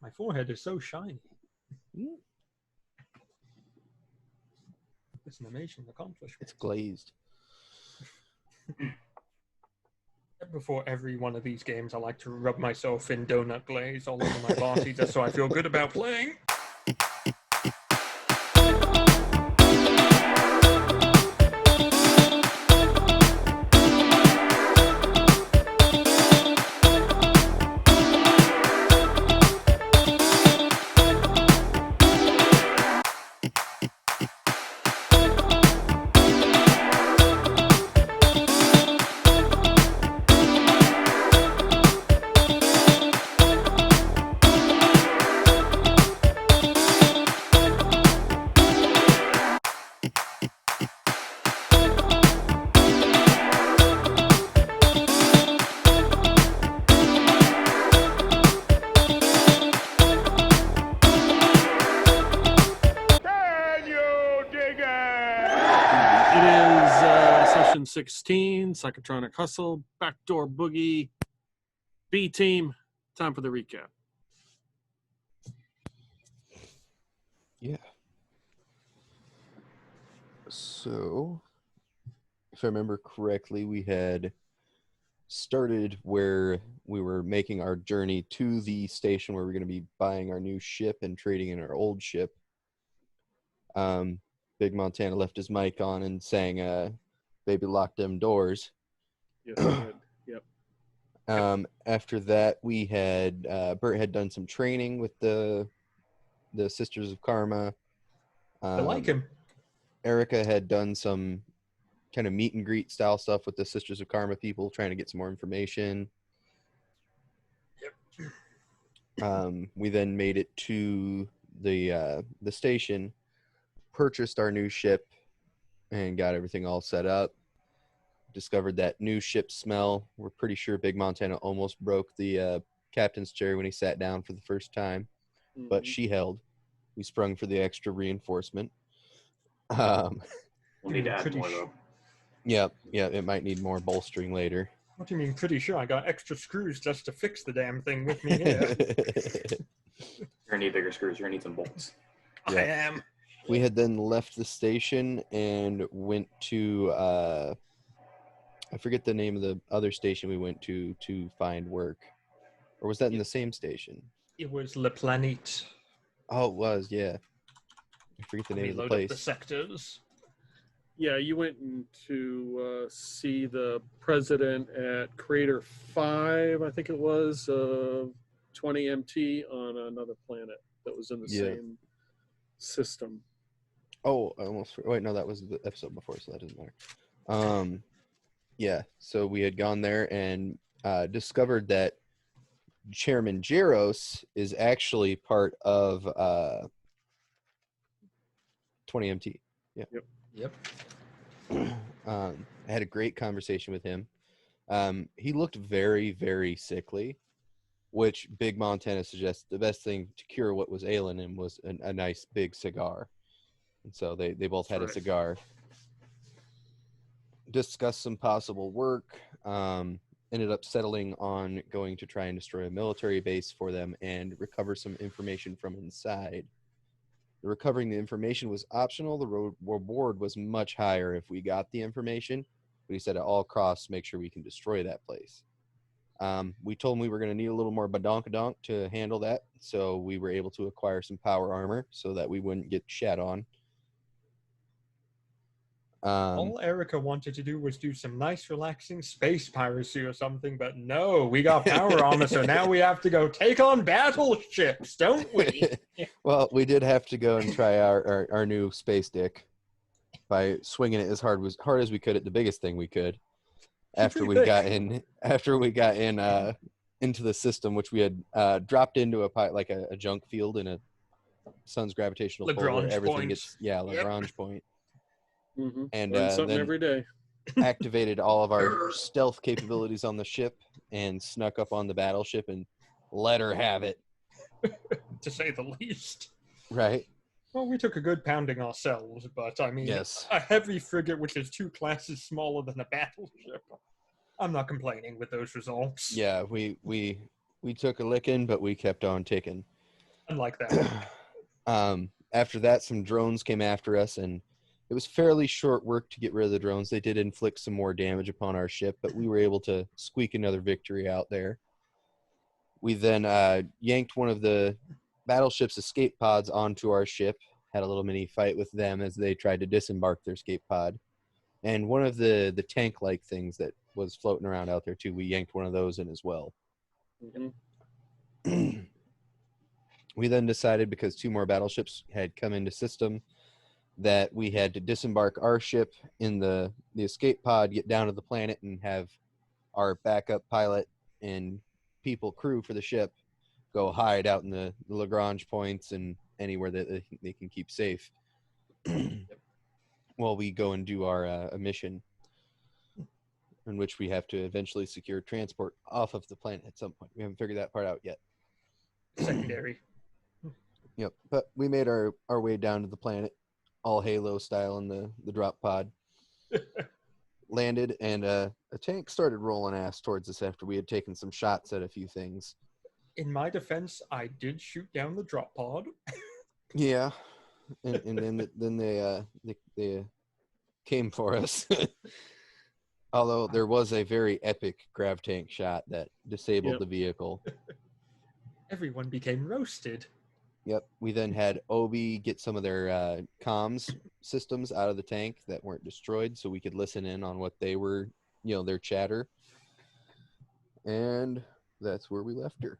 My forehead is so shiny. It's an amazing accomplishment. It's glazed. Before every one of these games, I like to rub myself in donut glaze all over my body just so I feel good about playing. S16, Psychotronic Hustle, Backdoor Boogie, B Team. Time for the recap. Yeah. So, if I remember correctly, we had started where we were making our journey to the station where we're going to be buying our new ship and trading in our old ship. Big Montana left his mic on and sang Baby Lock Them Doors. Yes, I did. Yep. After that, we had Bert had done some training with the Sisters of Karma. I like him. Erica had done some kind of meet and greet style stuff with the Sisters of Karma people, trying to get some more information. Yep. We then made it to the station, purchased our new ship, and got everything all set up. Discovered that new ship smell. We're pretty sure Big Montana almost broke the captain's chair when he sat down for the first time, but she held. We sprung for the extra reinforcement. We'll need to add more, though. Yeah, it might need more bolstering later. What do you mean, pretty sure? I got extra screws just to fix the damn thing with me here. You're going to need bigger screws. You're going to need some bolts. Yeah. I am. We had then left the station and went to, I forget the name of the other station we went to find work. Or was that in the same station? It was Le Planète. Oh, it was, yeah. I forget the name of the place. The sectors. Yeah, you went to see the president at Crater 5, I think it was, 20MT on another planet that was in the same system. Oh, I almost wait. No, that was the episode before, so that doesn't matter. Yeah. So we had gone there and discovered that Chairman Jaros is actually part of 20MT. Yeah. Yep. I had a great conversation with him. He looked very, very sickly, which Big Montana suggests the best thing to cure what was ailing him was a nice big cigar. And so they both had a cigar. Discussed some possible work. Ended up settling on going to try and destroy a military base for them and recover some information from inside. Recovering the information was optional. The reward was much higher if we got the information. But he said at all costs, make sure we can destroy that place. We told him we were going to need a little more badonkadonk to handle that. So we were able to acquire some power armor so that we wouldn't get shat on. All Erica wanted to do was do some nice, relaxing space piracy or something, but no, we got power armor, so now we have to go take on battleships, don't we? Well, we did have to go and try our new space dick by swinging it as hard as we could at the biggest thing we could. After we got in into the system, which we had dropped into a junk field in a sun's gravitational pull where everything gets Lagrange point. Mm-hmm. And something then every day. activated all of our stealth capabilities on the ship and snuck up on the battleship and let her have it. To say the least. Right. Well, we took a good pounding ourselves, but I mean, a heavy frigate which is 2 classes smaller than a battleship. I'm not complaining with those results. Yeah, we took a licking, but we kept on ticking. Unlike that. After that, some drones came after us, and it was fairly short work to get rid of the drones. They did inflict some more damage upon our ship, but we were able to squeak another victory out there. We then yanked one of the battleship's escape pods onto our ship, had a little mini fight with them as they tried to disembark their escape pod. And one of the tank-like things that was floating around out there, too, we yanked one of those in as well. Mm-hmm. We then decided, because 2 more battleships had come into system, that we had to disembark our ship in the escape pod, get down to the planet, and have our backup pilot and crew for the ship go hide out in the Lagrange points and anywhere that they can keep safe while we go and do our mission, in which we have to eventually secure transport off of the planet at some point. We haven't figured that part out yet. Secondary. Yep, but we made our way down to the planet, all Halo style in the drop pod. Landed, and a tank started rolling ass towards us after we had taken some shots at a few things. In my defense, I did shoot down the drop pod. Yeah, and then they came for us. Although there was a very epic grav tank shot that disabled the vehicle. Everyone became roasted. Yep. We then had Obi get some of their comms systems out of the tank that weren't destroyed, so we could listen in on what they were, their chatter. And that's where we left her.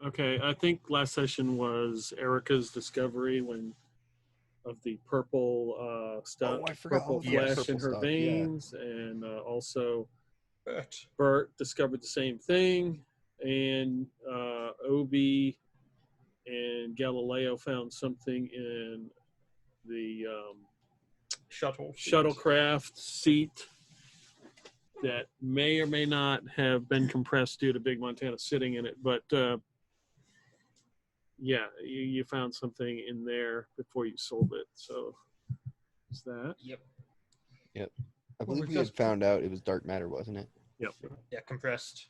Okay, I think last session was Erica's discovery of the purple stuff, I forgot purple all the flesh purple in her stuff, veins, and also But Bert discovered the same thing, and Obi and Galileo found something in the shuttlecraft seat that may or may not have been compressed due to Big Montana sitting in it, but yeah, you found something in there before you sold it. So is that? Yep. I believe we had found out it was dark matter, wasn't it? Yep. Yeah, compressed.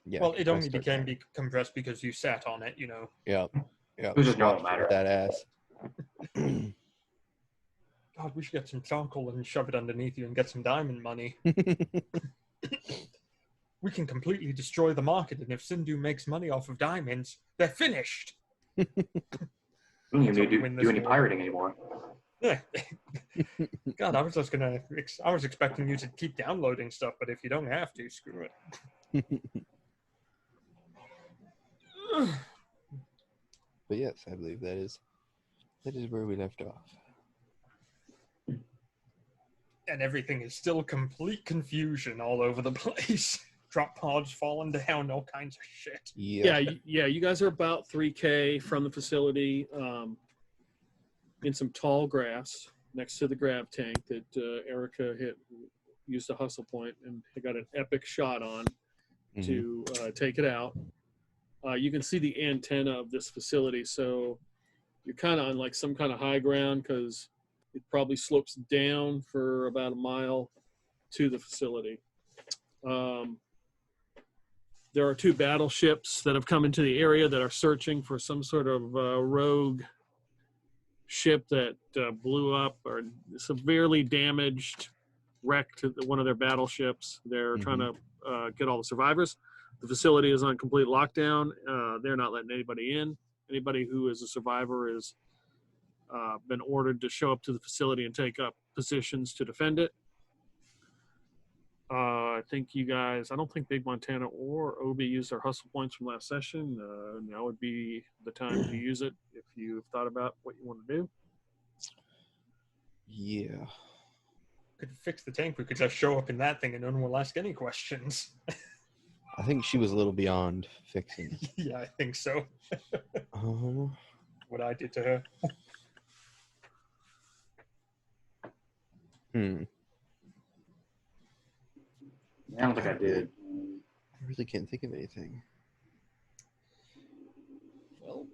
Yeah. Well, it only compressed dark became matter. compressed because you sat on it, Yep. It was just normal matter. That ass. God, we should get some charcoal and shove it underneath you and get some diamond money. We can completely destroy the market, and if Sindhu makes money off of diamonds, they're finished. We don't even need to Win do this any war. pirating anymore. Yeah. God, I was expecting you to keep downloading stuff, but if you don't have to, screw it. But yes, I believe that is where we left off. And everything is still complete confusion all over the place. Drop pods falling down, all kinds of shit. Yeah. You guys are about 3K from the facility, in some tall grass next to the grav tank that Erica used a hustle point and got an epic shot on to take it out. You can see the antenna of this facility, so you're kind of on like some kind of high ground because it probably slopes down for about a mile to the facility. There are 2 battleships that have come into the area that are searching for some sort of rogue ship that blew up or severely damaged, wrecked one of their battleships. They're trying to get all the survivors. The facility is on complete lockdown. They're not letting anybody in. Anybody who is a survivor is been ordered to show up to the facility and take up positions to defend it. I think you guys, I don't think Big Montana or Obi used their hustle points from last session. Now would be the time to use it if you've thought about what you want to do. Yeah. Could fix the tank. We could just show up in that thing and no one will ask any questions. I think she was a little beyond fixing. Yeah, I think so. Oh. What I did to her. I don't think I did. I really can't think of anything. Well,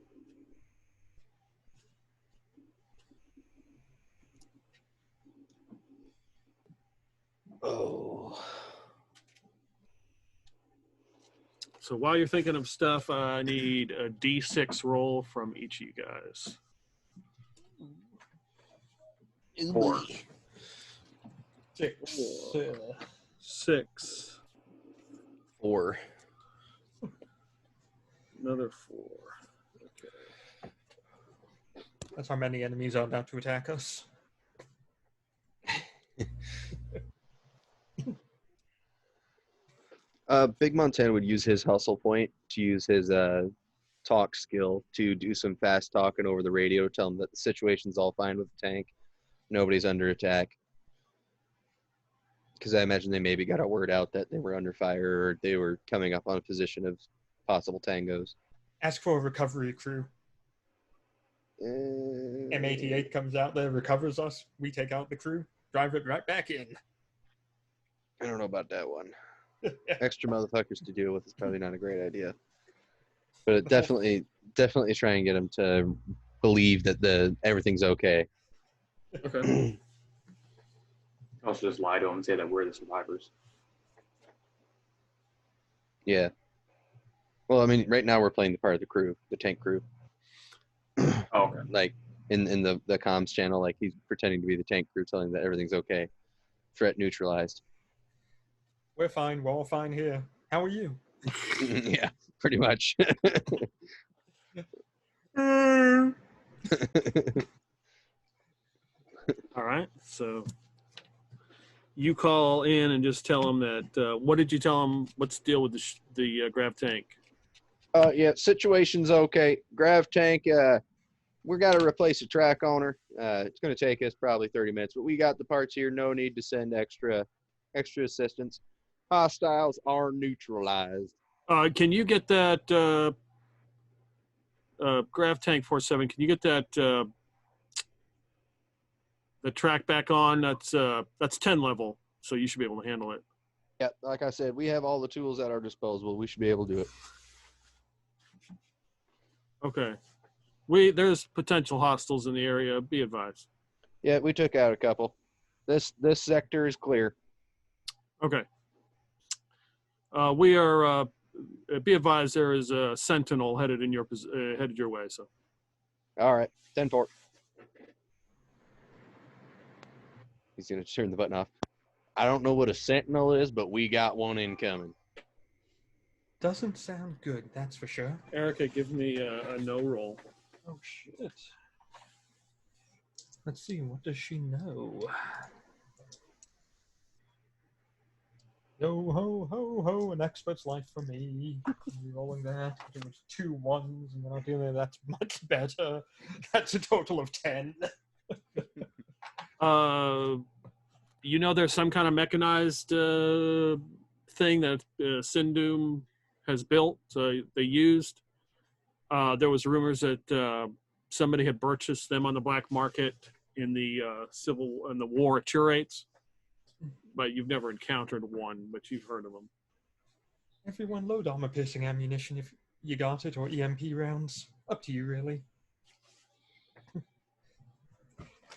Oh. So while you're thinking of stuff, I need a D6 roll from each of you guys. 4. 6. 6. 4. Another 4. Okay. That's how many enemies are about to attack us. Big Montana would use his hustle point to use his talk skill to do some fast talking over the radio, tell him that the situation's all fine with the tank. Nobody's under attack. Because I imagine they maybe got a word out that they were under fire or they were coming up on a position of possible tangos. Ask for a recovery crew. M88 comes out there, recovers us. We take out the crew, drive it right back in. I don't know about that one. Extra motherfuckers to deal with is probably not a great idea. But it definitely try and get them to believe that everything's okay. Okay. Also just lie to them and say that we're the survivors. Yeah. Well, I mean, right now we're playing the part of the crew, the tank crew. Oh, okay. Like in the comms channel, like he's pretending to be the tank crew, telling that everything's okay. Threat neutralized. We're fine. We're all fine here. How are you? Yeah, pretty much. All right. So you call in and just tell them that. What did you tell them? What's the deal with the grav tank? Yeah, situation's okay. Grav tank, we got to replace a track owner. It's going to take us probably 30 minutes, but we got the parts here. No need to send extra assistance. Hostiles are neutralized. Can you get that grav tank 47? Can you get that the track back on? That's 10 level, so you should be able to handle it. Yeah, like I said, we have all the tools at our disposal. We should be able to do it. Okay. There's potential hostiles in the area. Be advised. Yeah, we took out a couple. This sector is clear. Okay. We are. Be advised, there is a sentinel headed your way. So. All right, 10-4. He's gonna turn the button off. I don't know what a sentinel is, but we got one incoming. Doesn't sound good, that's for sure. Erica, give me a no roll. Oh, shit. Let's see, what does she know? Yo ho ho ho, an expert's life for me. Rolling that, it was 2 1s, and then I'm feeling that's much better. That's a total of 10. You know, there's some kind of mechanized thing that Sindum has built. They used. There was rumors that somebody had purchased them on the black market in the war at Turates, but you've never encountered one, but you've heard of them. Everyone load armor-piercing ammunition if you got it, or EMP rounds. Up to you, really.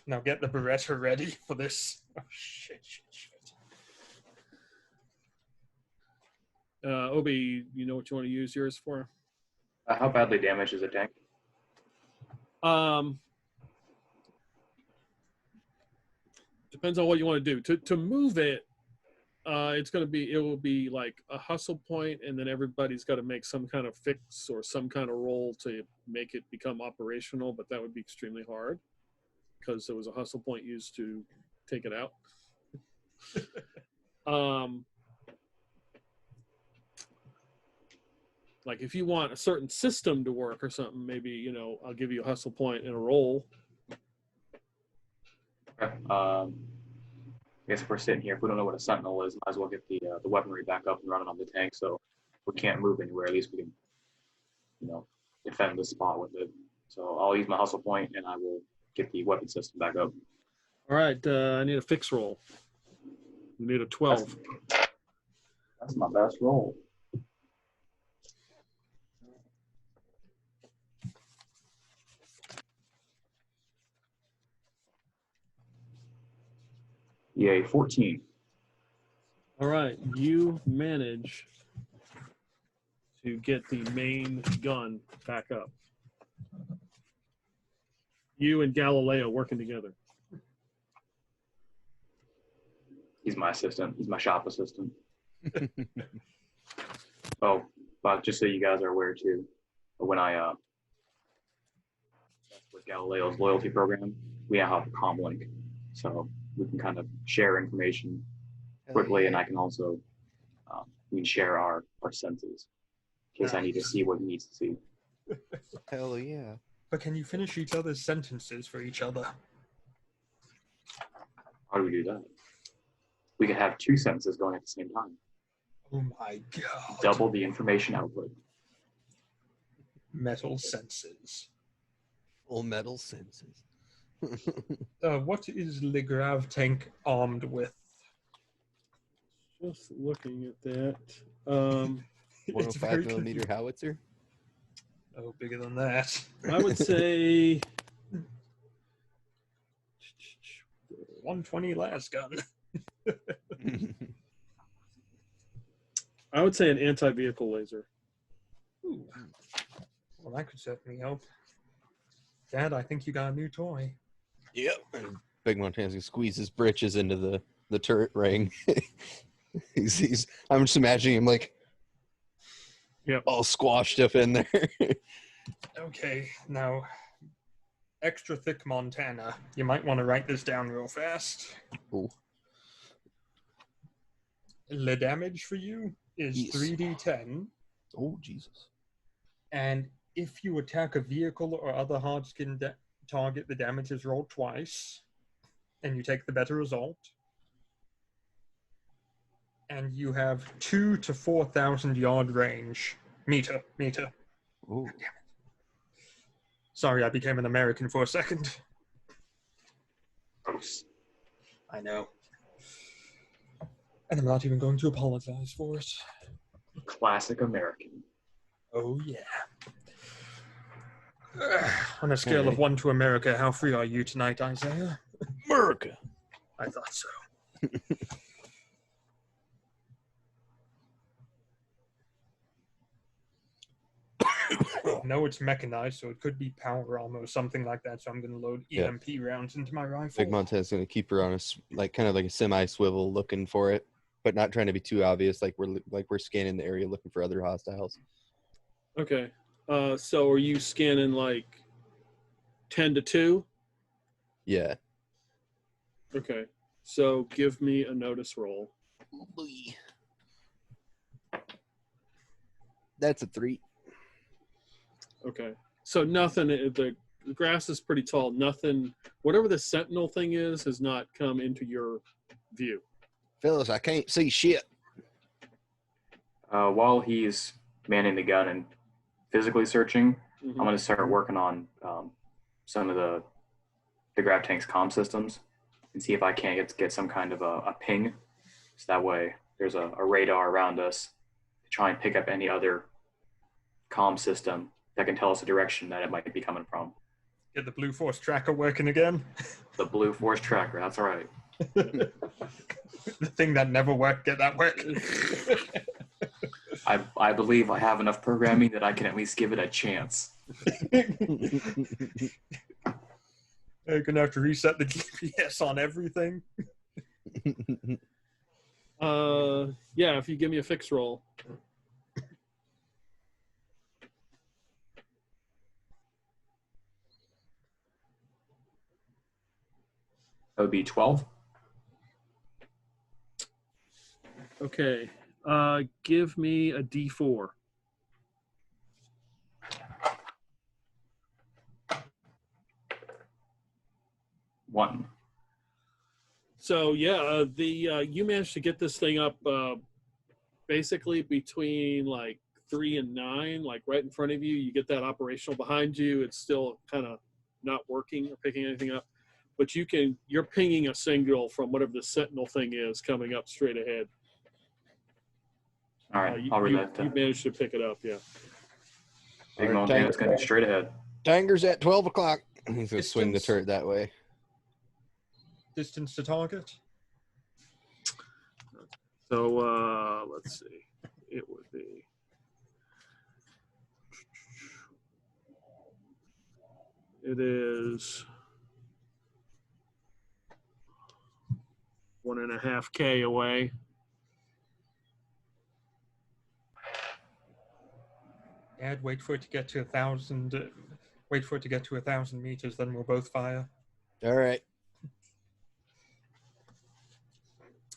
Now get the Beretta ready for this. Oh, shit. Obi, you know what you want to use yours for? How badly damaged is a tank? Depends on what you want to do. To move it, it will be like a hustle point, and then everybody's got to make some kind of fix or some kind of roll to make it become operational, but that would be extremely hard because there was a hustle point used to take it out. Like if you want a certain system to work or something, maybe, I'll give you a hustle point and a roll. Okay. I guess if we're sitting here, if we don't know what a sentinel is, might as well get the weaponry back up and running on the tank. So if we can't move anywhere, at least we can, defend the spot with it. So I'll use my hustle point and I will get the weapon system back up. All right. I need a fix roll. You need a 12. That's my best roll. Yay, 14. All right. You manage to get the main gun back up. You and Galileo working together. He's my assistant. He's my shop assistant. Oh, but just so you guys are aware too, when I with Galileo's loyalty program, we now have a comm link, so we can kind of share information quickly, and I can also we can share our senses in case I need to see what he needs to see. Hell yeah. But can you finish each other's sentences for each other? How do we do that? We could have two sentences going at the same time. Oh my god. Double the information output. Metal senses. Full metal senses. What is Le Grave tank armed with? Just looking at that. It's 105 very millimeter confusing. howitzer. Oh, bigger than that. I would say 120 las gun. I would say an anti-vehicle laser. Ooh. Well, that could certainly help. Dad, I think you got a new toy. Yep. Big Montana's gonna squeeze his britches into the turret ring. I'm just imagining him like, Yep. all squashed up in there. Okay, now, extra thick Montana. You might want to write this down real fast. Ooh. The damage for you is Yes. 3d10, Oh Jesus. and if you attack a vehicle or other hard-skinned target, the damage is rolled twice, and you take the better result. And you have 2 to 4,000 yard range. Meter. Ooh. Sorry, I became an American for a second. Gross. I know. And I'm not even going to apologize for it. Classic American. Oh, yeah. On a scale of Okay. 1 to America, how free are you tonight, Isaiah? America. I thought so. No, it's mechanized, so it could be power armor or something like that. So I'm going to load Yeah. EMP rounds into my rifle. Big Montana's gonna keep her on a kind of like a semi-swivel, looking for it, but not trying to be too obvious. Like we're scanning the area, looking for other hostiles. Okay. So are you scanning like 10 to 2? Yeah. Okay. So give me a notice roll. That's a 3. Okay. So nothing, the grass is pretty tall. Nothing, whatever the sentinel thing is, has not come into your view. Fellas, I can't see shit. While he's manning the gun and physically searching, Mhm. I'm going to start working on some of the grav tank's comm systems and see if I can't get some kind of a ping. So that way there's a radar around us to try and pick up any other comm system that can tell us the direction that it might be coming from. Get the Blue Force tracker working again. The Blue Force tracker, that's all right. The thing that never worked, get that work. I believe I have enough programming that I can at least give it a chance. You're going to have to reset the GPS on everything. Yeah, if you give me a fix roll. That would be 12. Okay. Give me a D4. One. So yeah, you managed to get this thing up basically between like 3 and 9, like right in front of you. You get that operational behind you. It's still kind of not working or picking anything up, but you're pinging a signal from whatever the sentinel thing is coming up straight ahead. All right, I'll read that. You managed to pick it up, yeah. Big Montana's going to be straight ahead. Tanger's at 12 o'clock. He's gonna swing the Distance. turret that way. Distance to target. So let's see. It would be It is 1.5K away. Dad, wait for it to get to 1,000. Wait for it to get to 1,000 meters, then we'll both fire. All right.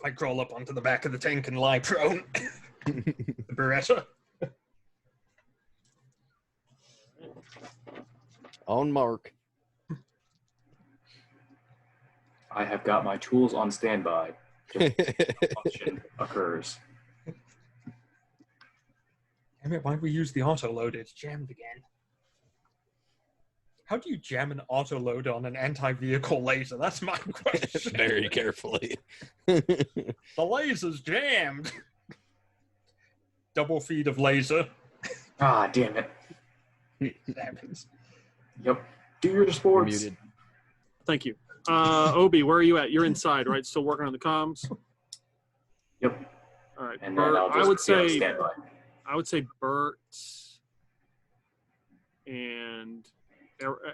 I crawl up onto the back of the tank and lie prone. The Beretta. On mark. I have got my tools on standby. Just function occurs. Damn it, why'd we use the auto load? It's jammed again. How do you jam an auto load on an anti-vehicle laser? That's my question. Very carefully. The laser's jammed. Double feed of laser. Ah, damn it. It happens. Yep. Do your sports. Muted. Thank you. Obi, where are you at? You're inside, right? Still working on the comms? Yep. All right. And Bert, then I'll just be on standby. I would say Bert and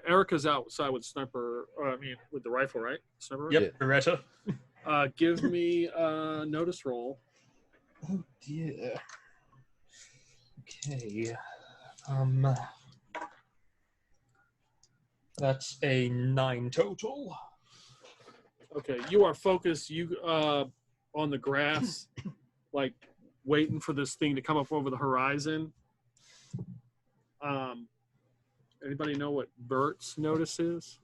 Erica's outside with sniper. With the rifle, right? Sniper. Yep, Yeah. Beretta. Give me a notice roll. Oh dear. Okay. That's a 9 total. Okay, you are focused. You on the grass, like waiting for this thing to come up over the horizon. Anybody know what Bert's notice is?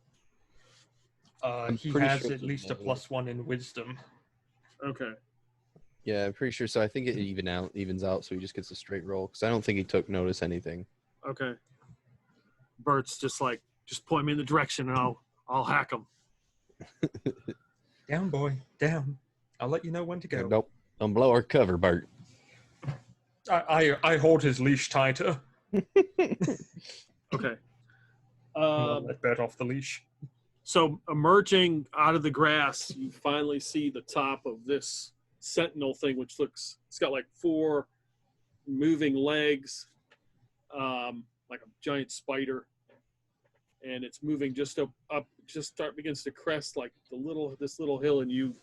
He pretty has sure at it's a least a nine. +1 in wisdom. Okay. Yeah, I'm pretty sure. So I think it evens out, so he just gets a straight roll. Because I don't think he took notice anything. Okay. Bert's just like, just point me in the direction and I'll hack him. Down, boy, down. I'll let you know when to go. Nope. Don't blow our cover, Bert. I hold his leash tighter. Okay. I'll let Bert off the leash. So emerging out of the grass, you finally see the top of this sentinel thing, which looks, it's got like 4 moving legs, like a giant spider. And it's moving just up, begins to crest like this little hill, and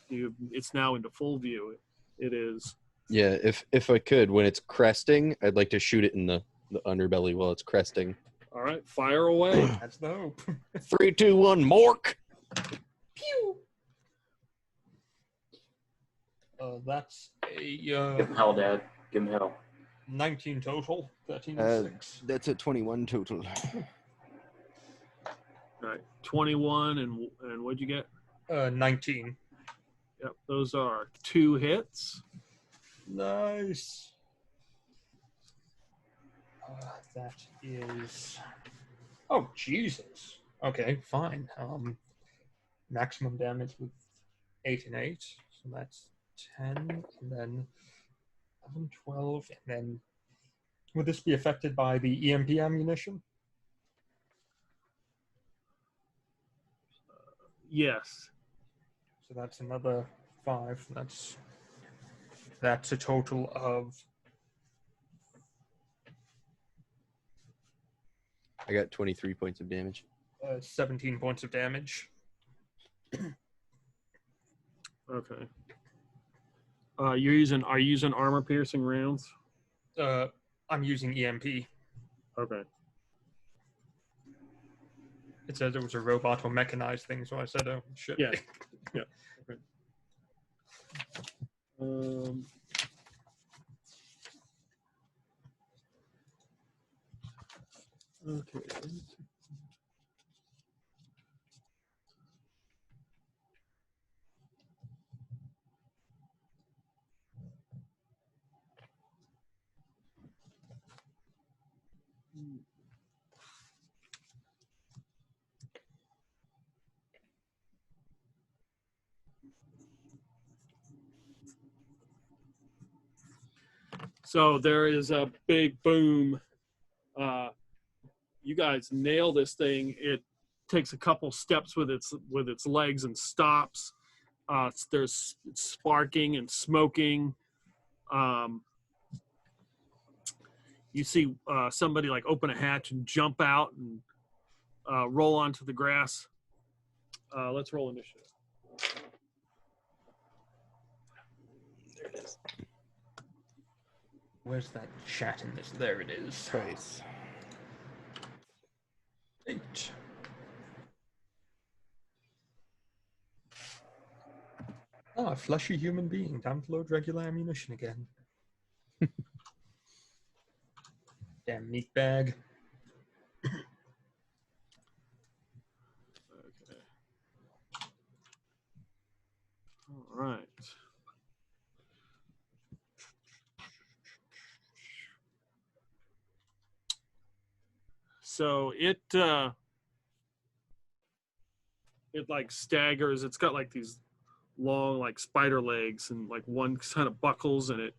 it's now into full view. It is. Yeah, if I could, when it's cresting, I'd like to shoot it in the underbelly while it's cresting. All right, fire away. That's the hope. 3, 2, 1, mork. Pew! That's a Give him hell, Dad. Give him hell. 19 total. 13 and 6. That's a 21 total. All right, 21, and what'd you get? 19. Yep, those are 2 hits. Nice. That is. Oh Jesus. Okay, fine. Maximum damage with 8 and 8, so that's 10, and then 11, 12, and then would this be affected by the EMP ammunition? Yes. So that's another 5. That's a total of. I got 23 points of damage. 17 points of damage. Okay. Are you using armor piercing rounds? I'm using EMP. Okay. It says it was a robot or mechanized thing, so I said, oh, shit. Yeah. Yeah. Okay. Okay. So there is a big boom. You guys nail this thing. It takes a couple steps with its legs and stops. It's sparking and smoking. You see somebody like open a hatch and jump out, and roll onto the grass. Let's roll initiative. There it is. Where's that chat in this? There it is. Price. 8. Ah, fleshy human being. Time to load regular ammunition again. Damn meat bag. Okay. All right. So it like staggers. It's got like these long like spider legs, and like one kind of buckles, and it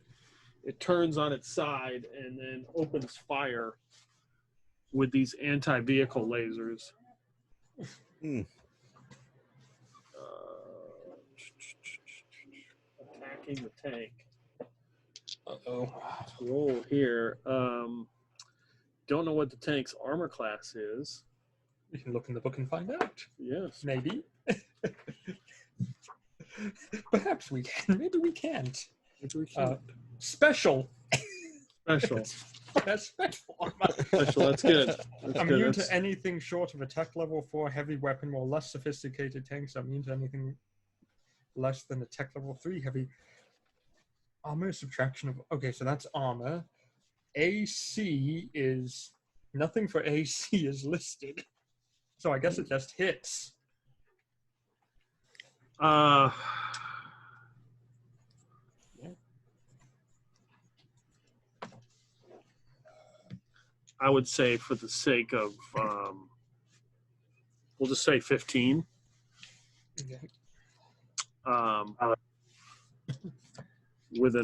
turns on its side and then opens fire with these anti-vehicle lasers. Mm. Attacking the tank. Uh-oh. Roll here. Don't know what the tank's armor class is. We can look in the book and find out. Yes. Maybe. Perhaps we can. Maybe we can't. Maybe we can. Special. Special. Special. Special. That's good. That's Immune good. to anything short of attack level 4 heavy weapon, while less sophisticated tanks are immune to anything less than attack level 3 heavy. Armor subtraction of... Okay, so that's armor. AC is... Nothing for AC is listed. So I guess it just hits. Yeah. I would say, for the sake of, we'll just say 15. Okay. With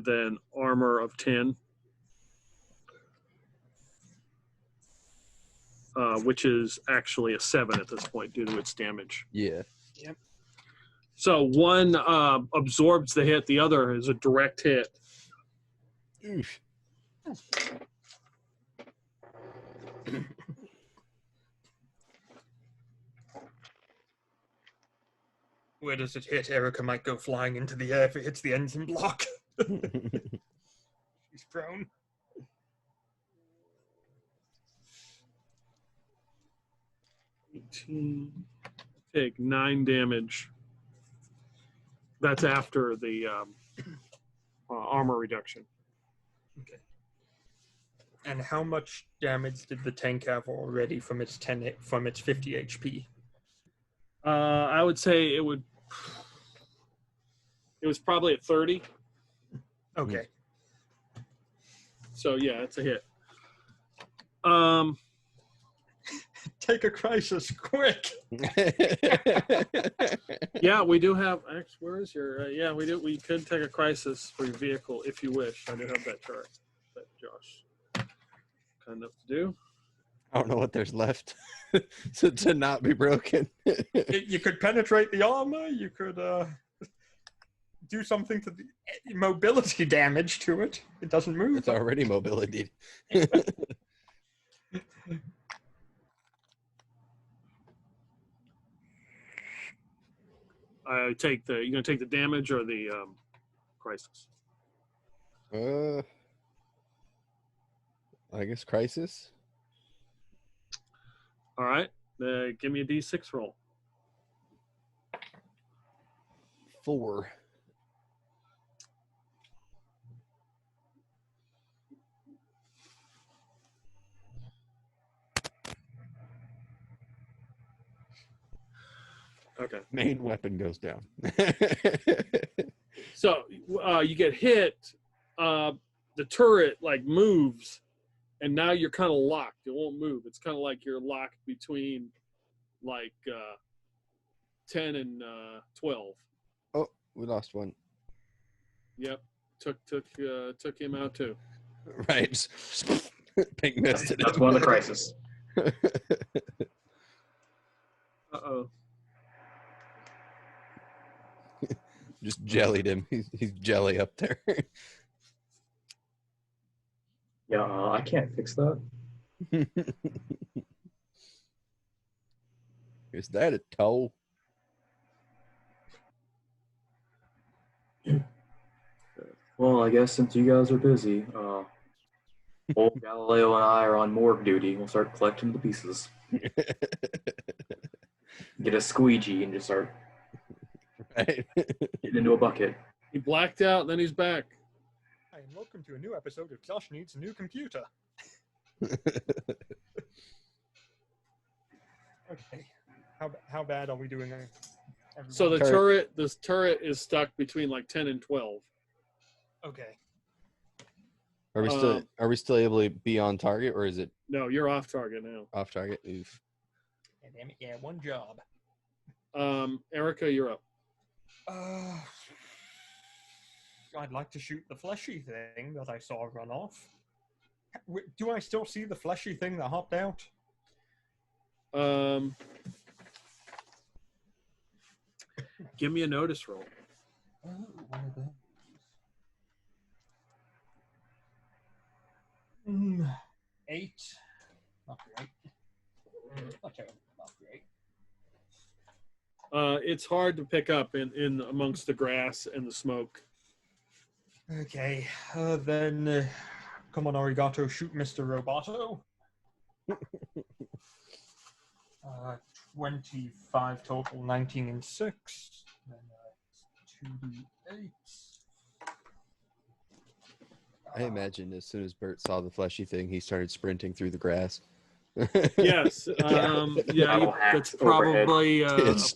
an armor of 10, which is actually a 7 at this point due to its damage. Yeah. Yep. So one absorbs the hit, the other is a direct hit. Oof. Where does it hit? Erica might go flying into the air if it hits the engine block. She's prone. Take 9 damage. That's after the armor reduction. Okay. And how much damage did the tank have already from its 50 HP? I would say it was probably at 30. Okay. So yeah, it's a hit. Take a crisis, quick! Yeah, we do have. Actually, where is your? Yeah, we do. We could take a crisis for your vehicle if you wish. I do have that chart that Josh kind enough to do. I don't know what there's left to not be broken. You could penetrate the armor. You could do something to the mobility damage to it. It doesn't move. It's already mobility. You gonna take the damage or the crisis? I guess crisis. All right, give me a D6 roll. 4. Okay. Main weapon goes down. So you get hit. The turret like moves, and now you're kind of locked. It won't move. It's kind of like you're locked between like 10 and 12. Oh, we lost one. Yep. Took him out too. Right. Pink misted That's him. one of the crisis. Uh-oh. Just jellied him. He's jelly up there. Yeah, I can't fix that. Is that a toe? Well, I guess since you guys are busy, old Galileo and I are on morgue duty. We'll start collecting the pieces. Get a squeegee and just start Right. getting into a bucket. He blacked out, and then he's back. Hi, and welcome to a new episode of Josh Needs a New Computer. Okay, how bad are we doing there? So the this turret is stuck between like 10 and 12. Okay. Are we still able to be on target, or is it No, you're off target now. off target? Oof. Damn it, yeah, one job. Erica, you're up. I'd like to shoot the fleshy thing that I saw run off. Do I still see the fleshy thing that hopped out? Give me a notice roll. Oh, one of those. 8. Not great. Not terrible. Not great. It's hard to pick up in amongst the grass and the smoke. Okay, then come on, Arigato, shoot Mr. Roboto. 25 total, 19 and 6. Then 2d8. I imagine as soon as Bert saw the fleshy thing, he started sprinting through the grass. Yes. That's probably It's-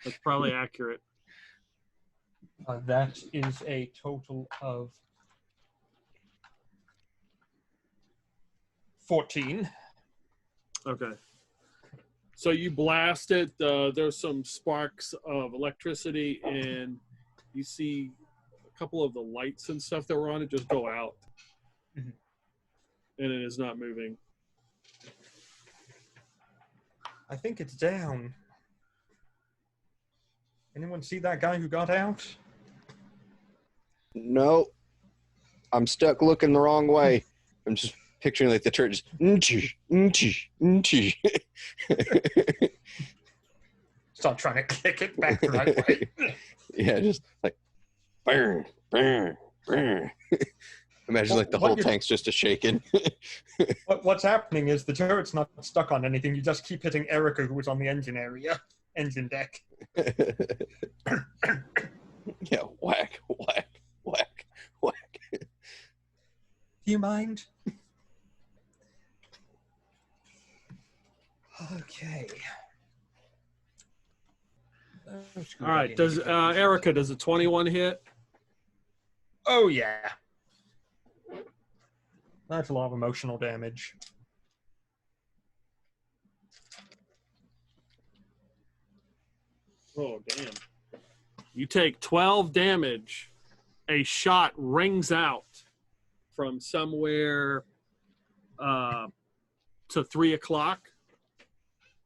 that's probably accurate. That is a total of 14. Okay. So you blast it. There's some sparks of electricity, and you see a couple of the lights and stuff that were on it just go out. Mhm. And it is not moving. I think it's down. Anyone see that guy who got out? No, I'm stuck looking the wrong way. I'm just picturing like the turret just Start trying to kick it back the right way. Yeah, just like burn, burn, burn. Imagine like the What whole you- tank's just a shaking. What's happening is the turret's not stuck on anything. You just keep hitting Erica, who was on the engine deck. Yeah, whack, whack, whack, whack. Do you mind? Okay. All right. Does Erica, does a 21 hit? Oh, yeah. That's a lot of emotional damage. Oh, damn. You take 12 damage. A shot rings out from somewhere to 3 o'clock,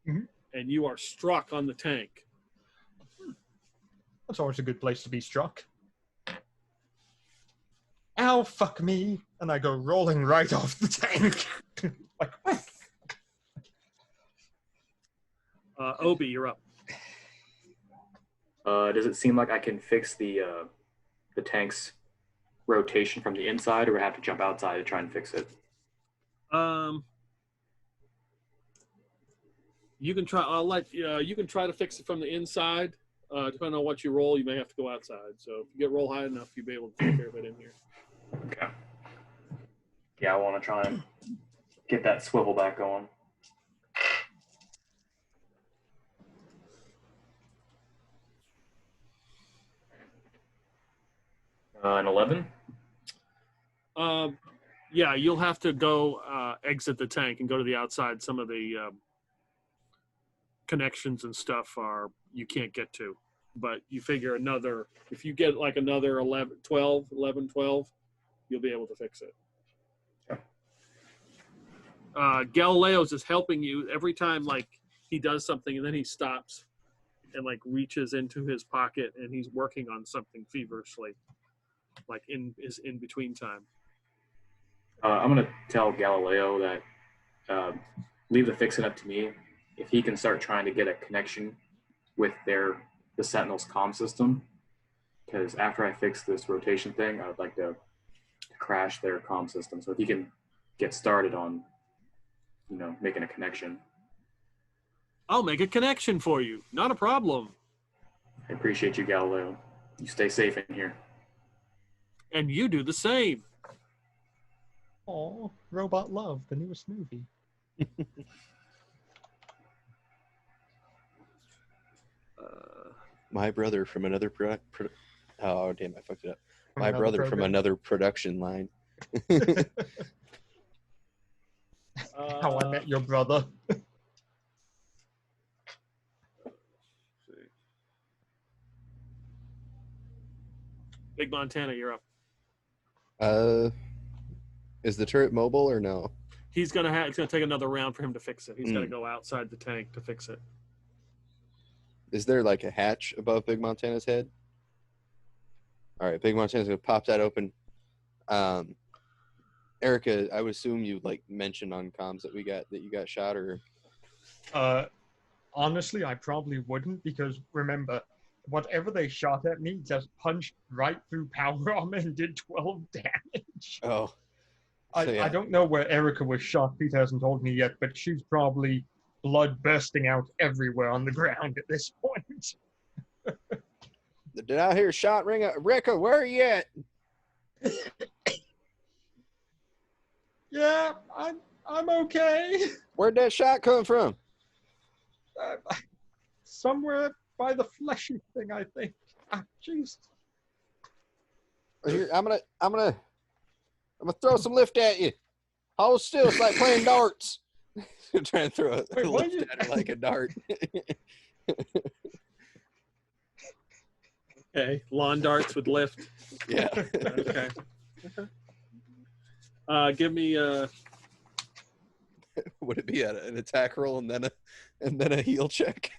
Mhm. and you are struck on the tank. That's always a good place to be struck. Ow, fuck me. And I go rolling right off the tank. Like, what? Obi, you're up. Does it seem like I can fix the tank's rotation from the inside, or I have to jump outside to try and fix it? You can try. You can try to fix it from the inside. Depending on what you roll, you may have to go outside. So if you get roll high enough, you'll be able to take care of it in here. Okay. Yeah, I want to try and get that swivel back going. An 11? Yeah, you'll have to go exit the tank and go to the outside. Some of the connections and stuff you can't get to. But you figure if you get like another 11, 12, you'll be able to fix it. Okay. Galileo's is helping you every time, like, he does something and then he stops and, like, reaches into his pocket and he's working on something feverishly, like in between time. I'm going to tell Galileo that leave the fixing up to me. if he can start trying to get a connection with the Sentinel's comm system, because after I fix this rotation thing, I would like to crash their comm system. So if he can get started on, making a connection. I'll make a connection for you. Not a problem. I appreciate you, Galileo. You stay safe in here. And you do the same. Oh, Robot Love, the newest movie. My brother from another oh damn, I fucked it up. My another brother from program. another production line. How I Met Your Brother. Big Montana, you're up. Is the turret mobile or no? It's gonna take another round for him to fix it. He's gonna go outside the tank to fix it. Is there like a hatch above Big Montana's head? All right, Big Montana's gonna pop that open. Erica, I would assume you like mentioned on comms that you got shot, or Honestly, I probably wouldn't, because remember, whatever they shot at me just punched right through power armor and did 12 damage. oh, I don't know where Erica was shot. Pete hasn't told me yet, but she's probably blood bursting out everywhere on the ground at this point. Did I hear a shot ring? Erica, where are you at? Yeah, I'm okay. Where'd that shot come from? Somewhere by the fleshy thing, I think. Ah, jeez. Here, I'm gonna throw some lift at you. Hold still, it's like playing darts. Trying to throw a lift at her like a dart. Okay, lawn darts with lift. Yeah. Okay. Give me Would it be an attack roll and then a heal check?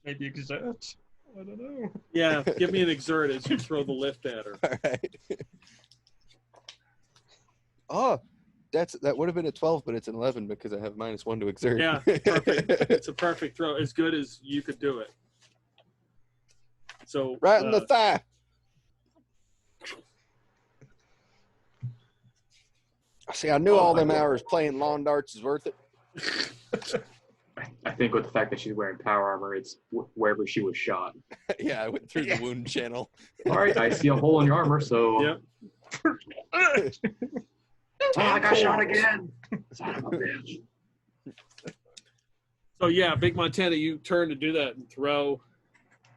Maybe exert. I don't know. Yeah, give me an exert as you throw the lift at her. All right. Oh, that would have been a 12, but it's an 11 because I have -1 to exert. Yeah, perfect. It's a perfect throw, as good as you could do it. So Right in the thigh. See, I knew all them hours playing lawn darts is worth it. I think with the fact that she's wearing power armor, it's wherever she was shot. Yeah, I went through the wound channel. All right, I see a hole in your armor, so. Yep. Oh, I got shot again. Son of a bitch. So yeah, Big Montana, you turn to do that and throw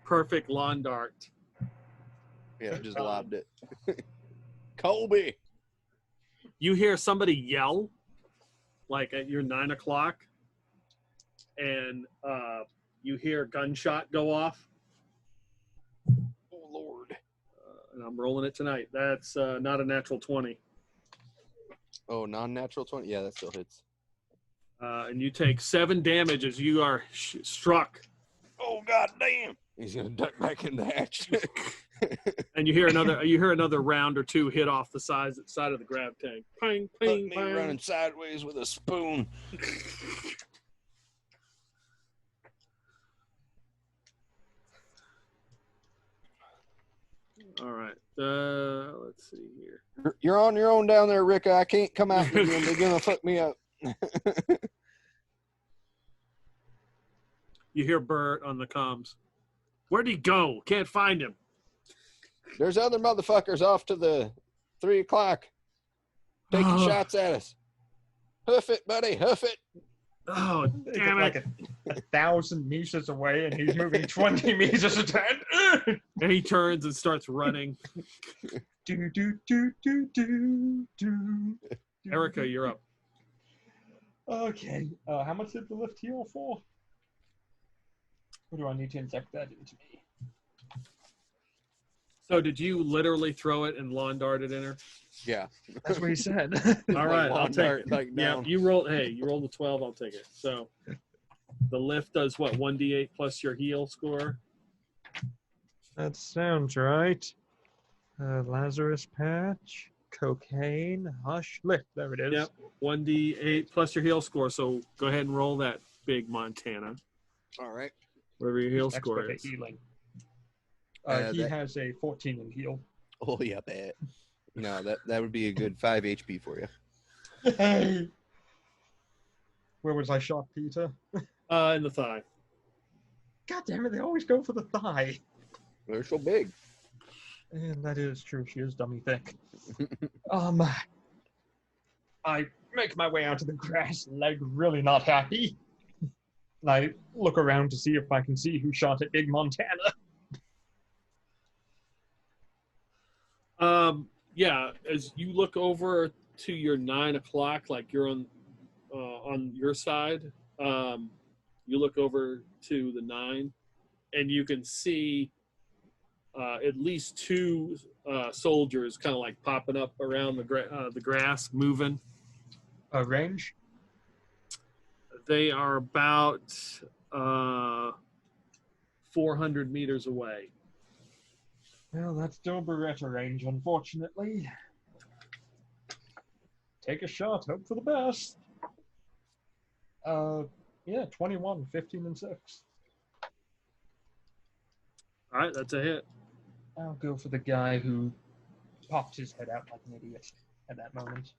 perfect lawn dart. Yeah, just lobbed it. Colby. You hear somebody yell, like at your 9 o'clock, and you hear a gunshot go off. Oh Lord. And I'm rolling it tonight. That's not a natural 20. Oh, non-natural 20? Yeah, that still hits. And you take 7 damage as you are struck. Oh, god damn. He's going to duck back in the hatch. And you hear another round or two hit off the side of the grab tank. Ping, ping, Me ping. running sideways with a spoon. All right. Let's see here. You're on your own down there, Ricka. I can't come out with you. They're going to fuck me up. You hear Bert on the comms. Where'd he go? Can't find him. There's other motherfuckers off to the 3 o'clock taking shots at us. Hoof it, buddy. Hoof it. Oh, damn it. Like a 1,000 meters away, and he's moving 20 meters at a time. And he turns and starts running. Do, do, do, do, do, do. Erica, you're up. Okay. How much did the lift heal for? Or do I need to inject that into me? So did you literally throw it and lawn dart it in her? Yeah. That's what he said. All right, I'll lawn take dart, it. like, Yeah, down. you rolled a 12, I'll take it. So the lift does what, 1d8 plus your heal score? That sounds right. Lazarus patch. Cocaine, hush, lift. There it is. Yep. 1d8 plus your heal score. So go ahead and roll that, Big Montana. All right. Whatever your heal Expert score at is. healing. Uh, He that- has a 14 in heal. Oh yeah, bet. No, that would be a good 5 HP for you. Hey! Where was I shot, Peter? In the thigh. God damn it, they always go for the thigh. They're so big. And that is true, she is dummy thick. I make my way out to the grass, like really not happy. And I look around to see if I can see who shot at Big Montana. Yeah, as you look over to your 9 o'clock, like you're on your side, you look over to the 9, and you can see at least 2 soldiers kind of like popping up around the grass, moving. Range? They are about 400 meters away. Well, that's still Beretta range, unfortunately. Take a shot, hope for the best. Yeah, 21, 15, and 6. All right, that's a hit. I'll go for the guy who popped his head out like an idiot at that moment.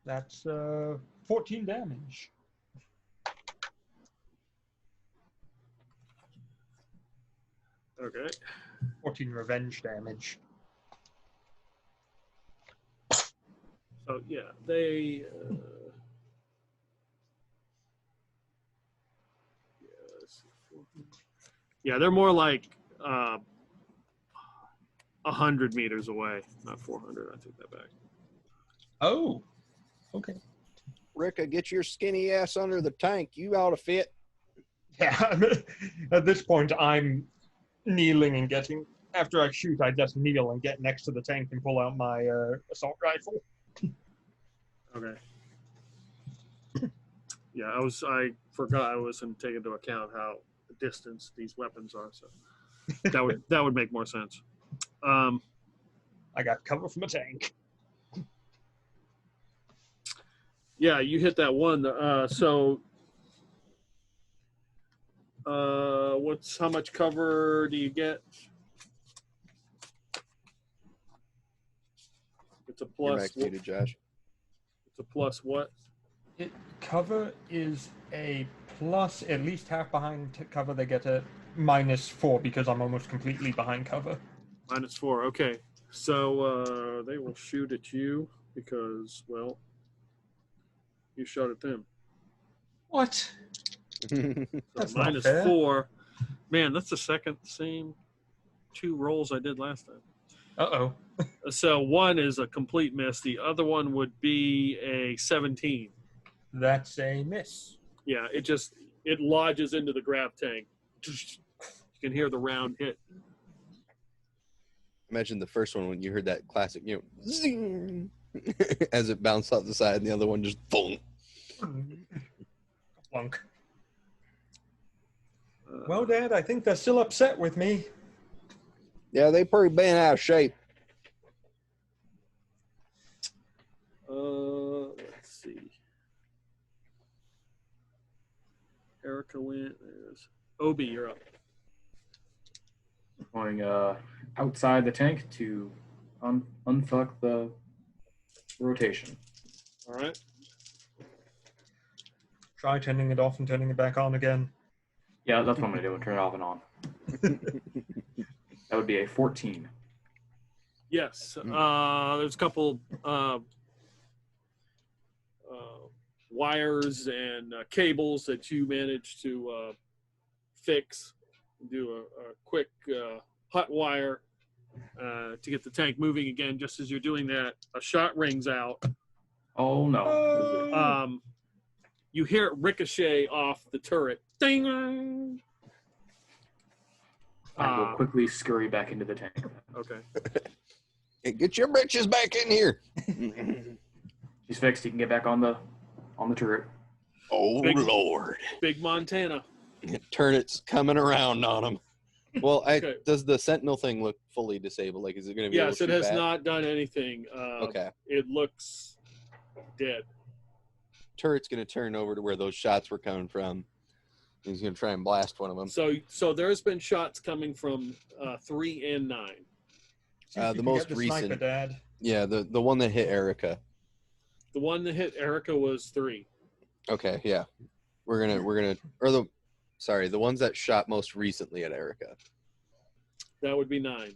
That's 14 damage. Okay. 14 revenge damage. So yeah, they. Yeah, they're more like 100 meters away, not 400. I take that back. Oh, okay. Ricka, get your skinny ass under the tank. You ought to fit. Yeah, at this point, I'm kneeling and getting. After I shoot, I just kneel and get next to the tank and pull out my assault rifle. Okay. Yeah, I forgot I wasn't taking into account how distance these weapons are, so that would make more sense. I got cover from a tank. Yeah, you hit that one. How much cover do you get? It's a You're plus. max muted, Josh. It's a plus what? Cover is a plus, at least half behind cover. They get a -4 because I'm almost completely behind cover. -4. Okay, so they will shoot at you because, well, you shot at them. What? So That's not fair. -4. Man, that's the same 2 rolls I did last time. Uh-oh. So one is a complete miss. The other one would be a 17. That's a miss. Yeah, it lodges into the grab tank. You can hear the round hit. Imagine the first one when you heard that classic, zing, as it bounced off the side, and the other one just boom. Plunk. Well, Dad, I think they're still upset with me. Yeah, they pretty bent out of shape. Let's see. Erica went. There's Obi, you're up. Going outside the tank to unfuck the rotation. All right. Try turning it off and turning it back on again. Yeah, that's what I'm going to do. Turn it off and on. That would be a 14. Yes. There's a couple wires and cables that you managed to fix. Do a quick hot wire to get the tank moving again. Just as you're doing that, a shot rings out. Oh, no. You hear it ricochet off the turret. Ding! I will quickly scurry back into the tank. Okay. Hey, get your britches back in here. He's fixed. He can get back on the turret. Oh, Big- Lord. Big Montana. Turnit's coming around on him. Well, Okay. does the Sentinel thing look fully disabled? Like, is it going to be able Yes, to it shoot has back? not done anything. Okay. It looks dead. Turret's going to turn over to where those shots were coming from. He's going to try and blast one of them. So there's been shots coming from 3 and 9. See if you The can most get the sniper, recent- Dad. Yeah, the one that hit Erica. The one that hit Erica was 3. Okay, yeah. We're gonna the ones that shot most recently at Erica. That would be 9.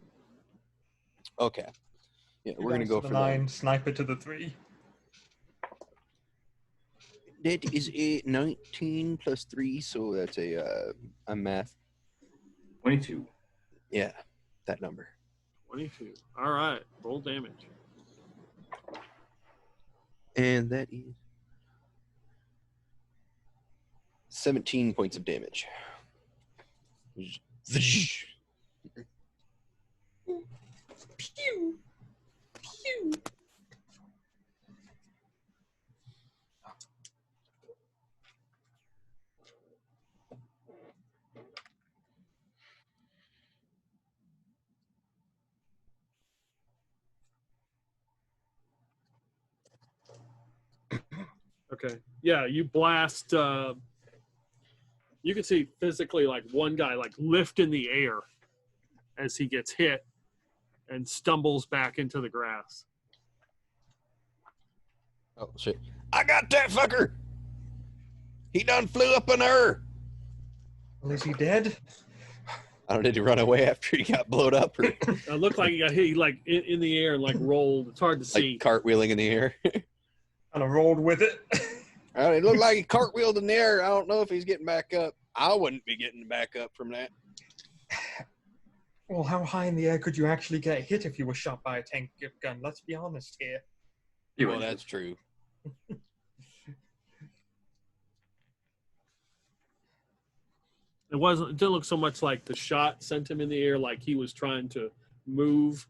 Okay. Yeah, Two we're gonna guys go to the for 9, sniper to the 3. That is a 19 plus 3, so that's I'm math. 22. Yeah, that number. 22. All right. Roll damage. And that is 17 points of damage. Pew! Pew! Okay. Yeah, you blast. You can see physically like one guy like lift in the air as he gets hit and stumbles back into the grass. Oh shit! I got that fucker. He done flew up in her. Well, is he dead? I don't need to run away after he got blowed up or It looked like he got hit like in the air and like rolled. It's hard to see. like cartwheeling in the air. Kind of rolled with it. It looked like he cartwheeled in the air. I don't know if he's getting back up. I wouldn't be getting back up from that. Well, how high in the air could you actually get hit if you were shot by a tank gun? Let's be honest here. Well, that's true. It didn't look so much like the shot sent him in the air, like he was trying to move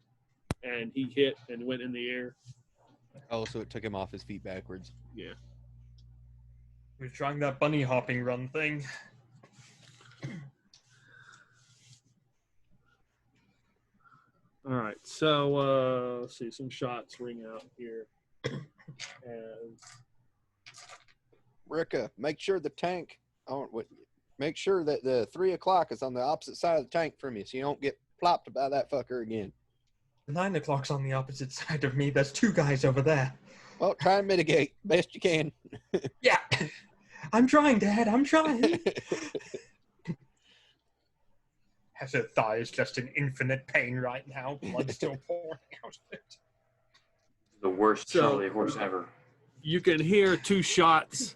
and he hit and went in the air. Oh, so it took him off his feet backwards. Yeah. He was trying that bunny hopping run thing. All right. So let's see, some shots ring out here. And Ricka, make sure the tank. Make sure that the 3 o'clock is on the opposite side of the tank from you, so you don't get plopped by that fucker again. 9 o'clock's on the opposite side of me. There's 2 guys over there. Well, try and mitigate best you can. Yeah. I'm trying, Dad. I'm trying. Her thigh is just in infinite pain right now. Blood's still pouring out of it. The worst So- Charlie horse ever. you can hear 2 shots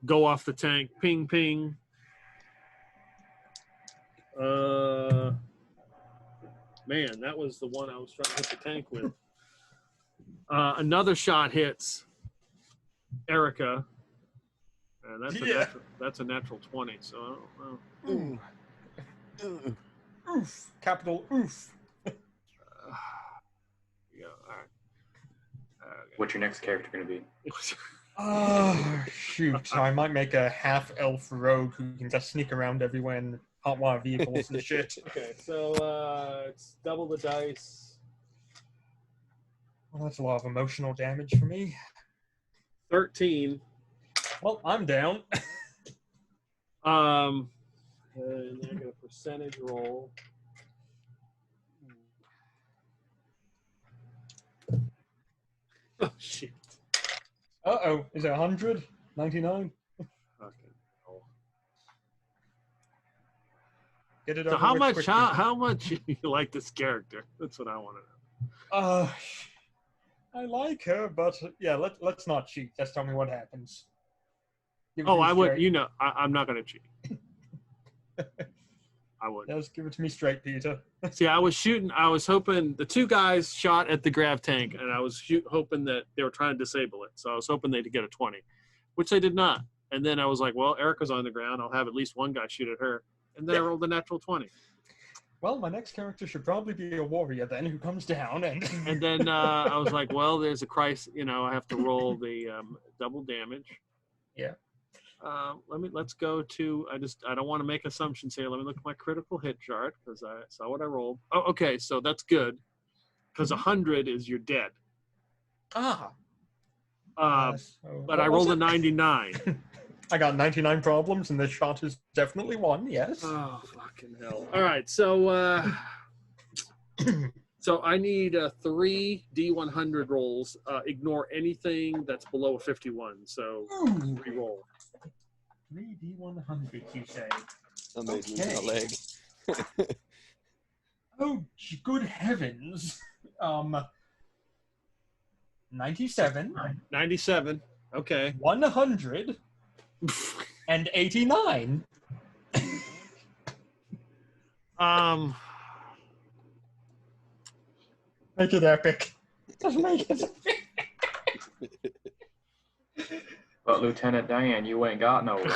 go off the tank. Ping, ping. Man, that was the one I was trying to hit the tank with. Another shot hits Erica. And that's a natural 20, so I don't know. Ooh. Oof. Capital oof. Yeah, all right. Okay. What's your next character going to be? Oh, shoot. I might make a half-elf rogue who can just sneak around everywhere in hotwire vehicles and shit. Okay, so it's double the dice. Well, that's a lot of emotional damage for me. 13. Well, I'm down. And I get a percentage roll. Oh, shit. Uh-oh. Is it 100? 99? Okay. Oh. Get it So over how with much quickly. how much you like this character? That's what I want to know. I like her, but yeah, let's not cheat. Just tell me what happens. Give it to Oh, me I would. straight. You know, I'm not going to cheat. I would. Just give it to me straight, Peter. See, I was hoping the 2 guys shot at the grav tank, and I was hoping that they were trying to disable it. So I was hoping they'd get a 20, which they did not. And then I was like, well, Erica's on the ground. I'll have at least one guy shoot at her. And then I rolled a natural 20. Well, my next character should probably be a warrior then, who comes down and. And then I was like, well, there's a crisis. You know, I have to roll the double damage. Yeah. Let's go to. I don't want to make assumptions here. Let me look at my critical hit chart because I saw what I rolled. Oh, okay, so that's good because 100 is you're dead. Ah. But what I was rolled a it? 99. I got 99 problems, and this shot is definitely one. Yes. Oh fucking hell! All right, so so I need 3 D100 rolls. Ignore anything that's below a 51. So Ooh. re-roll. 3D100, you say? Somebody's losing a Okay. leg. Oh, good heavens. 97, 97. Okay. 100, and 89. Make it epic. Just make it epic. But Lieutenant Dan, you ain't got no leg.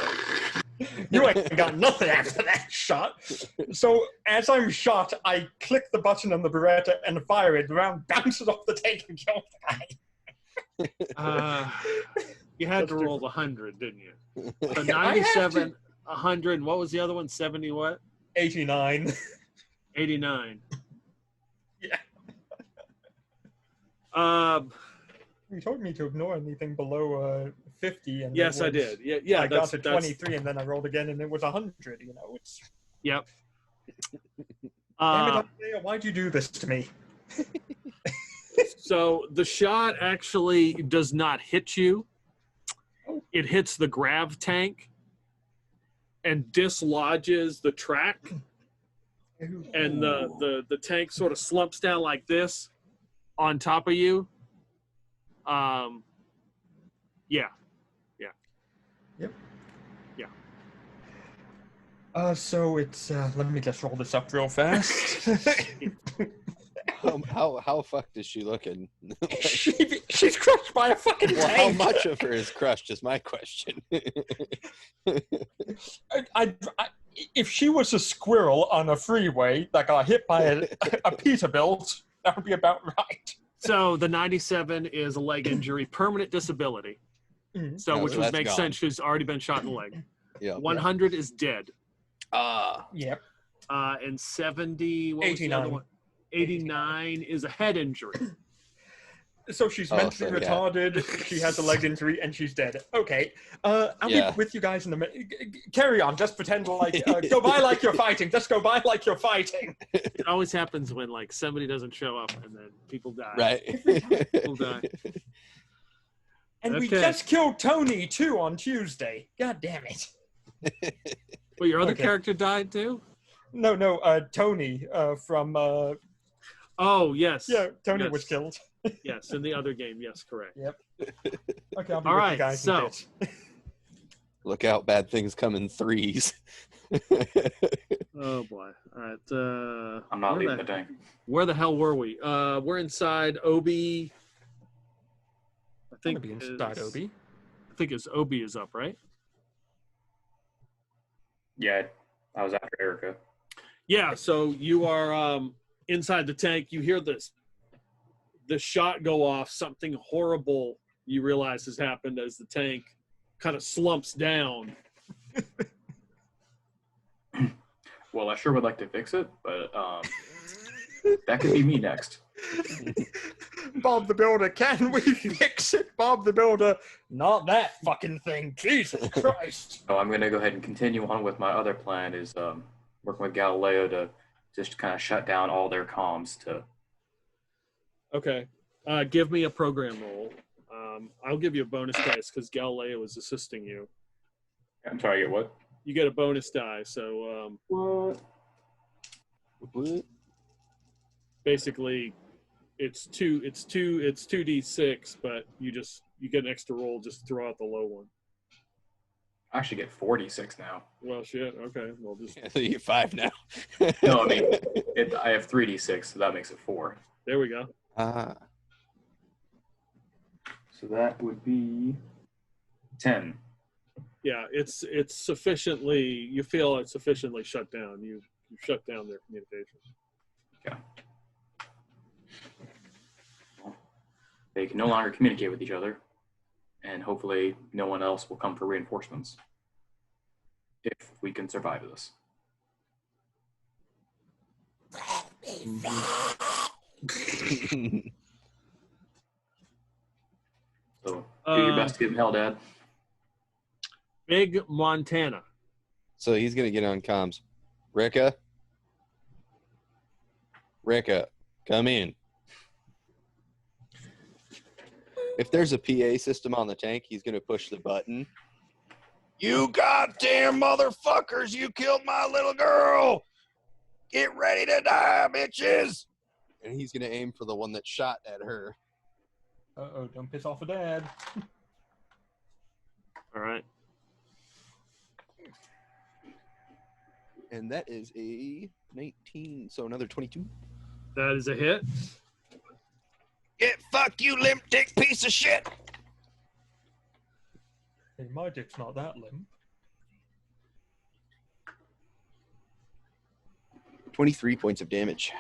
You ain't got nothing after that shot. So as I'm shot, I click the button on the Beretta and fire it. The round bounces off the tank and kills the guy. You had That's to roll the 100, didn't you? So 97, 100, and what was the other one? 70 what? 89. 89. Yeah. You told me to ignore anything below 50. And Yes, I did. Yeah. I got to 23, and then I rolled again, and it was 100. You know, it's. Yep. Damn it, Isaiah, why'd you do this to me? So the shot actually does not hit you. It hits the grav tank and dislodges the track, and the tank sort of slumps down like this on top of you. Yeah. Yep. Yeah. So it's let me just roll this up real fast. How fucked is she looking? She's crushed by a fucking Well, tank. how much of her is crushed is my question. If she was a squirrel on a freeway that got hit by a Peterbilt, that would be about right. So the 97 is a leg injury, permanent disability. Mhm. So Oh, which so would that's make gone. sense. She's already been shot in the leg. Yeah. 100 is dead. Yep. And 70, what was the other 89. one? 89 is a head injury. So she's mentally so, yeah. retarded, she has a leg injury, and she's dead. Okay. I'll be with you guys in a minute. Carry on. Just pretend like, go by like you're fighting. Just go by like you're fighting. It always happens when like somebody doesn't show up and then people die. Right. People die. And we Okay. just killed Tony, too, on Tuesday. God damn it. But your other Okay. character died too? No, Tony from... Oh, yes. yeah, Tony Yes. was killed. Yes, in the other game. Yes, correct. Yep. Okay, I'll be All with right, you guys in a so- bit. Look out, bad things come in threes. Oh, boy. All right. I'm not where leaving the tank. Where the hell were we? We're inside Obi. I I'm think gonna be inside Obi. I think it's Obi is up, right? Yeah, I was after Erica. Yeah, so you are inside the tank. You hear the shot go off. Something horrible you realize has happened as the tank kind of slumps down. Well, I sure would like to fix it, but that could be me next. Bob the Builder, can we fix it? Bob the Builder, not that fucking thing. Jesus Christ. So I'm going to go ahead and continue on with my other plan is working with Galileo to just kind of shut down all their comms to... Okay. Give me a program roll. I'll give you a bonus dice because Galileo is assisting you. I'm sorry, get what? You get a bonus die, so What? basically it's 2d6, but you get an extra roll, just throw out the low one. I actually get 46 now. Well, shit. Okay. Well, just So you get 5 now. No, I mean, I have 3d6, so that makes it 4. there we go. So that would be 10. Yeah, it's sufficiently. You feel it's sufficiently shut down. You shut down their communication. Okay. Well, they can no longer communicate with each other, and hopefully no one else will come for reinforcements. if we can survive this. So do your best to give him hell, Dad. Big Montana. So he's gonna get on comms. Ricka, come in. If there's a PA system on the tank, he's gonna push the button. You goddamn motherfuckers! You killed my little girl. Get ready to die, bitches! And he's gonna aim for the one that shot at her. Uh-oh, don't piss off a dad. All right. And that is a 19, so another 22. That is a hit. Get fuck you, limp dick piece of shit! Hey, my dick's not that limp. 23 points of damage.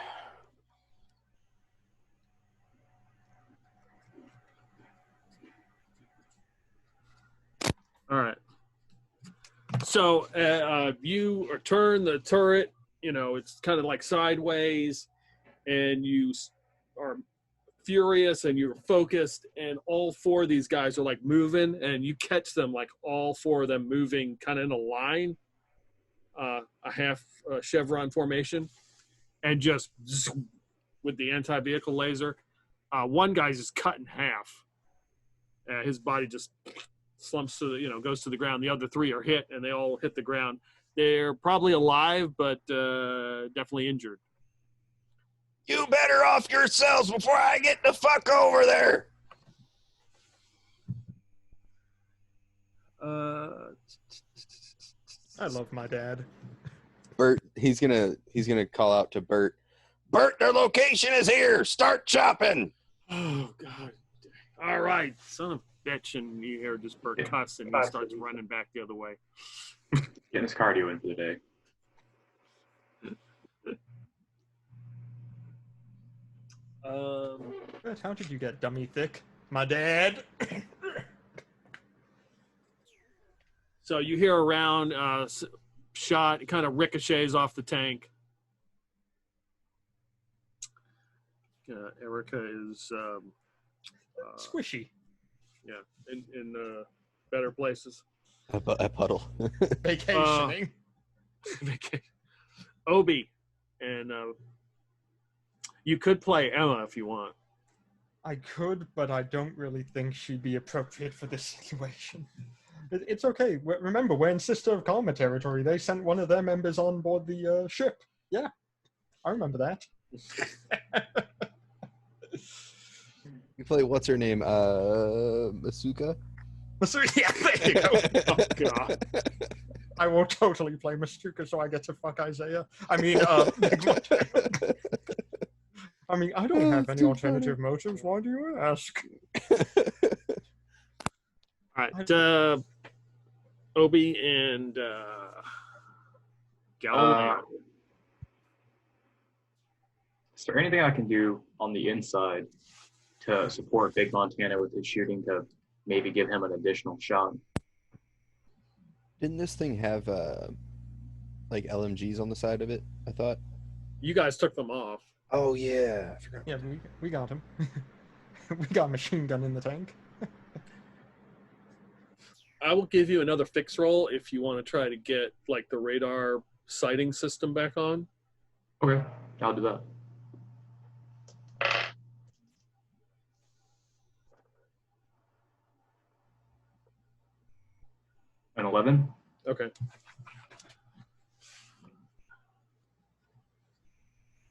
All right. So you turn the turret, it's kind of like sideways, and you are furious and you're focused, and all four of these guys are like moving, and you catch them, like all four of them moving kind of in a line, a half chevron formation, and just with the anti-vehicle laser, one guy's just cut in half. His body just slumps to goes to the ground. The other three are hit, and they all hit the ground. They're probably alive, but definitely injured. You better off yourselves before I get the fuck over there. I love my dad. Bert, he's gonna call out to Bert. Bert, their location is here. Start chopping. Oh God! All right, son of a bitch, and you hear just Bert cuss, and he starts running back the other way. Getting his cardio in for the day. Bert, how did you get dummy thick? My dad. So you hear a round shot, it kind of ricochets off the tank. Erica is Squishy. yeah, in better places. A puddle. Vacationing. Obi, and you could play Emma if you want. I could, but I don't really think she'd be appropriate for this situation. It's okay. Remember, we're in Sister of Karma territory. They sent one of their members on board the ship. Yeah, I remember that. You play, what's her name? Masuka? Yeah, there you go. Oh God. I will totally play Masuka so I get to fuck Isaiah. I mean, I don't have any alternative motives. Why do you ask? All right, Obi and Galileo. Is there anything I can do on the inside to support Big Montana with his shooting to maybe give him an additional shot? Didn't this thing have like LMGs on the side of it, I thought? You guys took them off. Oh yeah, I forgot. Yeah, we got him. We got a machine gun in the tank. I will give you another fix roll if you want to try to get like the radar sighting system back on. Okay, I'll do that. An 11? Okay.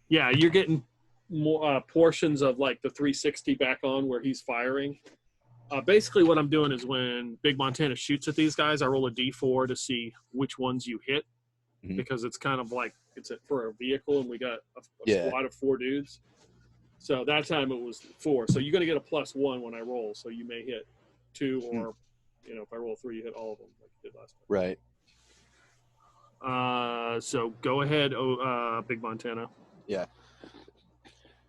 Yeah, you're getting more portions of like the 360 back on where he's firing. Basically what I'm doing is when Big Montana shoots at these guys, I roll a D4 to see which ones you hit, because it's kind of like for a vehicle, and we got a squad of 4 dudes. So that time it was 4. So you're going to get a +1 when I roll. So you may hit 2 or, if I roll 3, you hit all of them like you did last time. Right. So go ahead, Big Montana. Yeah.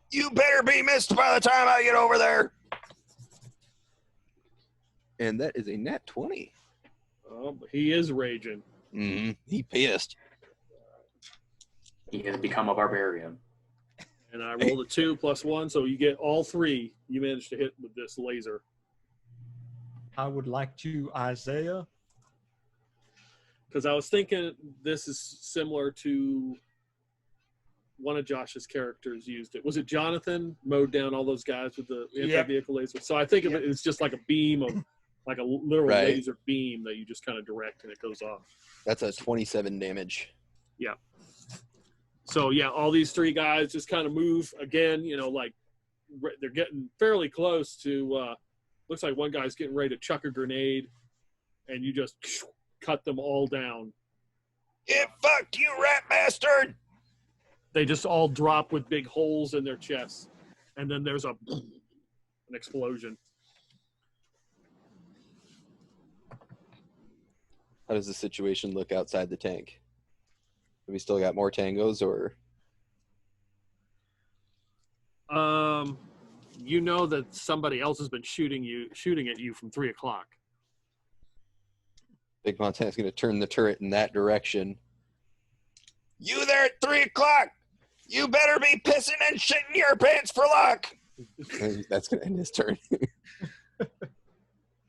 You better be missed by the time I get over there. And that is a nat 20. Oh, he is raging. He pissed. He has become a barbarian. And I rolled a 2 plus 1, so you get all 3. You managed to hit with this laser. I would like to Isaiah. Because I was thinking this is similar to one of Josh's characters used it. Was it Jonathan mowed down all those guys with the anti-vehicle laser? So I think of it as just like a beam of, like a literal laser beam that you just kind of direct and it goes off. That's a 27 damage. Yeah. So yeah, all these 3 guys just kind of move again. You know, like they're getting fairly close to. Looks like one guy's getting ready to chuck a grenade, and you just cut them all down. Yeah, fuck you, rat bastard! They just all drop with big holes in their chests, and then there's an explosion. How does the situation look outside the tank? Have we still got more tangos, or? You know that somebody else has been shooting at you from 3 o'clock. Big Montana's going to turn the turret in that direction. You there at 3 o'clock! You better be pissing and shitting your pants for luck! That's going to end his turn.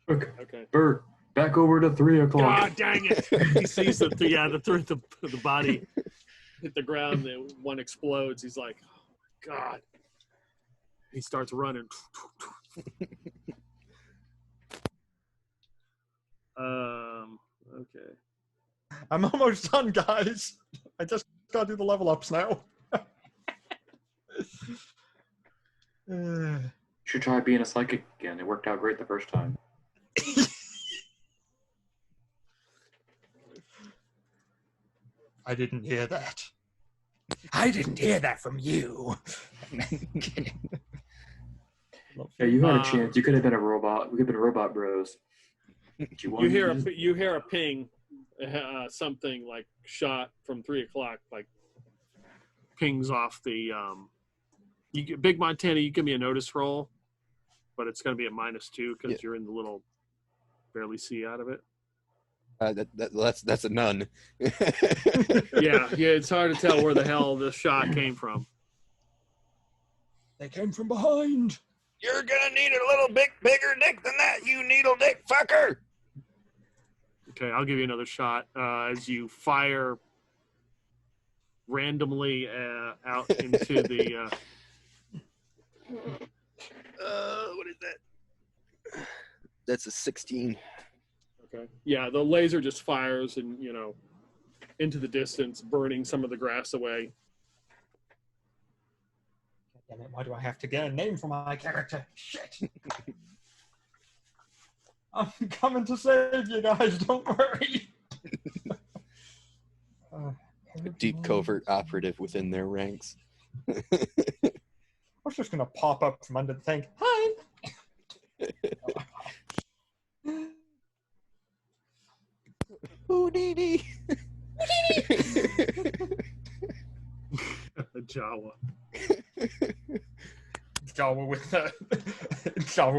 Okay. Bert, back over to 3 o'clock. God dang it! He sees the body hit the ground. And one explodes. He's like, oh, God. He starts running. Okay. I'm almost done, guys. I just gotta do the level ups now. Should try being a psychic again. It worked out great the first time. I didn't hear that. I didn't hear that from you. Yeah, you had a chance. You could have been a robot. We could have been robot bros. You hear a ping, something like shot from 3 o'clock, like pings off the. Big Montana, you give me a notice roll, but it's going to be a -2 because you're in the little, barely see out of it. That's a none. yeah, it's hard to tell where the hell the shot came from. They came from behind. You're gonna need a little bit bigger dick than that, you needle dick fucker. Okay, I'll give you another shot as you fire randomly out into the. What is that? That's a 16. Okay. Yeah, the laser just fires and into the distance, burning some of the grass away. Damn it, why do I have to get a name for my character? Shit. I'm coming to save you guys, don't worry. A deep covert operative within their ranks. I was just going to pop up from under the tank. Hi. Houdini. Jawa. Jawa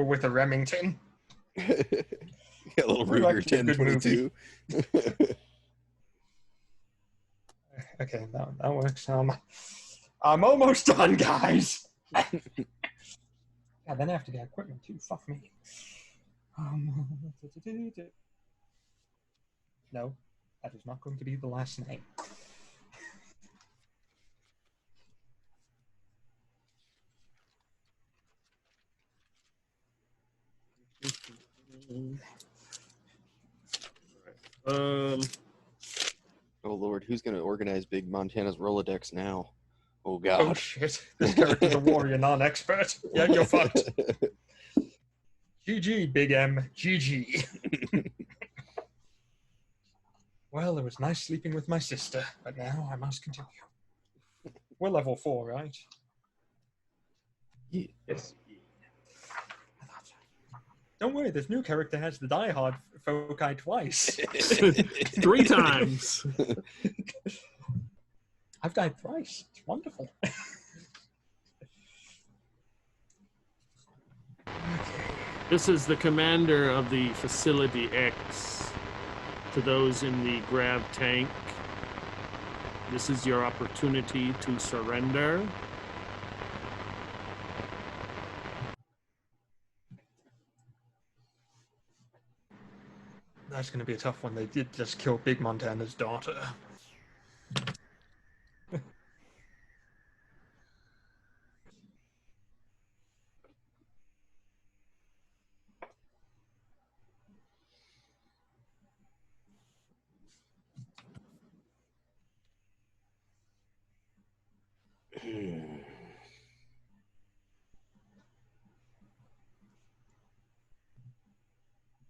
with a Remington. A little Ruger 1022. Okay, that works. I'm almost done, guys. Yeah, then I have to get equipment too. Fuck me. No, that is not going to be the last name. Oh Lord, who's gonna organize Big Montana's Rolodex now? Oh God. Oh shit! This character's a warrior, non-expert. Yeah, you're fucked. GG, Big M. GG. Well, it was nice sleeping with my sister, but now I must continue. We're level 4, right? Yes. Don't worry, this new character has the diehard foci twice. 3 times. I've died thrice. It's wonderful. This is the commander of the Facility X. to those in the grav tank, this is your opportunity to surrender. That's going to be a tough one. They did just kill Big Montana's daughter.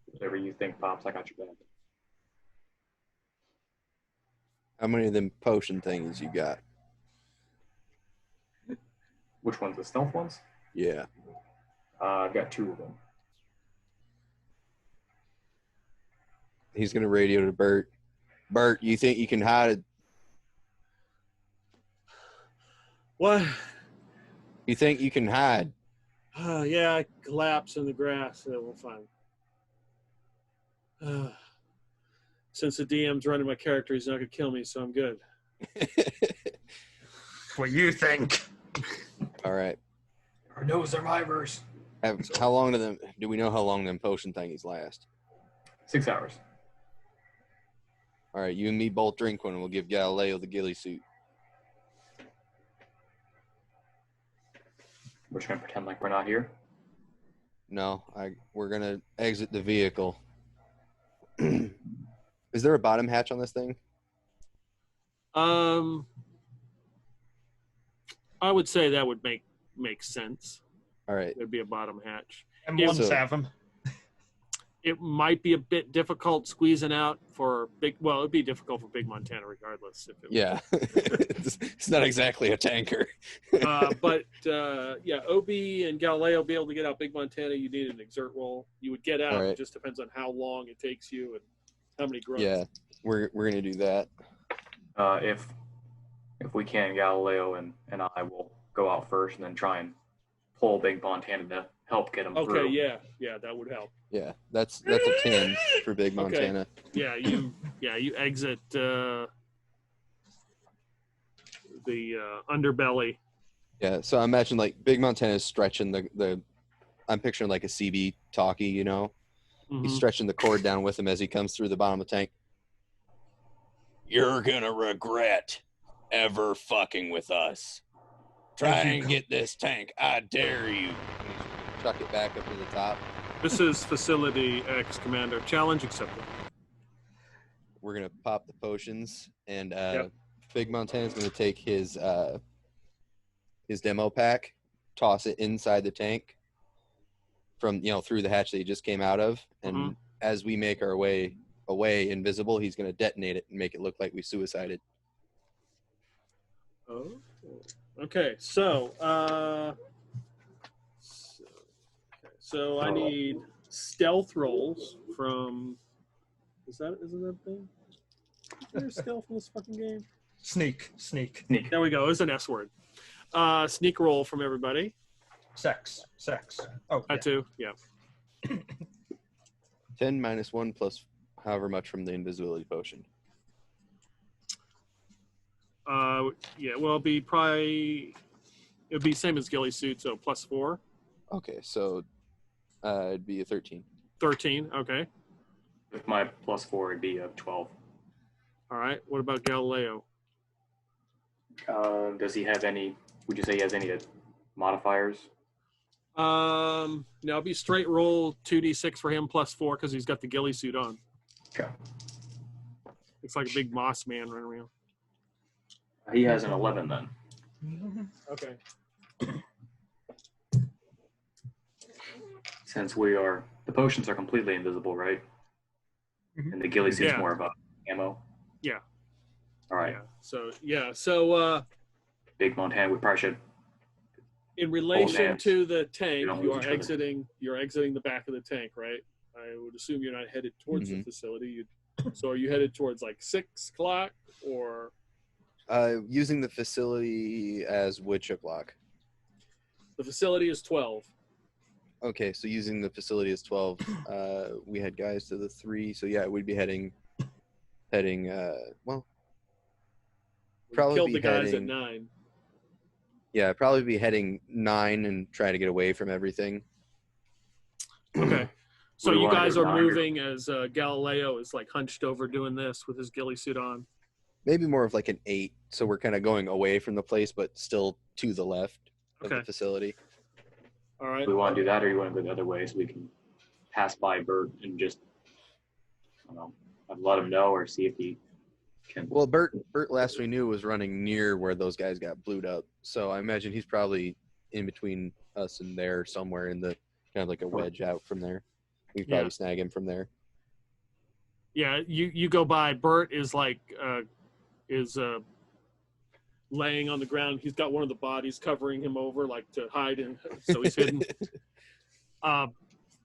Whatever you think, Pops, I got your back. How many of them potion things you got? Which ones? The stealth ones? Yeah. I've got 2 of them. He's gonna radio to Bert. Bert, you think you can hide? What? You think you can hide? Yeah, I collapse in the grass. So we're fine. Since the DM's running my character, he's not gonna kill me, so I'm good. What you think? All right. Are no survivors. How long do we know how long them potion thingies last? 6 hours. All right, you and me both drink one, and we'll give Galileo the ghillie suit. We're just gonna pretend like we're not here. No, we're gonna exit the vehicle. Is there a bottom hatch on this thing? I would say that would make sense. All right. There'd be a bottom hatch. And Yeah, ones so- have them. It might be a bit difficult squeezing out for it'd be difficult for Big Montana regardless. If it Yeah. It's not exactly a tanker. but Obi and Galileo be able to get out Big Montana. You need an exert roll. You would get out. All right. It just depends on how long it takes you and how many grunts. Yeah, we're gonna do that. If we can, Galileo and I will go out first and then try and pull Big Montana to help get him through. Okay. Yeah, that would help. Yeah, that's a 10 for Big Montana. Yeah, you exit the underbelly. Yeah, so I imagine like Big Montana's stretching the I'm picturing like a CB talkie, you know. He's Mhm. stretching the cord down with him as he comes through the bottom of the tank. You're gonna regret ever fucking with us. Try and get this tank. I dare you. And he's gonna chuck it back up to the top. This is Facility X Commander. Challenge accepted. We're gonna pop the potions, and Yep. Big Montana's gonna take his demo pack, toss it inside the tank from through the hatch that he just came out of, and Mhm. as we make our way away invisible, he's gonna detonate it and make it look like we suicided. Oh. Okay. So I need stealth rolls from. Isn't that a thing? Is there stealth in this fucking game? Sneak. There we go. It's an S word. Sneak roll from everybody. Sex. Oh, yeah. That too. Yeah. 10 minus 1 plus however much from the invisibility potion. Yeah. Well, it'd be same as ghillie suit, so +4. Okay, so it'd be a 13. 13. Okay. With my +4, it'd be a 12. All right. What about Galileo? Does he have any? Would you say he has any modifiers? No, it'd be straight roll 2d6 for him +4 because he's got the ghillie suit on. Okay. Looks like a big moss man running around. He has an 11 then. Okay. Since the potions are completely invisible, right? Mhm. And the ghillie suit's Yeah. more about ammo. Yeah. All right. So Big Montana, we probably should. in relation hands. to the tank, don't you lose are each other. exiting. You're exiting the back of the tank, right? I would assume you're not headed towards the facility. So are you headed towards like 6 o'clock or? Using the facility as which o'clock? The facility is 12. Okay, so using the facility as 12, we had guys to the 3, so yeah, we'd be heading heading, We probably killed be the guys heading, at 9. yeah, probably be heading 9 and try to get away from everything. Okay. So We you wanna guys go are 9 or- moving as Galileo is like hunched over doing this with his ghillie suit on. Maybe more of like an 8, so we're kind of going away from the place, but still to the left of Okay. the facility. All right. Do we want to do that, or you want to go the other way so we can pass by Bert and just, I don't know, let him know or see if he can. Well, Bert, last we knew, was running near where those guys got blued up, so I imagine he's probably in between us and there, somewhere in the kind of like a wedge out from there. We could probably Yeah. snag him from there. Yeah, you go by. Bert is like laying on the ground. He's got one of the bodies covering him over, like to hide him, so he's hidden.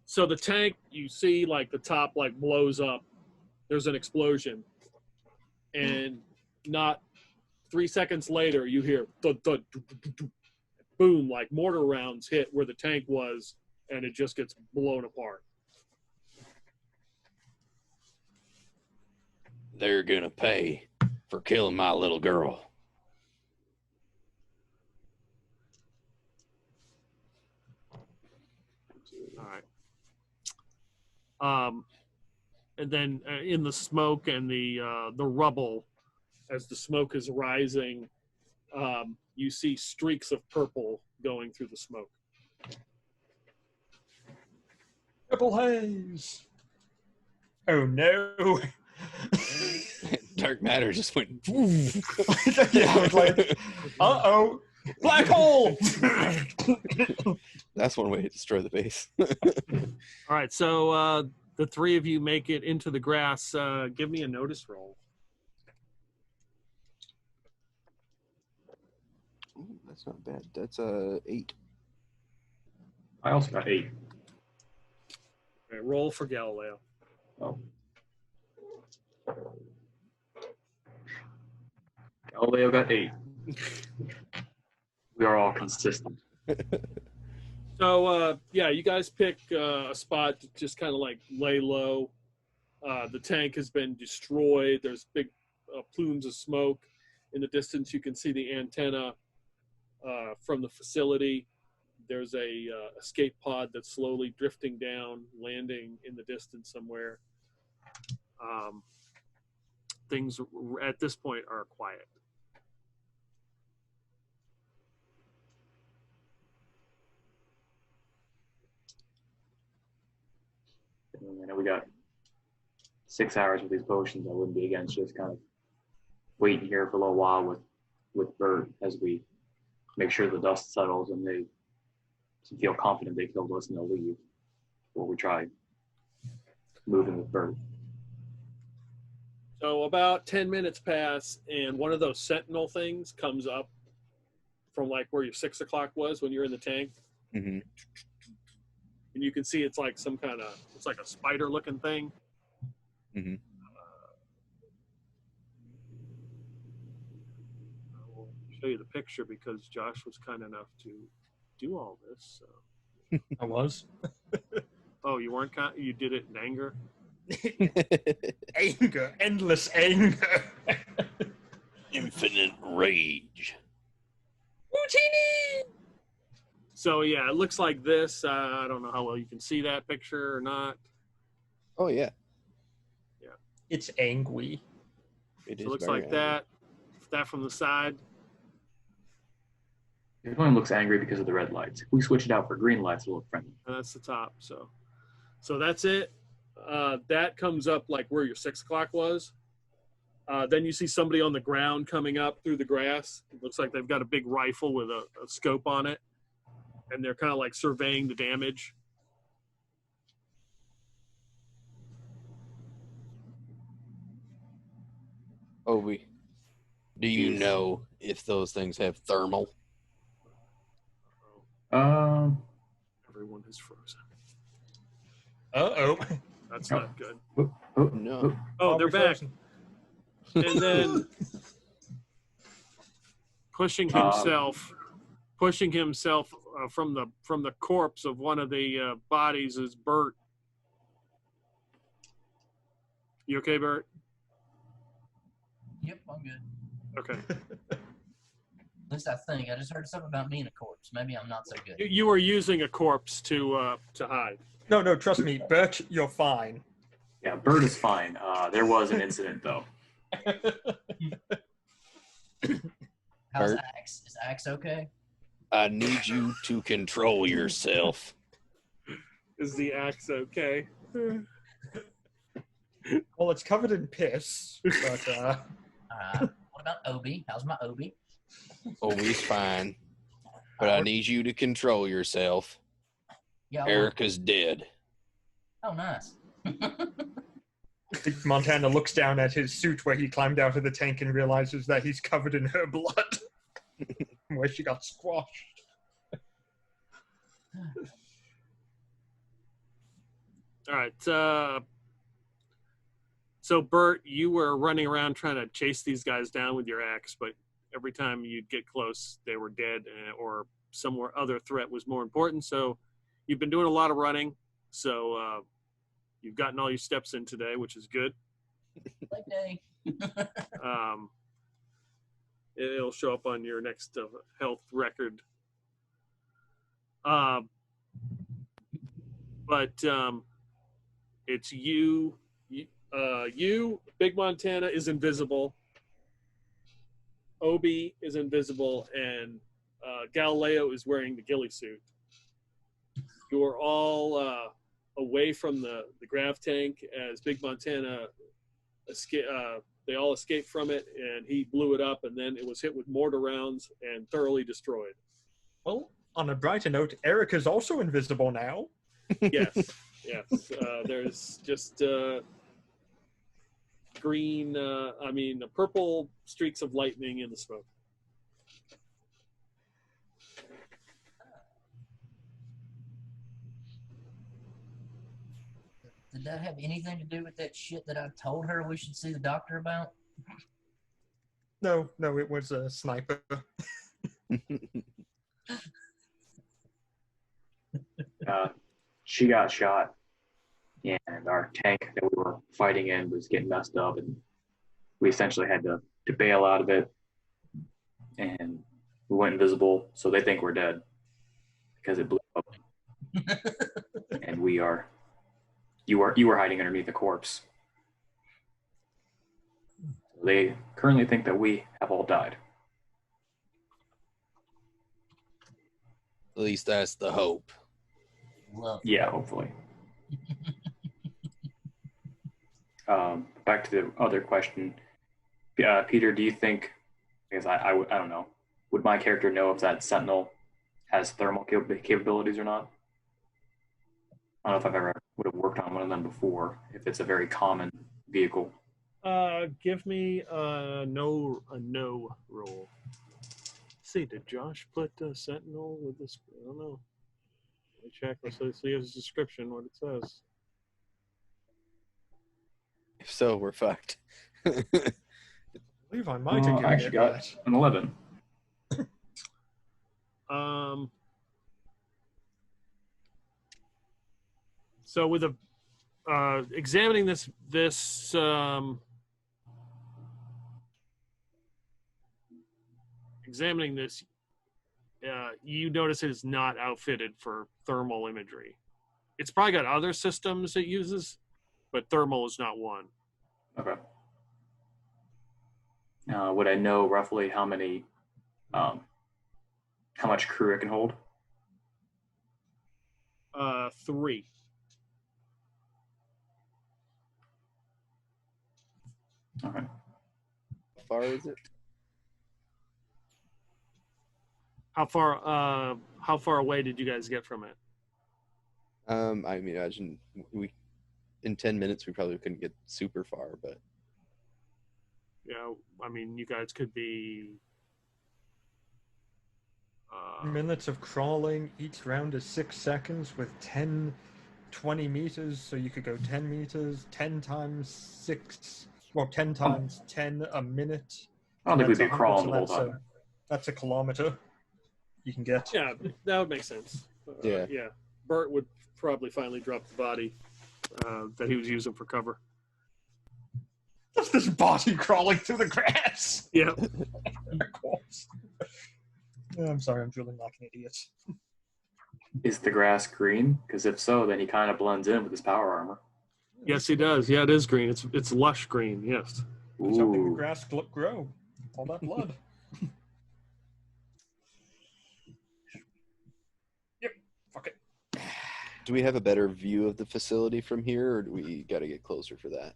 So the tank, you see, like the top like blows up. There's an explosion, and not 3 seconds later, you hear thud, thud, boom, like mortar rounds hit where the tank was, and it just gets blown apart. They're gonna pay for killing my little girl. All right. And then in the smoke and the rubble, as the smoke is rising, you see streaks of purple going through the smoke. Purple haze. Oh no. Dark matter just went. Yeah, I was like, uh-oh. Black hole! That's one way to destroy the base. All right, so the three of you make it into the grass. Give me a notice roll. Ooh, that's not bad. That's 8. I also got 8. Okay, roll for Galileo. Oh. Galileo got 8. We are all consistent. So, yeah, you guys pick a spot to just kind of like lay low. The tank has been destroyed. There's big plumes of smoke. In the distance, you can see the antenna from the facility. There's a escape pod that's slowly drifting down, landing in the distance somewhere. Things at this point are quiet. I know we got 6 hours with these potions. I wouldn't be against just kind of waiting here for a little while with Bert as we make sure the dust settles and they feel confident they killed us and they'll leave. Or we try moving with Bert. So about 10 minutes pass, and one of those sentinel things comes up from like where your 6 o'clock was when you're in the tank. Mm-hmm. And you can see it's like some kind of, it's like a spider looking thing. Mm-hmm. I will show you the picture because Josh was kind enough to do all this. So. I was. Oh, you weren't you did it in anger? Anger. Endless anger. Infinite rage. Houdini! So yeah, it looks like this. I don't know how well you can see that picture or not. Oh yeah, It's angry. it So is. it looks very like that. That from the side. It only looks angry because of the red lights. If we switch it out for green lights, it'll look friendly. And that's the top. So that's it. That comes up like where your 6 o'clock was. Then you see somebody on the ground coming up through the grass. It looks like they've got a big rifle with a scope on it. And they're kind of like surveying the damage. Obi, do you know if those things have thermal? Everyone is frozen. Uh-oh. That's not good. No. Oh, they're back. Frozen. And then pushing himself from the corpse of one of the bodies is Bert. You okay, Bert? Yep, I'm good. Okay. At least I think. I just heard something about me and a corpse. Maybe I'm not so good. You were using a corpse to hide. No, trust me, Bert, you're fine. Yeah, Bird is fine. There was an incident though. How's Bert? Axe? Is Axe okay? I need you to control yourself. Is the axe okay? Well, it's covered in piss, but What about Obi? How's my Obi? Obi's fine. But I need you to control yourself. Yeah. I will. Erica's dead. Oh, nice. Montana looks down at his suit where he climbed out of the tank and realizes that he's covered in her blood, where she got squashed. All right. So, Bert, you were running around trying to chase these guys down with your axe, but every time you'd get close, they were dead, or some other threat was more important. So you've been doing a lot of running. So you've gotten all your steps in today, which is good. Like day. It'll show up on your next health record. But it's you, Big Montana is invisible. Obi is invisible, and Galileo is wearing the ghillie suit. You are all away from the grav tank as Big Montana they all escaped from it, and he blew it up, and then it was hit with mortar rounds and thoroughly destroyed. Well, on a brighter note, Erica's also invisible now. Yes. There's just purple streaks of lightning in the smoke. Did that have anything to do with that shit that I told her we should see the doctor about? No, it was a sniper. She got shot, and our tank that we were fighting in was getting messed up, and we essentially had to bail out of it, and we went invisible, so they think we're dead because it blew up. And you were hiding underneath a corpse. They currently think that we have all died. At least that's the hope. Love. Yeah, hopefully. Back to the other question. Peter, do you think, because I don't know, would my character know if that Sentinel has thermal capabilities or not? I don't know if I've ever would have worked on one of them before, if it's a very common vehicle. Give me a no roll. Let's see, did Josh put Sentinel with this? I don't know. Let me check. Let's see his description, what it says. If so, we're fucked. I believe I might have given I actually it got that. an 11. So with examining this you notice it is not outfitted for thermal imagery. It's probably got other systems it uses, but thermal is not one. Okay. Would I know roughly how much crew it can hold? 3. Okay. How far is it? How far away did you guys get from it? I mean, imagine in 10 minutes we probably couldn't get super far, but Yeah, I mean, you guys could be Minutes of crawling. Each round is 6 seconds with 20 meters. So you could go 10 meters, 10 times 6. Well, 10 times 10 a minute. I don't think we'd be That's 100, crawling so the whole that's time. That's a kilometer you can get. Yeah, that would make sense. Yeah. Yeah. Bert would probably finally drop the body that he was using for cover. Just this body crawling through the grass. Yeah. Of course. I'm sorry, I'm drooling like an idiot. Is the grass green? Because if so, then he kind of blends in with his power armor. Yes, he does. Yeah, it is green. It's lush green. Yes. It's helping the Ooh. grass grow. All that blood. Yep. Fuck it. Do we have a better view of the facility from here, or do we got to get closer for that?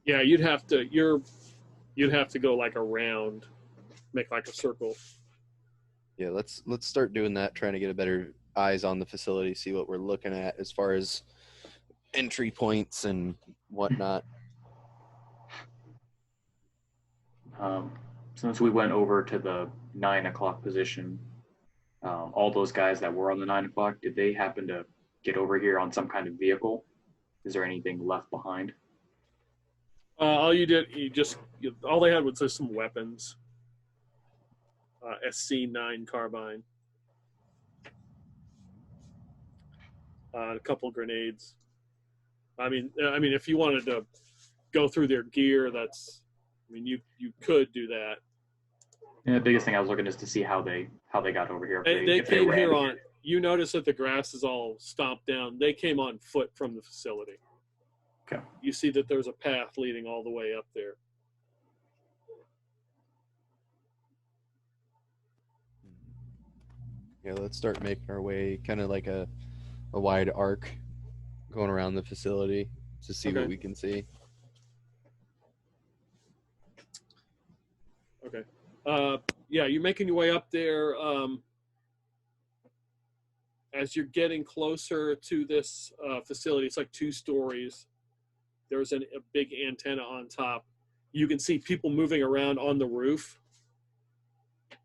Yeah, you'd have to go like around, make like a circle. Yeah, let's start doing that. Trying to get a better eyes on the facility, see what we're looking at as far as entry points and whatnot. Since we went over to the 9 o'clock position, all those guys that were on the 9 o'clock, did they happen to get over here on some kind of vehicle? Is there anything left behind? All you did, all they had was just some weapons. SC9 carbine. A couple grenades. I mean, if you wanted to go through their gear, you could do that. And the biggest thing I was looking is to see how they got over here. They came here on. You notice that the grass is all stomped down. They came on foot from the facility. Okay. You see that there's a path leading all the way up there. Yeah, let's start making our way kind of like a wide arc going around the facility to see what we can see. Okay. Yeah, you're making your way up there. As you're getting closer to this facility, it's like 2 stories. There's a big antenna on top. You can see people moving around on the roof,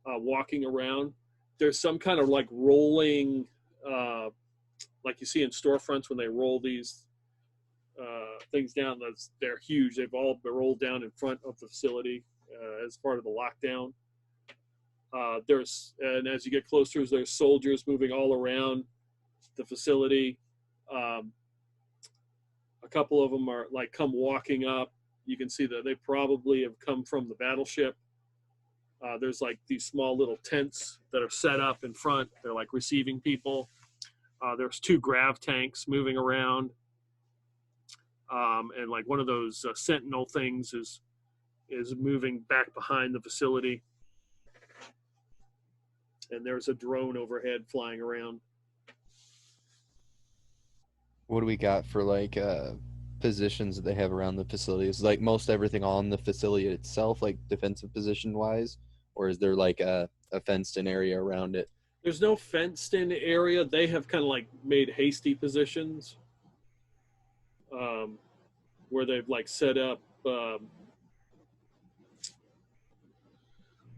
walking around. There's some kind of like rolling, like you see in storefronts when they roll these things down. They're huge. They've all been rolled down in front of the facility as part of the lockdown. And as you get closer, there's soldiers moving all around the facility. A couple of them are like come walking up. You can see that they probably have come from the battleship. There's like these small little tents that are set up in front. They're like receiving people. There's 2 grav tanks moving around. And like one of those sentinel things is moving back behind the facility. And there's a drone overhead flying around. What do we got for like positions that they have around the facility? Is like most everything on the facility itself, like defensive position wise, or is there like a fenced in area around it? There's no fenced in area. They have kind of like made hasty positions where they've like set up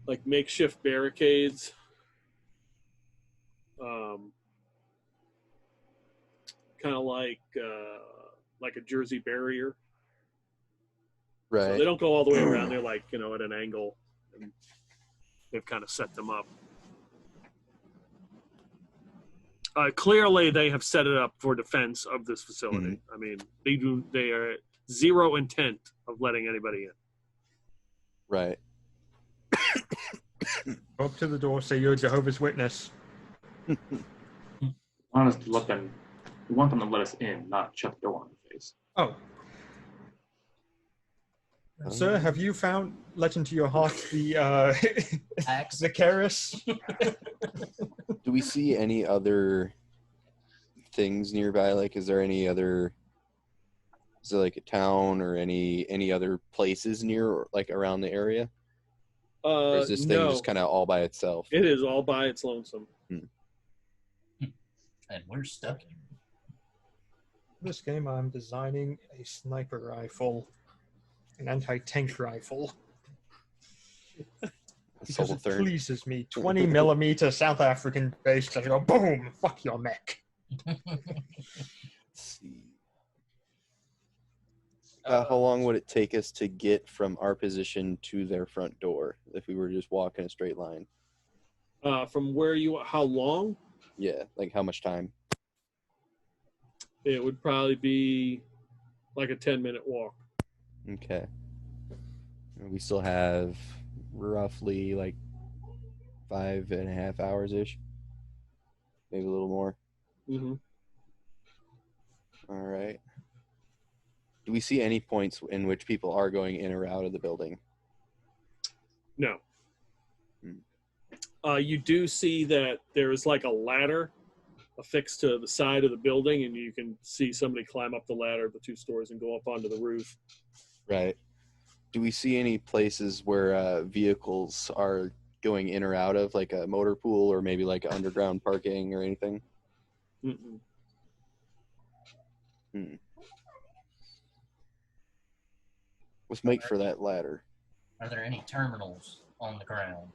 like makeshift barricades. Kind of like a Jersey barrier. Right. So they don't go all the way around. They're like, at an angle. And they've kind of set them up. Clearly, they have set it up for defense of this facility. I mean, they are zero intent of letting anybody in. Right. Go up to the door, say you're Jehovah's Witness. Honest, we want them to let us in, not shut the door on their face. Oh. Sir, have you found, legend to your heart, the Axe. Zacharis? Do we see any other things nearby? Like, is there like a town or any other places near or like around the area? Or is this thing just kind of all by itself? It is all by its lonesome. And we're stuck here. This game, I'm designing a sniper rifle, an anti-tank rifle. Because it pleases me. 20 millimeter South African based. I go, boom, fuck your neck. Let's see. How long would it take us to get from our position to their front door if we were just walking a straight line? From how long? Yeah, like how much time? It would probably be like a 10-minute walk. Okay. And we still have roughly like 5.5 hours ish, maybe a little more. Mm-hmm. All right. Do we see any points in which people are going in or out of the building? No. You do see that there's like a ladder affixed to the side of the building, and you can see somebody climb up the ladder, the 2 stories, and go up onto the roof. Right. Do we see any places where vehicles are going in or out of, like a motor pool or maybe like underground parking or anything? Mm-mm. Let's make for that ladder. Are there any terminals on the ground?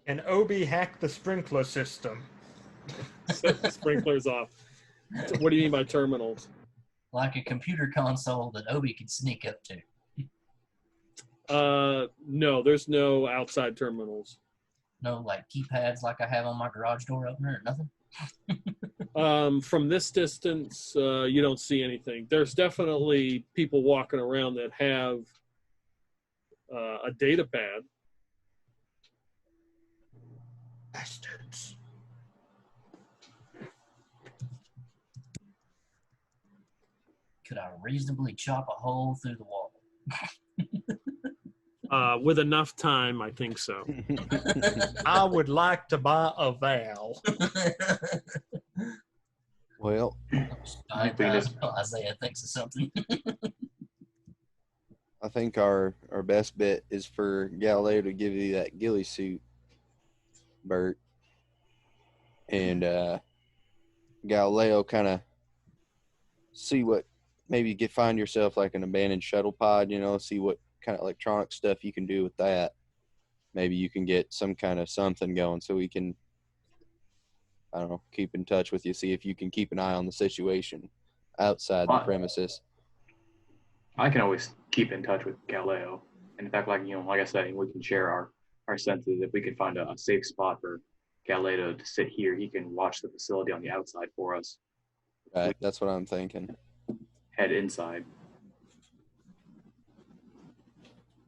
And Obi hacked the sprinkler system. Set the sprinklers off. What do you mean by terminals? Like a computer console that Obi could sneak up to. No, there's no outside terminals. No, like keypads like I have on my garage door opener or nothing? From this distance, you don't see anything. There's definitely people walking around that have a data pad. Bastards. Could I reasonably chop a hole through the wall? With enough time, I think so. I would like to buy a Val. Well, Isaiah thinks of something. I think our best bet is for Galileo to give you that ghillie suit, Bert. And Galileo kind of see what, maybe find yourself like an abandoned shuttle pod, see what kind of electronic stuff you can do with that. Maybe you can get some kind of something going so we can, I don't know, keep in touch with you, see if you can keep an eye on the situation outside the premises. I can always keep in touch with Galileo. And in fact, like I said, we can share our senses. If we can find a safe spot for Galileo to sit here, he can watch the facility on the outside for us. Right, that's what I'm thinking. Head inside.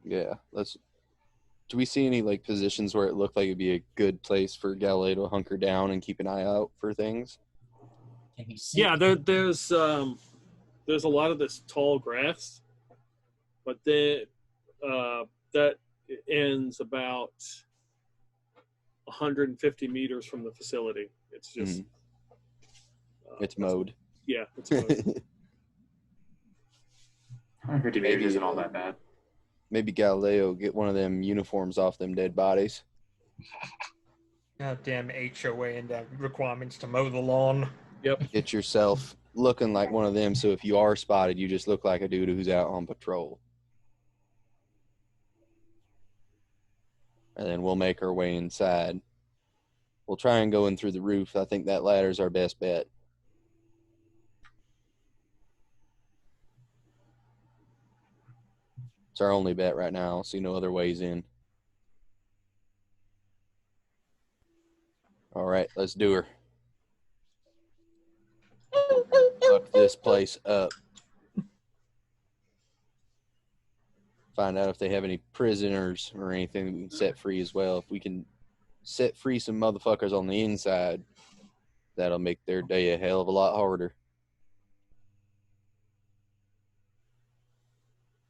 Yeah, do we see any like positions where it looked like it'd be a good place for Galileo to hunker down and keep an eye out for things? Yeah, there's a lot of this tall grass, but then that ends about 150 meters from the facility. It's just it's mowed. Yeah, it's mowed. 150 meters isn't all that bad. Maybe Galileo get one of them uniforms off them dead bodies. Goddamn HOA and requirements to mow the lawn. Yep. Get yourself looking like one of them, so if you are spotted, you just look like a dude who's out on patrol. And then we'll make our way inside. We'll try and go in through the roof. I think that ladder's our best bet. It's our only bet right now. I see no other ways in. All right, let's do her. Fuck this place up. Find out if they have any prisoners or anything that we can set free as well. If we can set free some motherfuckers on the inside, that'll make their day a hell of a lot harder.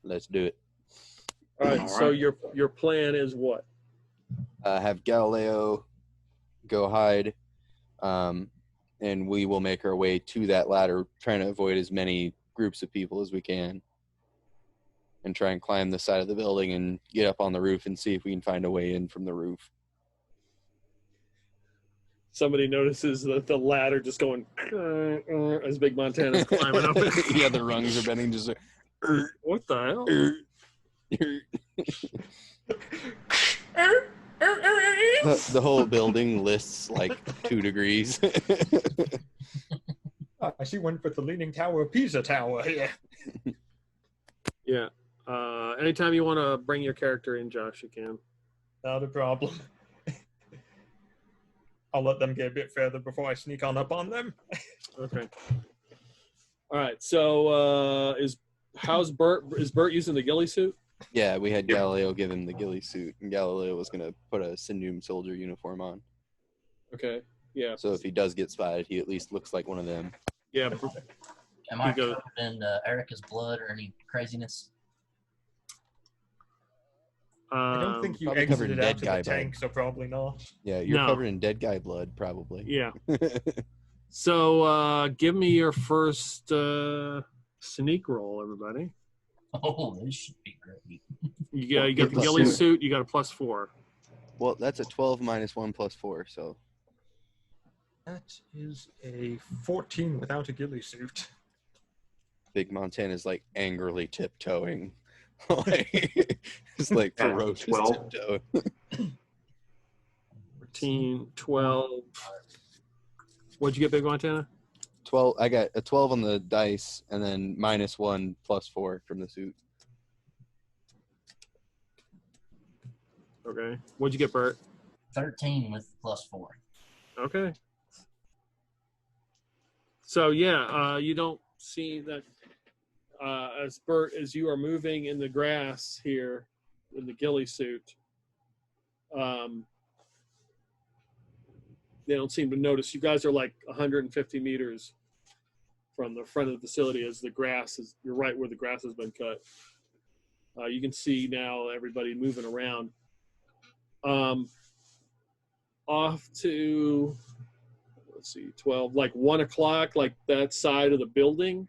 Let's do it. All right. So your plan is what? Have Galileo go hide, and we will make our way to that ladder, trying to avoid as many groups of people as we can, and try and climb the side of the building and get up on the roof and see if we can find a way in from the roof. Somebody notices that the ladder just going as Big Montana's climbing up it. Yeah, the rungs are bending just like, what the hell? The whole building lists like 2 degrees. I see one for the Leaning Tower of Pisa Tower. Yeah. Yeah. Anytime you want to bring your character in, Josh, you can. Not a problem. I'll let them get a bit further before I sneak on up on them. Okay. All right. So how's Bert? Is Bert using the ghillie suit? Yeah, we had Yep. Galileo give him the ghillie suit, and Galileo was going to put a Sindum soldier uniform on. Okay. Yeah. So if he does get spotted, he at least looks like one of them. Yeah. Am I He goes- covered in Erica's blood or any craziness? I don't think you probably covered in exited out dead of guy the tank, so probably not. Yeah, you're No. covered in dead guy blood, probably. Yeah. So give me your first sneak roll, everybody. Oh, this should be great. You got the Plus ghillie two. suit. You got a +4. Well, that's a 12 minus 1 plus 4, so That is a 14 without a ghillie suit. Big Montana's like angrily tiptoeing. Like, it's like That's ferocious 12. tiptoe. 13, 12. What'd you get, Big Montana? 12. I got a 12 on the dice, and then minus 1 plus 4 from the suit. Okay. What'd you get, Bert? 13 with +4. Okay. So yeah, you don't see that as Bert, as you are moving in the grass here in the ghillie suit. They don't seem to notice. You guys are like 150 meters from the front of the facility as the grass is. You're right where the grass has been cut. You can see now everybody moving around. Off to, let's see, 12, like 1 o'clock, like that side of the building,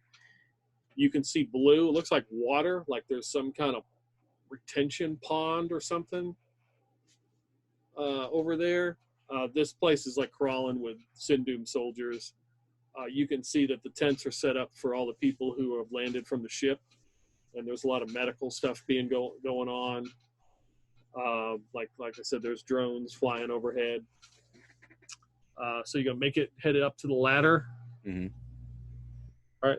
you can see blue. It looks like water, like there's some kind of retention pond or something over there. This place is like crawling with Sindum soldiers. You can see that the tents are set up for all the people who have landed from the ship, and there's a lot of medical stuff being going on. Like I said, there's drones flying overhead. So you're gonna make it headed up to the ladder. Mhm. All right.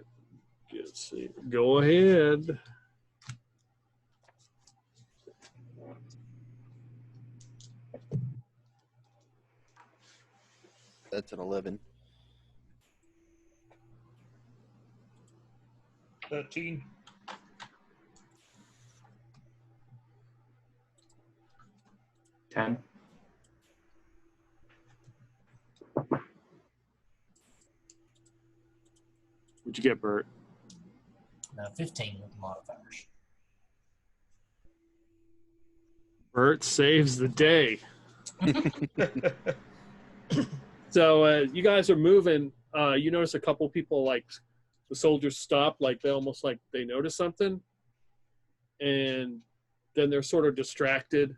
Let's see. Go ahead. That's an 11. 13. Ten. What'd you get, Bert? 15 with modifiers. Bert saves the day. So you guys are moving. You notice a couple people, like the soldiers stop, like they almost like they notice something, and then they're sort of distracted.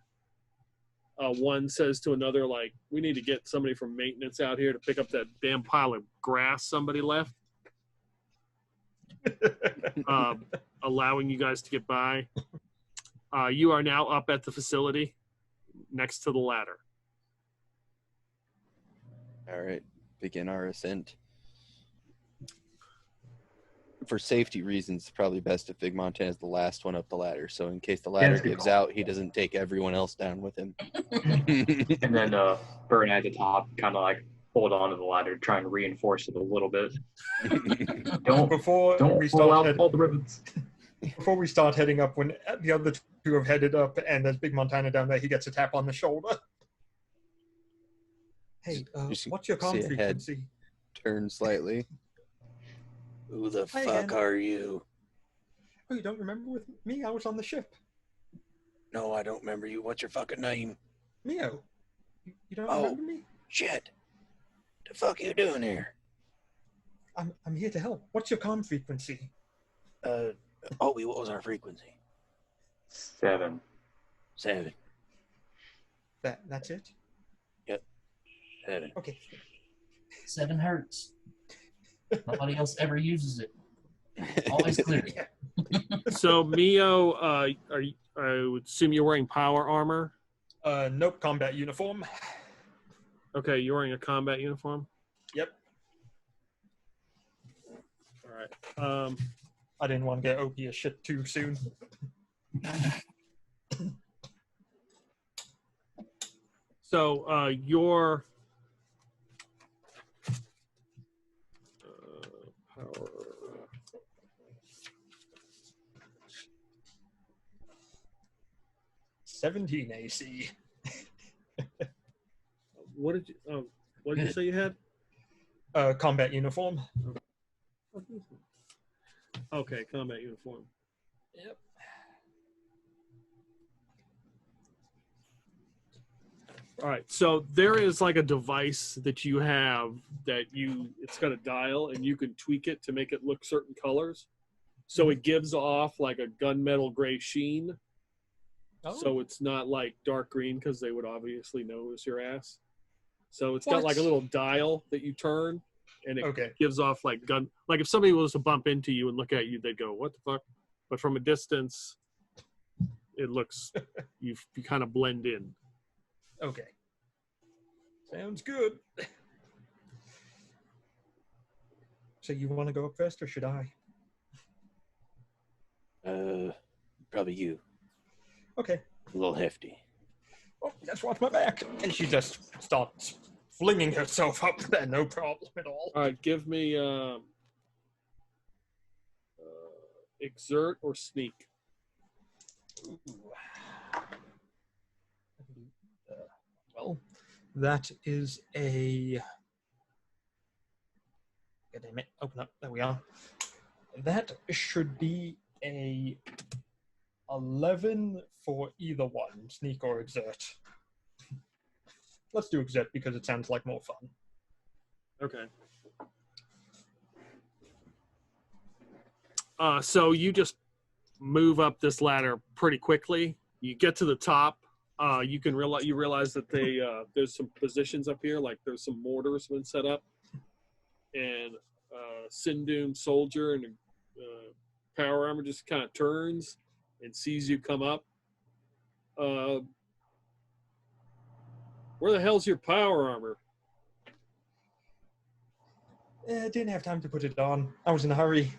One says to another, like, "We need to get somebody from maintenance out here to pick up that damn pile of grass somebody left," allowing you guys to get by. You are now up at the facility next to the ladder. All right, begin our ascent. For safety reasons, it's probably best if Big Montana is the last one up the ladder. So in case the ladder that's a good gives call. out, he doesn't take everyone else down with him. And then Bert at the top kind of like hold on to the ladder, try and reinforce it a little bit. Don't Before don't we pull start out all the ribbons. before we start heading up, when the other two have headed up and there's Big Montana down there, he gets a tap on the shoulder. Hey, You see- what's your see comm a head. frequency? Turn slightly. Who the Hi fuck again. are you? Oh, you don't remember with me? I was on the ship. No, I don't remember you. What's your fucking name? Mio. You don't Oh. remember me? Shit. The fuck you doing here? I'm here to help. What's your comm frequency? Obi, what was our frequency? 7. 7. That's it? 7. Okay. 7 hertz. Nobody else ever uses it. Always clear. Yeah. So Mio, I would assume you're wearing power armor. Nope, combat uniform. Okay, you're wearing a combat uniform. Yep. All right. I didn't want to get OP as shit too soon. So your power 17 AC. What did you say you had? Combat uniform. Okay, combat uniform. Yep. All right, so there is like a device that you have that it's got a dial and you can tweak it to make it look certain colors. So it gives off like a gunmetal gray sheen. Oh. So it's not like dark green because they would obviously know it's your ass. So it's got What? like a little dial that you turn and it Okay. gives off like gun. Like if somebody was to bump into you and look at you, they'd go, "What the fuck?" But from a distance, it looks you kind of blend in. Okay. Sounds good. So you want to go up first, or should I? Probably you. Okay. A little hefty. Oh, just watch my back. And she just starts flinging herself up there, no problem at all. All right, give me exert or sneak. Ooh. Well, that is a... God damn it, open up, there we are. That should be a 11 for either one, sneak or exert. Let's do exert because it sounds like more fun. Okay. So you just move up this ladder pretty quickly. You get to the top. You realize that there's some positions up here, like there's some mortars been set up, and Sindune soldier and power armor just kind of turns and sees you come up. Where the hell's your power armor? I didn't have time to put it on. I was in a hurry.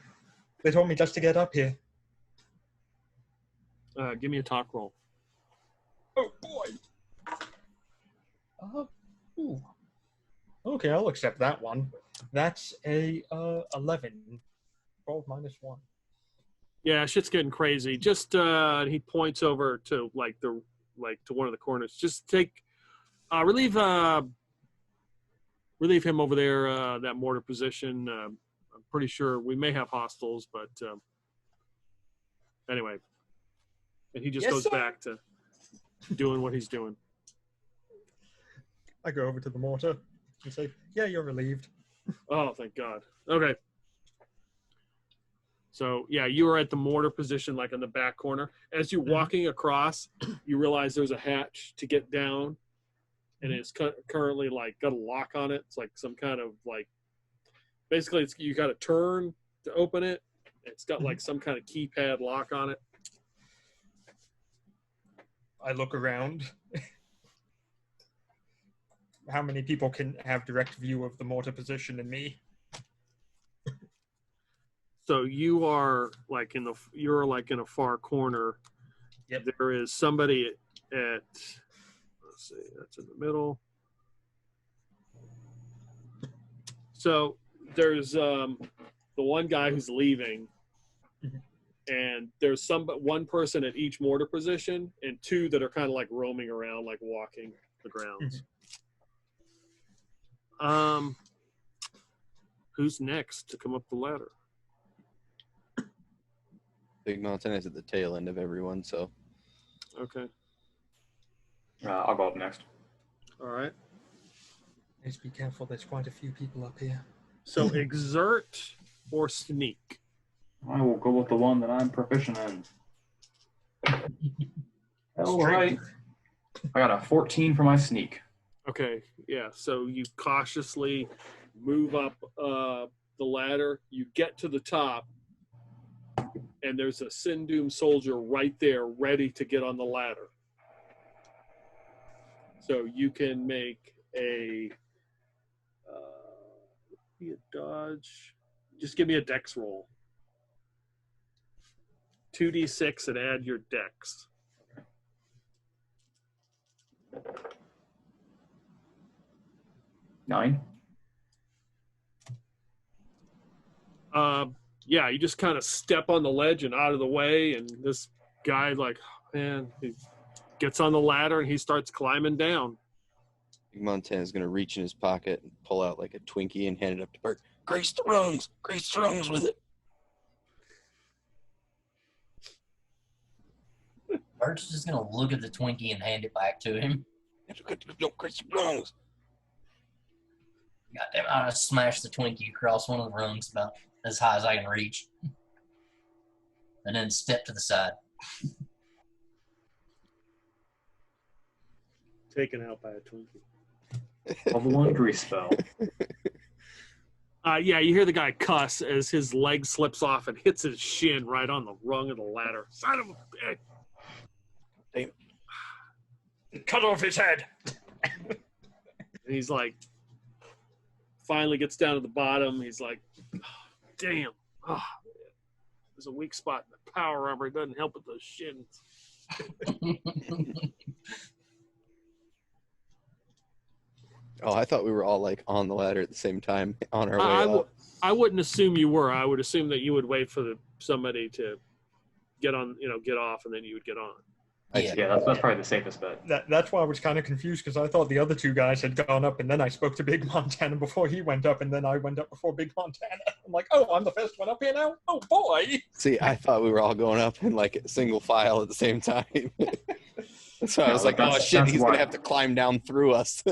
They told me just to get up here. Give me a talk roll. Oh, boy. Ooh. Okay, I'll accept that one. That's a 11. 12 minus 1. Yeah, shit's getting crazy. Just he points over to to one of the corners. Just take relieve him over there, that mortar position. I'm pretty sure we may have hostiles, but anyway. And he just Yes, goes sir. back to doing what he's doing. I go over to the mortar and say, yeah, you're relieved. Oh, thank God. Okay. So, yeah, you are at the mortar position, like in the back corner. As you're walking across, you realize there's a hatch to get down, and it's currently, got a lock on it. It's like some kind of, basically, you got to turn to open it. It's got, some kind of keypad lock on it. I look around. How many people can have direct view of the mortar position and me? So you are in a far corner. Yep. There is somebody at, let's see, that's in the middle. So there's the one guy who's leaving, and there's one person at each mortar position, and two that are kind of roaming around, walking the grounds. Who's next to come up the ladder? Big Mountain is at the tail end of everyone, so. Okay. I'll go up next. All right. Please be careful, there's quite a few people up here. So exert or sneak? I will go with the one that I'm proficient in. All right. I got a 14 for my sneak. Okay, yeah. So you cautiously move up the ladder. You get to the top, and there's a Sindune soldier right there ready to get on the ladder. So you can make a dodge. Just give me a dex roll. 2d6 and add your dex. Nine. Yeah, you just kind of step on the ledge and out of the way, and this guy, man, he gets on the ladder and he starts climbing down. Big Montana's gonna reach in his pocket and pull out like a Twinkie and hand it up to Bert. Grace the rungs with it. Bert's just gonna look at the Twinkie and hand it back to him. Don't grace the rungs. Goddamn, I smashed the Twinkie across one of the rungs about as high as I can reach. And then step to the side. Taken out by a Twinkie. Level 1 grease spell. Yeah, you hear the guy cuss as his leg slips off and hits his shin right on the rung of the ladder. Son of a bitch. Cut off his head. And he's like, finally gets down to the bottom. He's like, oh, damn. Oh, there's a weak spot in the power armor. It doesn't help with those shins. Oh, I thought we were all like on the ladder at the same time on our way up. I wouldn't assume you were. I would assume that you would wait for somebody to get on, get off, and then you would get on. Yeah, that's probably the safest bet. That's why I was kind of confused, because I thought the other two guys had gone up, and then I spoke to Big Montana before he went up, and then I went up before Big Montana. I'm like, oh, I'm the first one up here now? Oh, boy! See, I thought we were all going up in like single file at the same time. So I was like, oh shit, he's going to have to climb down through us.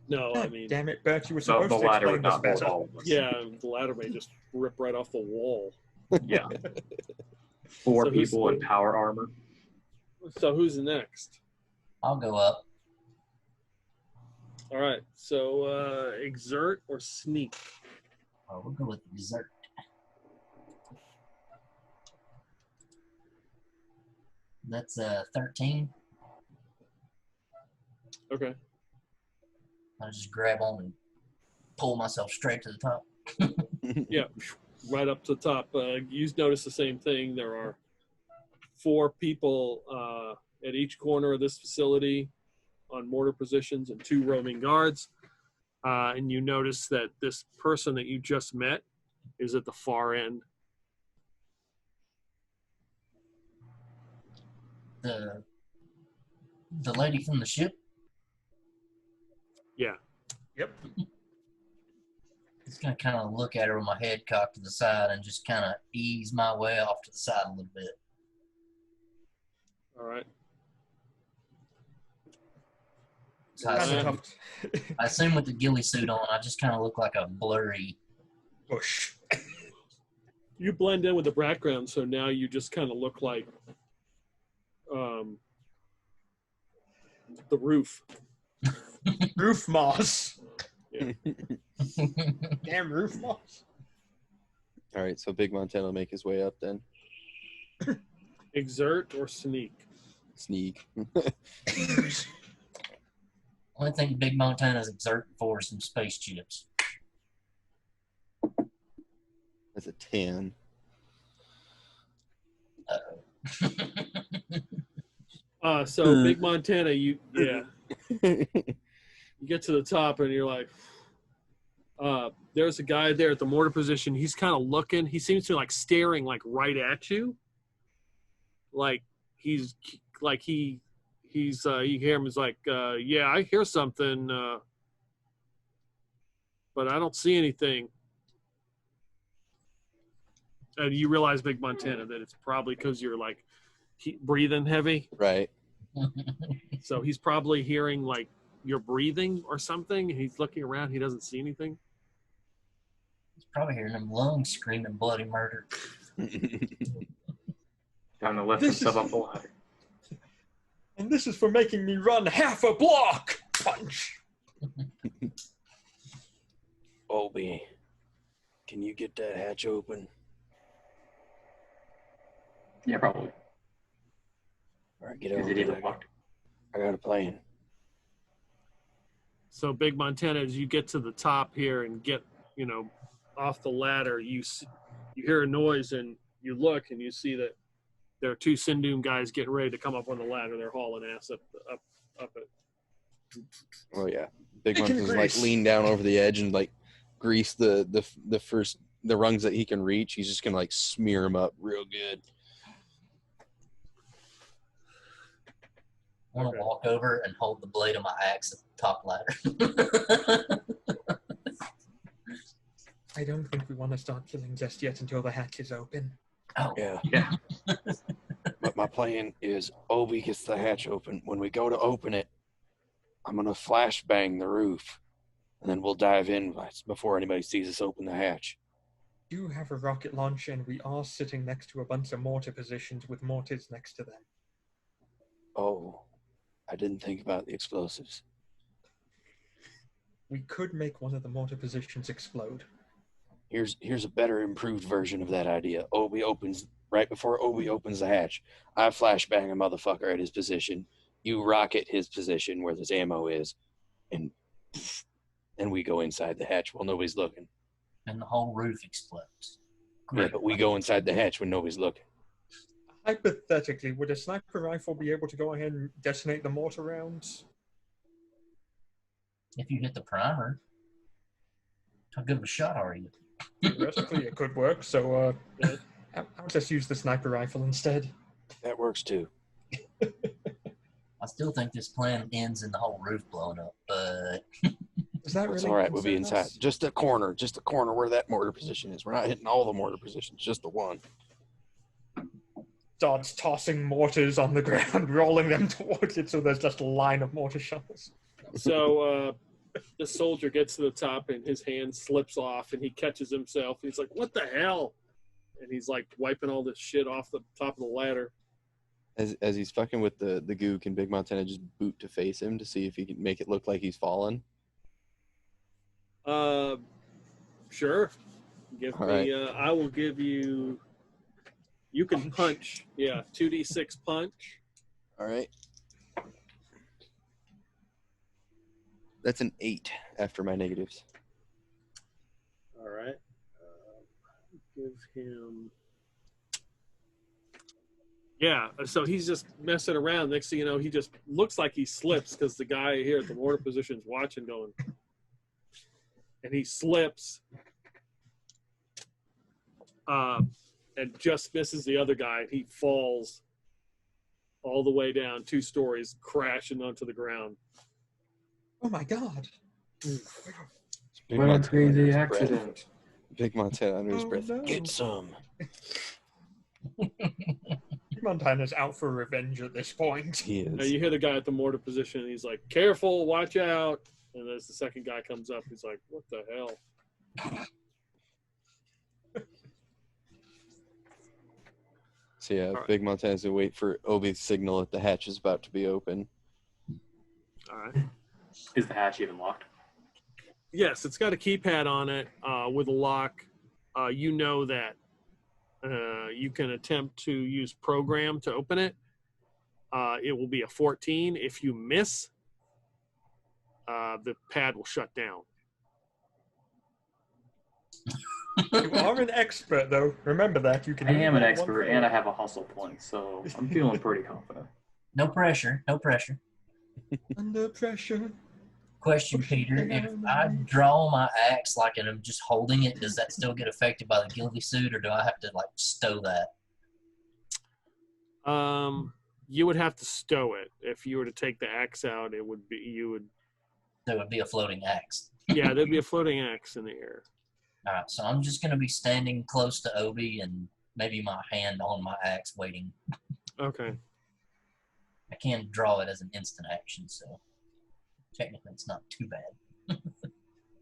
No, I mean... Damn it, Bert, you were The supposed to ladder explain would this not hold better. all of us. Yeah, the ladder may just rip right off the wall. Yeah. 4 So who's people in the- power armor. So who's next? I'll go up. All right, so exert or sneak? Oh, we'll go with dessert. That's 13. Okay. I'll just grab on and pull myself straight to the top. Yeah, right up to the top. You notice the same thing. There are 4 people at each corner of this facility on mortar positions and 2 roaming guards. And you notice that this person that you just met is at the far end. The lady from the ship. Yeah. Yep. Just gonna kind of look at her with my head cocked to the side and just kind of ease my way off to the side a little bit. All right. So Kind of Yeah. tough. I assume with the ghillie suit on, I just kind of look like a blurry. Bush. You blend in with the background, so now you just kind of look like the roof. Roof moss. Yeah. Damn roof moss. All right, so Big Montana will make his way up then. Exert or sneak? Sneak. Only thing Big Montana's exerting for is some space chips. That's a 10. So Big Montana, you get to the top and you're like, there's a guy there at the mortar position. He's kind of looking. He seems to be like staring like right at you. Like you hear him. He's like, yeah, I hear something, but I don't see anything. And you realize, Big Montana, that it's probably because you're like breathing heavy. Right. So he's probably hearing like you're breathing or something. He's looking around. He doesn't see anything. He's probably hearing them lungs screaming bloody murder. Time to lift This himself is- up the ladder. And this is for making me run half a block. Punch. Obi, can you get that hatch open? Yeah, probably. All right, get Is over it even there. locked? I got a plan. So Big Montana, as you get to the top here and get, off the ladder, you hear a noise and you look and you see that there are 2 Sindun guys getting ready to come up on the ladder. They're hauling ass up it. Oh yeah. Big He can Montana's like grease. lean down over the edge and like grease the rungs that he can reach. He's just gonna like smear them up real good. I want Okay. to walk over and hold the blade of my axe at the top ladder. I don't think we want to start killing just yet until the hatch is open. Oh, Yeah. Yeah. But my plan is Obi gets the hatch open. When we go to open it, I'm going to flashbang the roof. And then we'll dive in before anybody sees us open the hatch. You have a rocket launcher, and we are sitting next to a bunch of mortar positions with mortars next to them. Oh, I didn't think about the explosives. We could make one of the mortar positions explode. Here's a better improved version of that idea. Right before Obi opens the hatch, I flashbang a motherfucker at his position. You rocket his position where this ammo is, and we go inside the hatch while nobody's looking. and the whole roof explodes. Yeah, Great. but we go inside the hatch when nobody's looking. Hypothetically, would a sniper rifle be able to go ahead and detonate the mortar rounds? If you hit the primer, how good of a shot are you? Theoretically, it could work, so Yeah. I'll just use the sniper rifle instead. That works too. I still think this plan ends in the whole roof blowing up, but Is that It's really all right. We'll be concern inside. us? Just the corner where that mortar position is. We're not hitting all the mortar positions, just the one. Starts tossing mortars on the ground, rolling them towards it, so there's just a line of mortar shells. So the soldier gets to the top and his hand slips off and he catches himself. He's like, "What the hell?" And he's like wiping all this shit off the top of the ladder. As he's fucking with the goo, can Big Montana just boot to face him to see if he can make it look like he's fallen? Sure. Give All me. I will give you. You can punch. Yeah, 2d6 punch. All right. That's an 8 after my negatives. All right. Give him. Yeah, so he's just messing around. Next thing you know, he just looks like he slips because the guy here at the mortar position is watching, going, and he slips, and just misses the other guy. He falls all the way down 2 stories, crashing onto the ground. Oh my god. Big What a Montana crazy under his breath. accident. Big Montana under his Oh, breath. no. Get some. Montana's out for revenge at this point. He Now is. you hear the guy at the mortar position, and he's like, "Careful, watch out!" And as the second guy comes up, he's like, "What the hell?" So yeah, right. Big Montana's gonna wait for Obi's signal that the hatch is about to be open. All right. Is the hatch even locked? Yes, it's got a keypad on it with a lock. You know that you can attempt to use program to open it. It will be a 14. If you miss, the pad will shut down. You are an expert, though. Remember that. You can. I am an only roll one expert fail. and I have a hustle point, so I'm feeling pretty confident. no pressure, no pressure. Under pressure. Question, Peter, if I draw my axe like and I'm just holding it, does that still get affected by the ghillie suit, or do I have to like stow that? You would have to stow it. If you were to take the axe out, it would be So it would be a floating axe. Yeah, there'd be a floating axe in the air. All right, so I'm just going to be standing close to Obi and maybe my hand on my axe waiting. Okay. I can draw it as an instant action, so technically it's not too bad.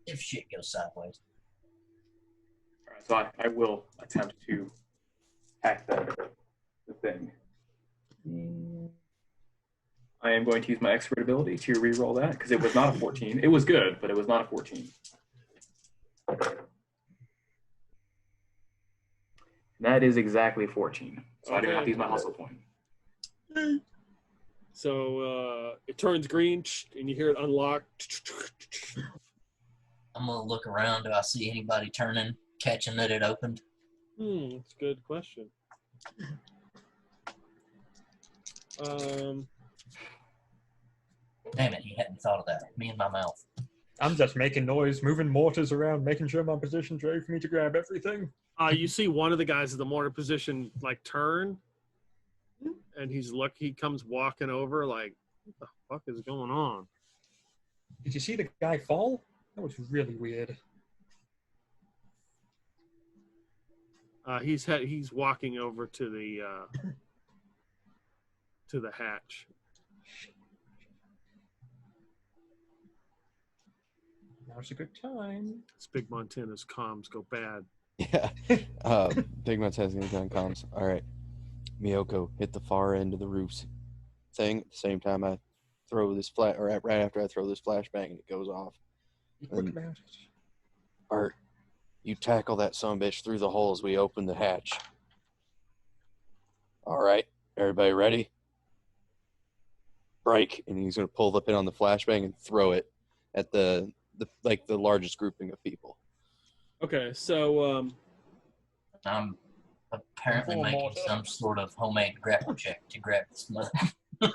If shit goes sideways. All right, so I will attempt to hack the thing. I am going to use my expert ability to re-roll that because it was not a 14. It was good, but it was not a 14. That is exactly 14. So I do have to use my hustle point. So it turns green, and you hear it unlock. I'm going to look around. Do I see anybody turning, catching that it opened? That's a good question. Damn it, he hadn't thought of that. Me and my mouth. I'm just making noise, moving mortars around, making sure my position's ready for me to grab everything. You see one of the guys in the mortar position like turn, and he comes walking over like, What the fuck is going on? Did you see the guy fall? That was really weird. He's walking over to the hatch. Now's a good time. It's Big Montana's comms go bad. Yeah. Big Montana's gonna go on comms. All right. Miyoko, hit the far end of the roof's thing. At the same time, I throw this right after I throw this flashbang, and it goes off. Be quick about it. Art, you tackle that sumbitch through the hole as we open the hatch. All right, everybody ready? Break, and he's gonna pull the pin on the flashbang and throw it at the largest grouping of people. Okay, so I'm apparently Full making mortar. some sort of homemade grapple check to grab this mother. I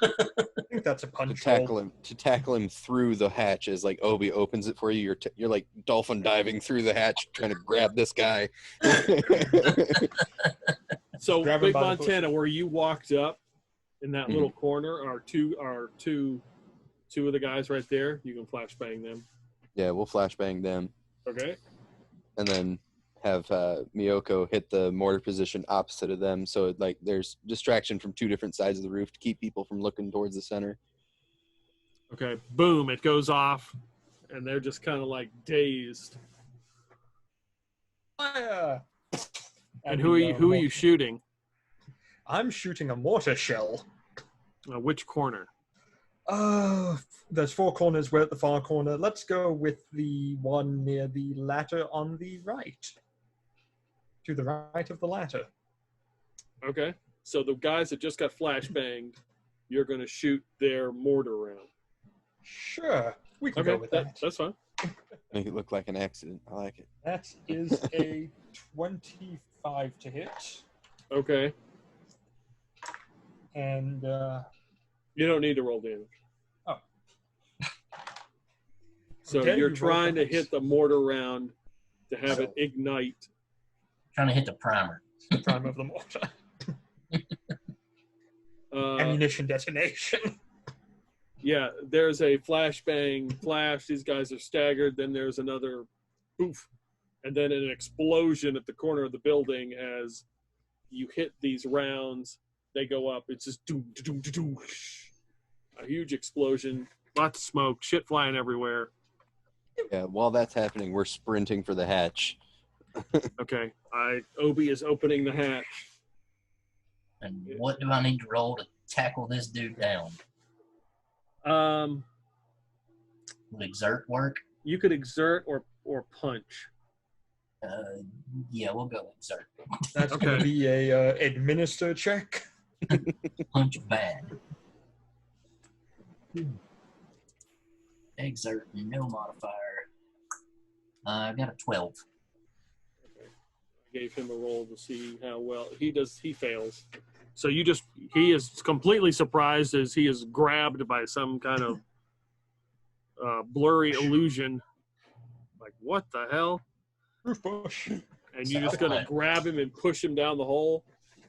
think that's a To punch tackle him through the hatch as like Obi opens it for you. You're like dolphin diving through the hatch trying to grab this guy. so Grab him Big by the Montana, where you walked up in that Mhm. little corner are two of the guys right there. You can flashbang them. Yeah, we'll flashbang them. Okay. And then have Miyoko hit the mortar position opposite of them, so like there's distraction from two different sides of the roof to keep people from looking towards the center. Okay. Boom! It goes off, and they're just kind of like dazed. fire. And who are you shooting? I'm shooting a mortar shell. Which corner? There's four corners. We're at the far corner. Let's go with the one near the ladder on the right. To the right of the ladder. Okay. So the guys that just got flashbanged, you're going to shoot their mortar round. Sure. We can Okay, go with that. that's fine. Make it look like an accident. I like it. That is a 25 to hit. Okay. And You don't need to roll damage. Oh. So Okay, you're you roll trying to dice. hit the mortar round to have it So- ignite. Trying to hit the primer. the prime of the mortar. Ammunition detonation. Yeah, there's a flashbang flash. These guys are staggered. Then there's another poof. And then an explosion at the corner of the building as you hit these rounds. They go up. It's just doom, doom, doom, doom. A huge explosion. Lots of smoke. Shit flying everywhere. Yeah, while that's happening, we're sprinting for the hatch. Okay. Obi is opening the hatch. And what do I need to roll to tackle this dude down? Will exert work? You could exert or punch. Yeah, we'll go exert. That's going Okay. to be a administer check. Punch bad. Exert, no modifier. I got a 12. I gave him a roll to see how well he does. He fails. So he is completely surprised as he is grabbed by some kind of blurry illusion. Like, what the hell? Roof bush. And you're just going to grab him and push him down the hole?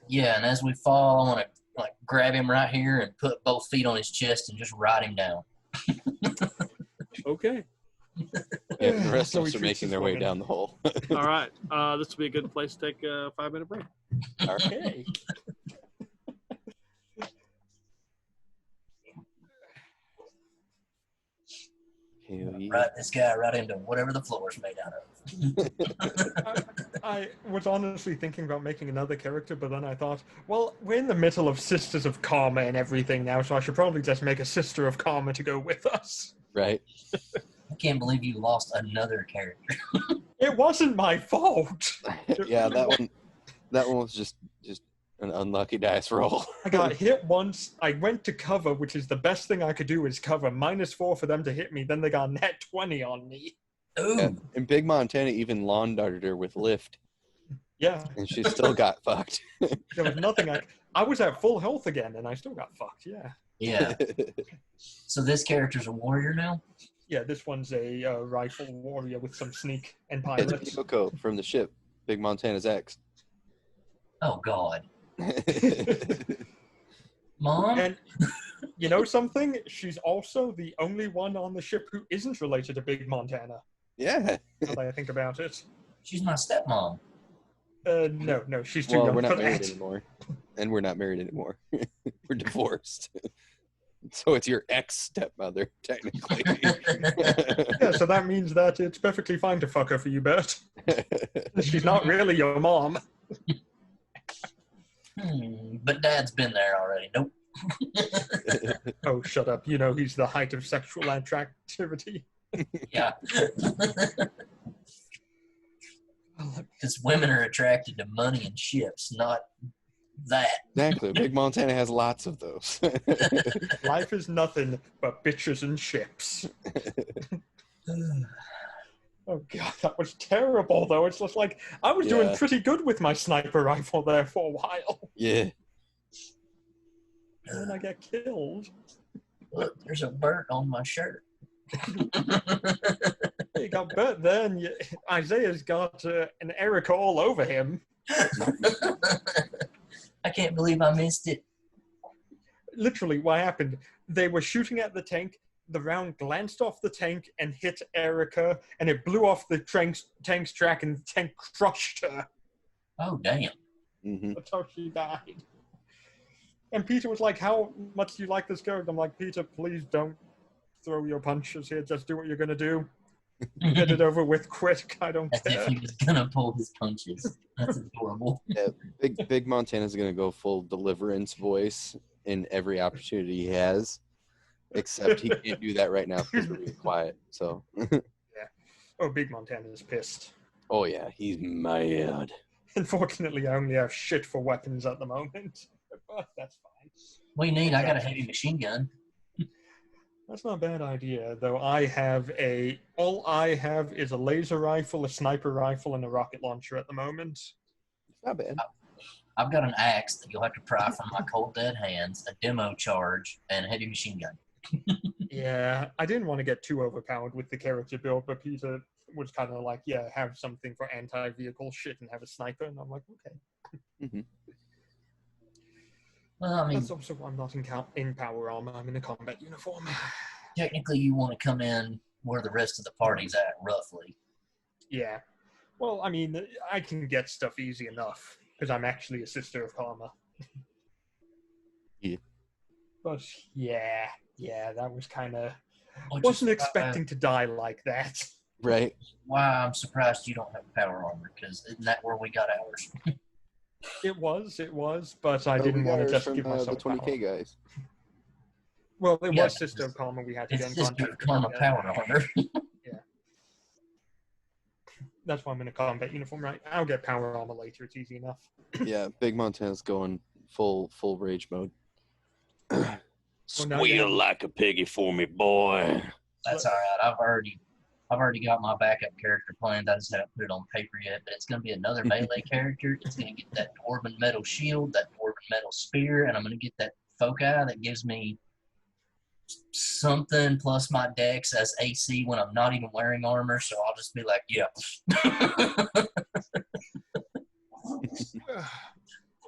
Yeah, and as we fall, I want to like grab him right here and put both feet on his chest and just ride him down. Okay. Yeah, the rest So of he us are treats making his their way woman. down the hole. All right. This will be a good place to take a 5-minute break. All right. Okay. Hell yeah. Ride this guy right into whatever the floor's made out of. I was honestly thinking about making another character, but then I thought, well, we're in the middle of Sisters of Karma and everything now, so I should probably just make a Sister of Karma to go with us. Right. I can't believe you lost another character. It wasn't my fault. Yeah, that one was just an unlucky dice roll. I got hit once. I went to cover, which is the best thing I could do is cover. -4 for them to hit me. Then they got net 20 on me. Ooh, Yeah, and Big Montana even lawn darted her with lift, Yeah, and she still got fucked. there was nothing. I was at full health again, and I still got fucked. Yeah. yeah. So this character's a warrior now? Yeah, this one's a rifle warrior with some sneak and It's pilots. Yoko from the ship, Big Montana's ex. Oh, God. Mom? And you know something? She's also the only one on the ship who isn't related to Big Montana. Yeah. Now that I think about it. She's my stepmom. No, she's too Well, young we're for not married that. anymore. And we're not married anymore. We're divorced. So it's your ex-stepmother, technically. Yeah, so that means that it's perfectly fine to fuck her for you, Bert. She's not really your mom. But Dad's been there already. Nope. Oh, shut up. You know he's the height of sexual attractivity. Yeah. Because women are attracted to money and ships, not that. Exactly. Big Montana has lots of those. Life is nothing but bitches and ships. Oh god, that was terrible though. It's just like I was doing pretty good with my sniper rifle there for a while. Yeah. And then I get killed. Look, there's a bird on my shirt. You got Bert there, and Isaiah's got an Erica all over him. I can't believe I missed it. Literally, what happened? They were shooting at the tank. The round glanced off the tank and hit Erica, and it blew off the tank's track, and the tank crushed her. Oh, damn. Mm-hmm. That's how she died. And Peter was like, how much do you like this character? I'm like, Peter, please don't throw your punches here. Just do what you're going to do. Get it over with quick. I don't As care. if he was going to pull his punches. That's adorable. Yeah, Big Montana's gonna go full deliverance voice in every opportunity he has. Except he can't do that right now because we're being quiet. So Oh, Big Montana is pissed. oh yeah, he's mad. Unfortunately, I only have shit for weapons at the moment. But that's fine. What do you need? I got a heavy machine gun. That's not a bad idea, though. All I have is a laser rifle, a sniper rifle, and a rocket launcher at the moment. It's not bad. I've got an axe that you'll have to pry from my cold dead hands, a demo charge, and a heavy machine gun. Yeah, I didn't want to get too overpowered with the character build, but Peter was kind of like, yeah, have something for anti-vehicle shit and have a sniper, and I'm like, okay. Mm-hmm. Well, I mean, That's also why I'm not in power armor. I'm in a combat uniform. technically you want to come in where the rest of the party's at, roughly. Yeah. Well, I mean, I can get stuff easy enough because I'm actually a sister of Karma. Yeah. But yeah, that was kind of... Which Wasn't is expecting to die like that. Right. why I'm surprised you don't have power armor, because isn't that where we got ours? It was, but I Oh, didn't we want got to ours just from give myself the 20K power. guys. Well, it Yeah, was Sister of Karma. We had to It's get in Sister contact of with Karma them. power armor. That's why I'm in a combat uniform, right? I'll get power armor later. It's easy enough. Yeah, Big Montana's going full rage mode. Well, now you Squeal have- like a piggy for me, boy. That's all right. I've already got my backup character planned. I just haven't put it on paper yet, but it's going to be another melee character. It's going to get that dwarven metal shield, that dwarven metal spear, and I'm going to get that foci that gives me something plus my dex as AC when I'm not even wearing armor. So I'll just be like, yeah.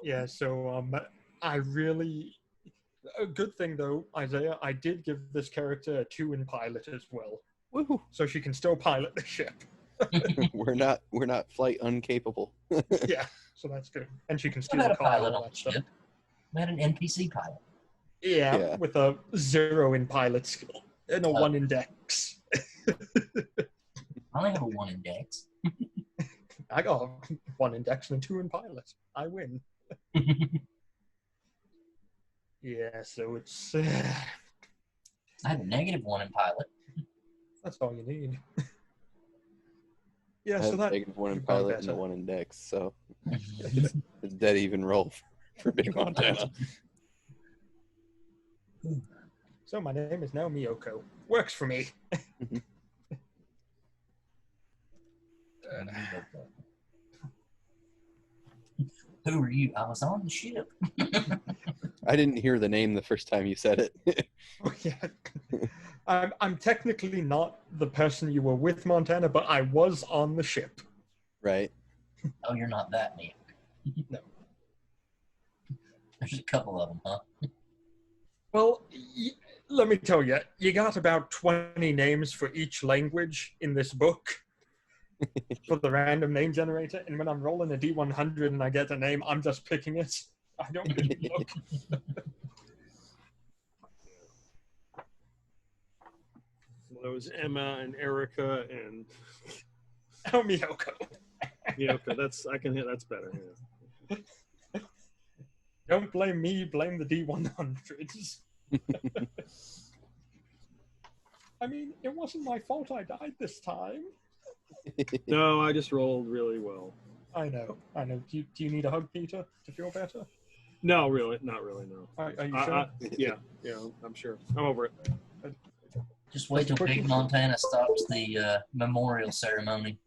Yeah, so I really... A good thing, though, Isaiah, I did give this character a 2 in pilot as well. Woohoo. So she can still pilot the ship. We're not flight uncapable. Yeah, so that's good. And she can I steal had a a car and pilot all on that the stuff. ship. I had an NPC pilot. Yeah, Yeah. with a 0 in pilot skill and a Oh. 1 in dex. I only have a 1 in dex. I got 1 in dex and a 2 in pilot. I win. Yeah, so it's... I had a -1 in pilot. that's all you need. Yeah, I so have that... taken one in you've gone pilot and a better. one in dex, so it's dead even roll for Big Montana. So my name is now Miyoko. Works for me. Who are you? I was on the ship. I didn't hear the name the first time you said it. Oh, yeah. I'm technically not the person you were with, Montana, but I was on the ship. Right. Oh, you're not that man. No. There's a couple of them, huh? Well, let me tell you, you got about 20 names for each language in this book for the random name generator. And when I'm rolling a D100 and I get a name, I'm just picking it. I don't really look. Well, it was Emma and Erica and Oh, Miyoko. Yoko. That's better. Yeah. Don't blame me, blame the D100s. I mean, it wasn't my fault I died this time. No, I just rolled really well. I know. Do you need a hug, Peter, to feel better? No, really, not really. No. Are you sure? Yeah, I'm sure. I'm over it. Just wait till Big Montana stops the memorial ceremony.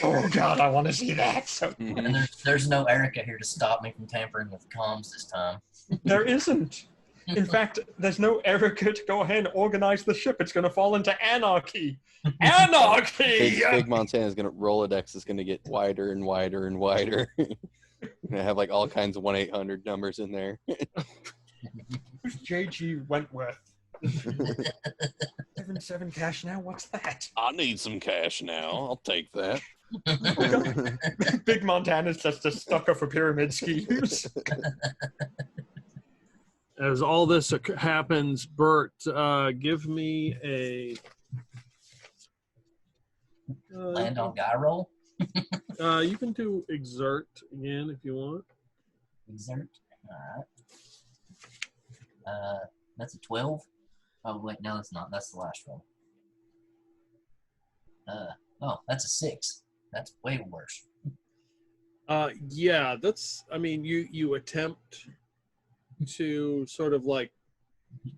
Oh God, I want to see that. So And there's no Erica here to stop me from tampering with comms this time. there isn't. In fact, there's no Erica to go ahead and organize the ship. It's going to fall into anarchy. Anarchy! Big Montana's gonna Rolodex is gonna get wider and wider and wider. Gonna have like all kinds of 1-800 numbers in there. Who's J.G. Wentworth? 7 cash now? What's that? I need some cash now. I'll take that. Big Montana's just a sucker for pyramid schemes. As all this happens, Bert, give me a Land on guy roll. You can do exert again if you want. Exert. All right. That's a 12. Oh wait, no, it's not. That's the last roll. Oh, that's a 6. That's way worse. Yeah, that's. I mean, you attempt to sort of like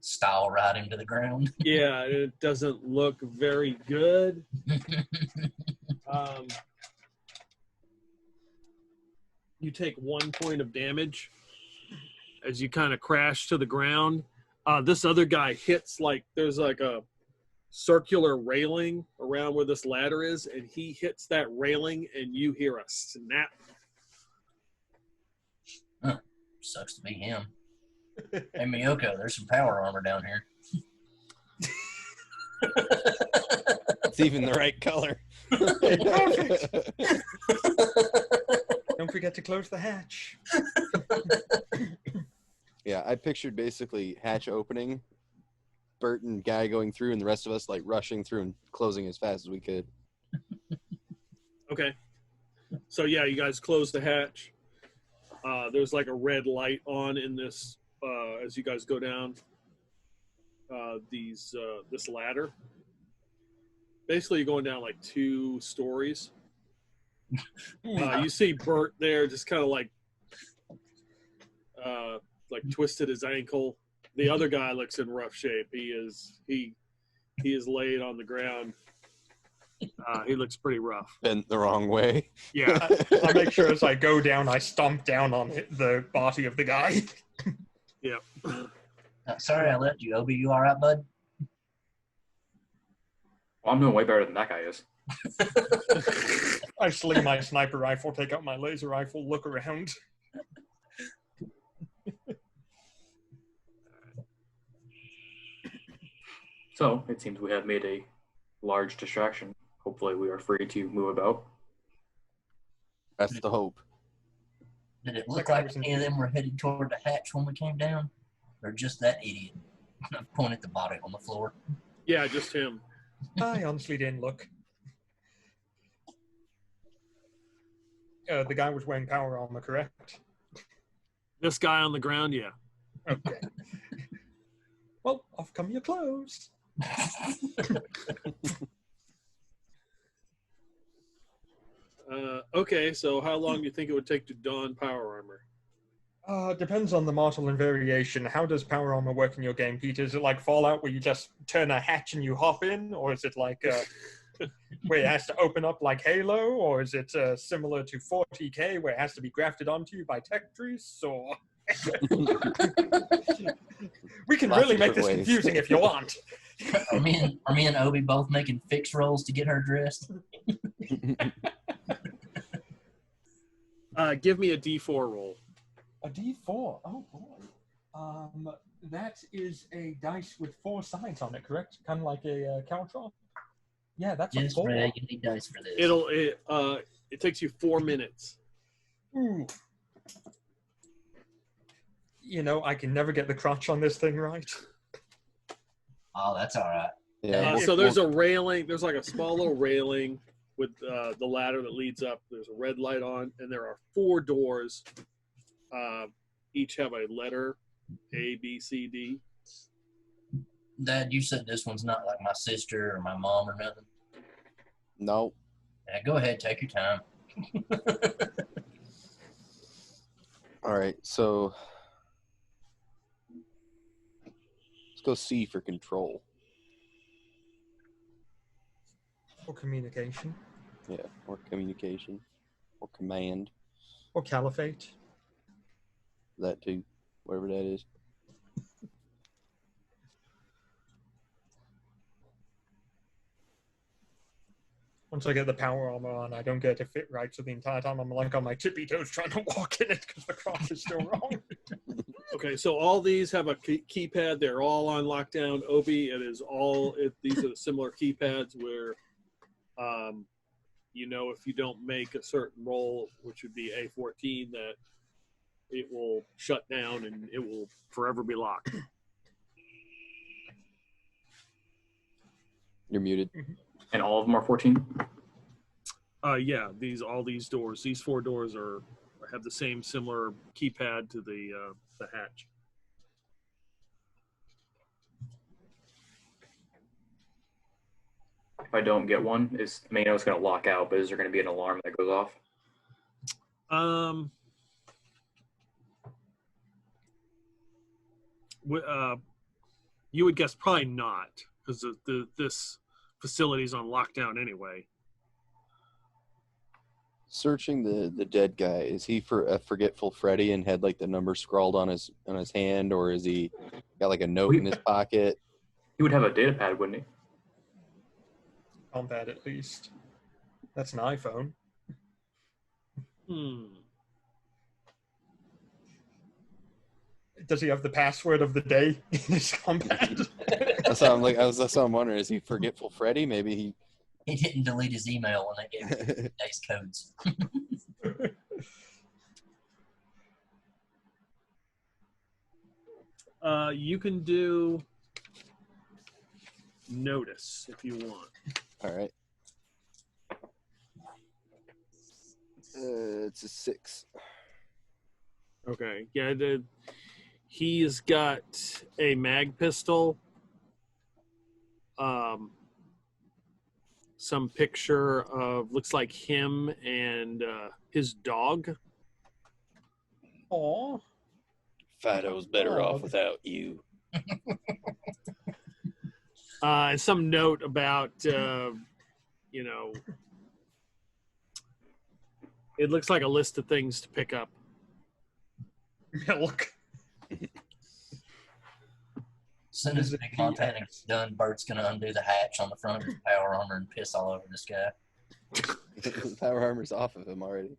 Style right him to the ground. Yeah, it doesn't look very good. You take 1 point of damage as you kind of crash to the ground. This other guy hits there's like a circular railing around where this ladder is, and he hits that railing, and you hear a snap. Sucks to be him. Hey, Miyoko, there's some power armor down here. It's even the right color. Perfect. Don't forget to close the hatch. Yeah, I pictured basically hatch opening, Bert and Guy going through, and the rest of us like rushing through and closing as fast as we could. Okay. So yeah, you guys close the hatch. There's like a red light on in this as you guys go down this ladder. Basically, you're going down like 2 stories. You see Bert there, just kind of like twisted his ankle. The other guy looks in rough shape. He is laid on the ground. He looks pretty rough. Bent the wrong way. Yeah. I make sure as I go down, I stomp down on the body of the guy. Yep. Sorry I left you, Obi. You all right, bud? Well, I'm doing way better than that guy is. I sling my sniper rifle, take out my laser rifle, look around. So it seems we have made a large distraction. Hopefully we are free to move about. That's the hope. Did it look like any of them were headed toward the hatch when we came down? Or just that idiot? I pointed at the body on the floor. Yeah, just him. I honestly didn't look. The guy was wearing power armor, correct? This guy on the ground, yeah. Okay. Well, off come your clothes. Okay, so how long do you think it would take to don power armor? Depends on the model and variation. How does power armor work in your game, Peter? Is it like Fallout where you just turn a hatch and you hop in? Or is it like where it has to open up like Halo? Or is it similar to 40K where it has to be grafted onto you by Tetris? Or we can Lots really of make this different ways. confusing if you want. Are me and Obi both making fix rolls to get her dressed? Give me a D4 roll. A D4. Oh boy. That is a dice with 4 sides on it, correct? Kind of like a Caltron? Yeah, that's a Just 4. Ray, you need dice for this. It takes you 4 minutes. Ooh. You know, I can never get the crotch on this thing right. Oh, that's all right. Yeah. So there's a railing. There's like a small little railing with the ladder that leads up. There's a red light on, and there are 4 doors. Each have a letter, A, B, C, D. Dad, you said this one's not like my sister or my mom or nothing. No. Yeah, go ahead, take your time. All right. So let's go C for control. Or communication. Yeah. Or communication. Or command. Or caliphate. That too. Whatever that is. Once I get the power armor on, I don't get to fit right, so the entire time I'm like on my tippy toes trying to walk in it because the cross is still wrong. Okay, so all these have a keypad. They're all on lockdown. Obi, these are the similar keypads where, if you don't make a certain roll, which would be A14, that it will shut down and it will forever be locked. You're muted. And all of them are 14? Yeah, all these doors, these 4 doors have the same similar keypad to the hatch. If I don't get one, I know it's going to lock out, but is there going to be an alarm that goes off? You would guess probably not, because this facility's on lockdown anyway. Searching the dead guy, is he for a forgetful Freddy and had like the number scrawled on his hand, or is he got like a note in his pocket? He would have a data pad, wouldn't he? On that, at least. That's an iPhone. Does he have the password of the day in his combat? That's how I'm wondering. Is he forgetful Freddy? Maybe He didn't delete his email when they gave him dice codes. You can do notice if you want. All right. It's a 6. Okay. Yeah, he's got a mag pistol. Some picture of looks like him and his dog. Aw. Fido's better off without you. And some note about it looks like a list of things to pick up. Milk. As soon as Big Montana gets done, Bert's going to undo the hatch on the front of his power armor and piss all over this guy. His power armor's off of him already.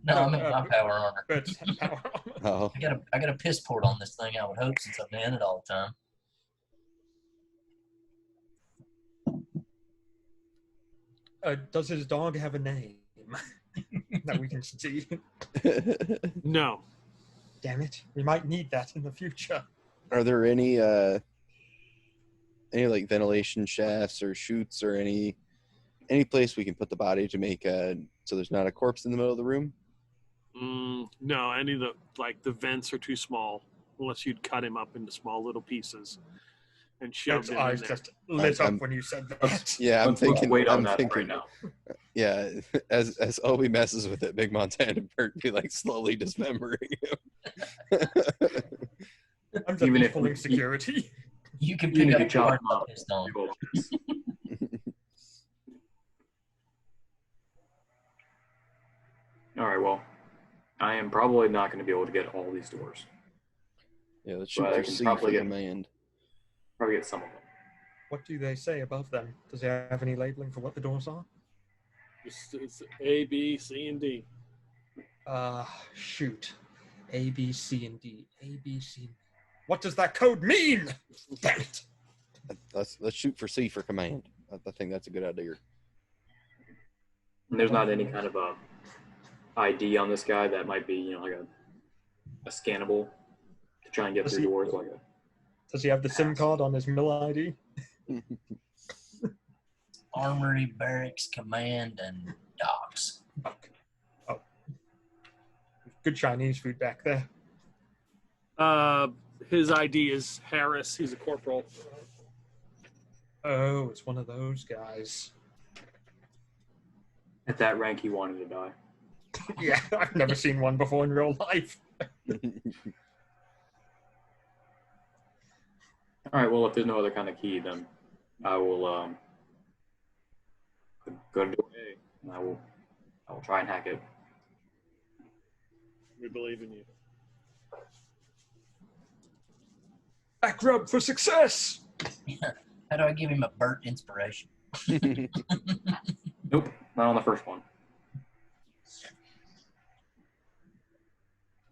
No, I mean my power armor. Bert's power armor. Oh. I got a piss port on this thing, I would hope, since I've been in it all the time. Does his dog have a name that we can see? No. Damn it. We might need that in the future. Are there any like ventilation shafts or chutes or any place we can put the body to make so there's not a corpse in the middle of the room? No, any of the vents are too small unless you'd cut him up into small little pieces and shove Bert's him in eyes there. just lit up when you said that. Yeah, Let's wait on that right now. Yeah, as Obi messes with it, Big Montana and Bert be like slowly dismembering him. I'm just Even if pulling we- security. You can You pick need up to the chop part him up. pissed on. All right, well, I am probably not going to be able to get all these doors. Yeah, let's shoot But I for can C probably for get- command. Probably get some of them. What do they say above them? Does it have any labeling for what the doors are? It's A, B, C, and D. Shoot. A, B, C, and D. A, B, C. What does that code mean? Damn it. Let's shoot for C for command. I think that's a good idea. And there's not any kind of a ID on this guy that might be, you know, like a scannable to try and get through doors. Like a. Does he have the SIM card on his mill ID? Armory, barracks, command, and docks. Oh. Good Chinese food back there. His ID is Harris. He's a corporal. Oh, it's one of those guys. At that rank, he wanted to die. Yeah, I've never seen one before in real life. All right. Well, if there's no other kind of key, then I will go to door A, and I will try and hack it. We believe in you. Back rub for success! How do I give him a burnt inspiration? Nope, not on the first one.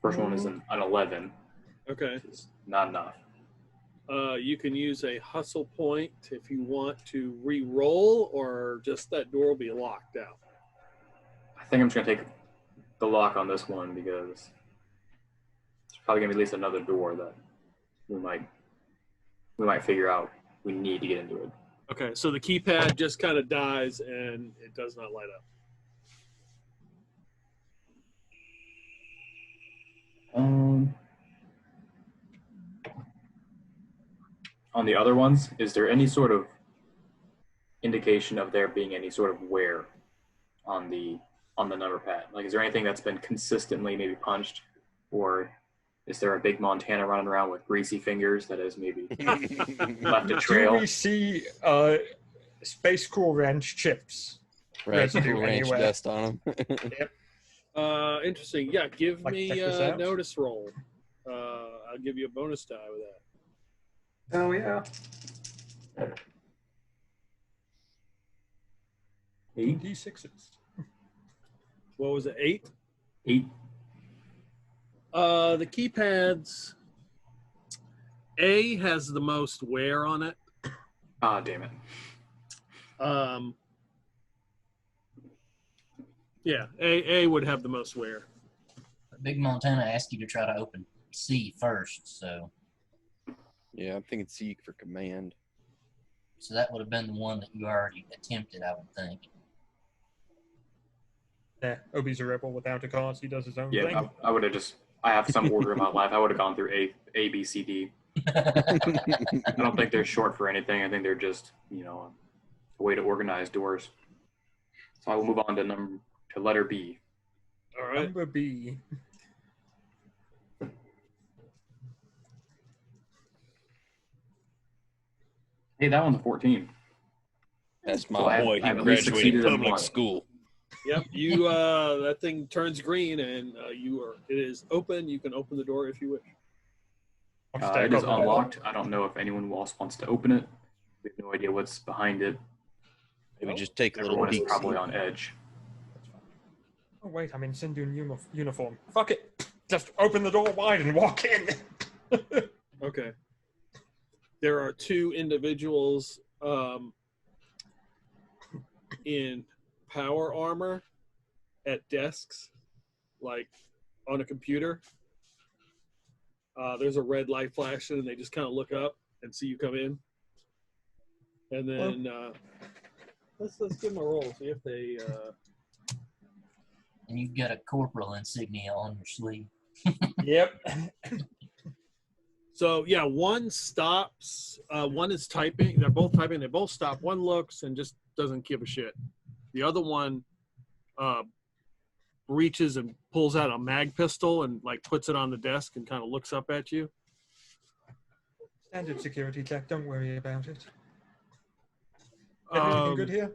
First one is an 11. Okay. Which is not enough. You can use a hustle point if you want to re-roll, or just that door will be locked out. I think I'm just gonna take the lock on this one because there's probably gonna be at least another door that we might figure out we need to get into it. Okay, so the keypad just kind of dies and it does not light up. On the other ones, is there any sort of indication of there being any sort of wear on the number pad? Like, is there anything that's been consistently maybe punched, or is there a big Montana running around with greasy fingers that has maybe left a trail? Do we see Space Cool Ranch chips? Right, Residue ranch anywhere. dust on them. Yep. Interesting. Yeah, give Like, me check this a out. notice roll. I'll give you a bonus die with that. Oh yeah. 8. D6s. What was it, 8? 8. The keypads, A has the most wear on it. Ah, damn it. Yeah, A would have the most wear. Big Montana asked you to try to open C first, so Yeah, I'm thinking C for command. that would have been the one that you already attempted, I would think. Yeah, Obi's a rebel without a cause. He does his own Yeah, thing. I would have just. I have some order in my life. I would have gone through A, B, C, D. I don't think they're short for anything. I think they're just, you know, a way to organize doors. So I will move on to letter B. All right. Number B. Hey, that one's a 14. That's my So I boy. have He at least graduated succeeded in public one. school. Yep. You that thing turns green and it is open. You can open the door if you wish. It is unlocked. I don't know if anyone else wants to open it. We have no idea what's behind it. Maybe just take a little Everyone is peek. probably on edge. Oh wait, I'm in Sindun uniform. Fuck it. Just open the door wide and walk in. Okay. There are 2 individuals in power armor at desks, like on a computer. There's a red light flashing, and they just kind of look up and see you come in. And then let's give them a roll, see if they. And you've got a corporal insignia on your sleeve. Yep. So yeah, one stops. One is typing. They're both typing. They both stop. One looks and just doesn't give a shit. The other one reaches and pulls out a mag pistol and like puts it on the desk and kind of looks up at you. Standard security check. Don't worry about it. Everything good here?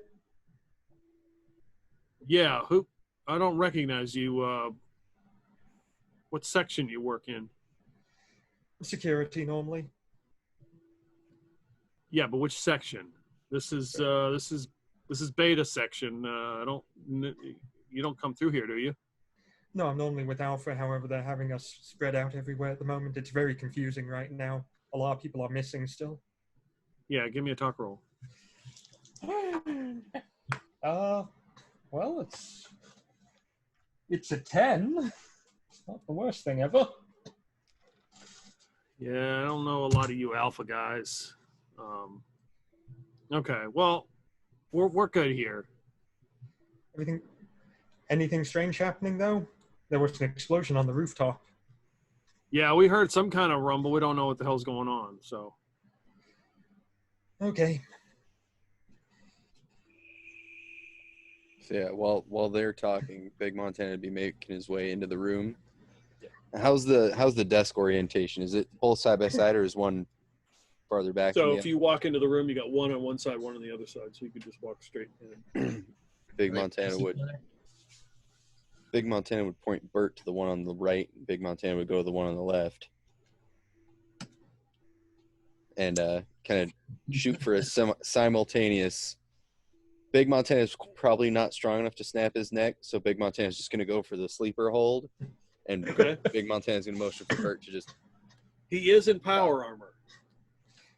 Yeah. Who? I don't recognize you. What section you work in? Security normally. Yeah, but which section? This is beta section. You don't come through here, do you? No, I'm only with Alpha. However, they're having us spread out everywhere at the moment. It's very confusing right now. A lot of people are missing still. Yeah, give me a talk roll. Well, it's a 10. It's not the worst thing ever. Yeah, I don't know a lot of you alpha guys. Okay, well, we're good here. Anything strange happening though? There was an explosion on the rooftop. Yeah, we heard some kind of rumble. We don't know what the hell's going on. So Okay. So yeah, while they're talking, Big Montana would be making his way into the room. How's the desk orientation? Is it both side by side, or is one farther back? so from if the you walk into the room, you got one on one side, one on the other side, so you could just walk straight in. Big Like, Montana is he would there? Big Montana would point Bert to the one on the right. Big Montana would go to the one on the left, and kind of shoot for a simultaneous. Big Montana's probably not strong enough to snap his neck, so Big Montana's just going to go for the sleeper hold, and Okay. Big Montana's going to motion for Bert to just. He is in power armor.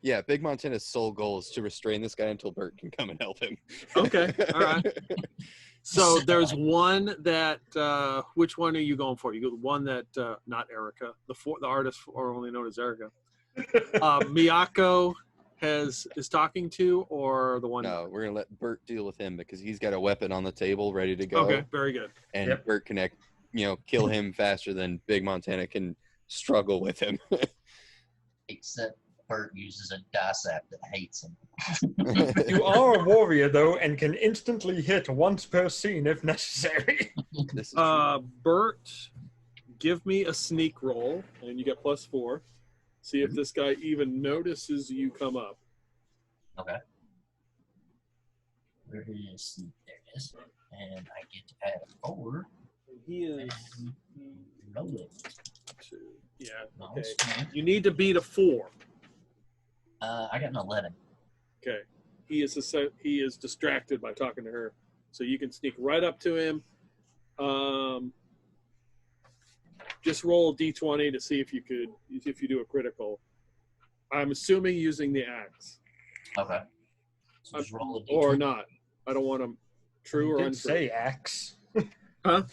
Yeah, Big Montana's sole goal is to restrain this guy until Bert can come and help him. Okay, all right. So there's one that which one are you going for? You go the one that not Erica, the artist formerly known as Erica. Miyako is talking to, or the one? No, we're gonna let Bert deal with him because he's got a weapon on the table ready to go. Okay, very good. And Yep. Bert can kill him faster than Big Montana can struggle with him. Except Bert uses a dice app that hates him. You are a warrior though, and can instantly hit once per scene if necessary. This is true. Bert, give me a sneak roll, and you get +4. See if this guy even notices you come up. Okay. Where is there it is. And I get to add a 4. He is. And roll it. Yeah. No, Okay. it's fine. You need to beat a 4. I got an 11. Okay. He is distracted by talking to her, so you can sneak right up to him. Just roll a d20 to see if you do a critical. I'm assuming using the axe Okay. So just roll a d20. or not. I don't want him true or He untrue. did say axe. Huh?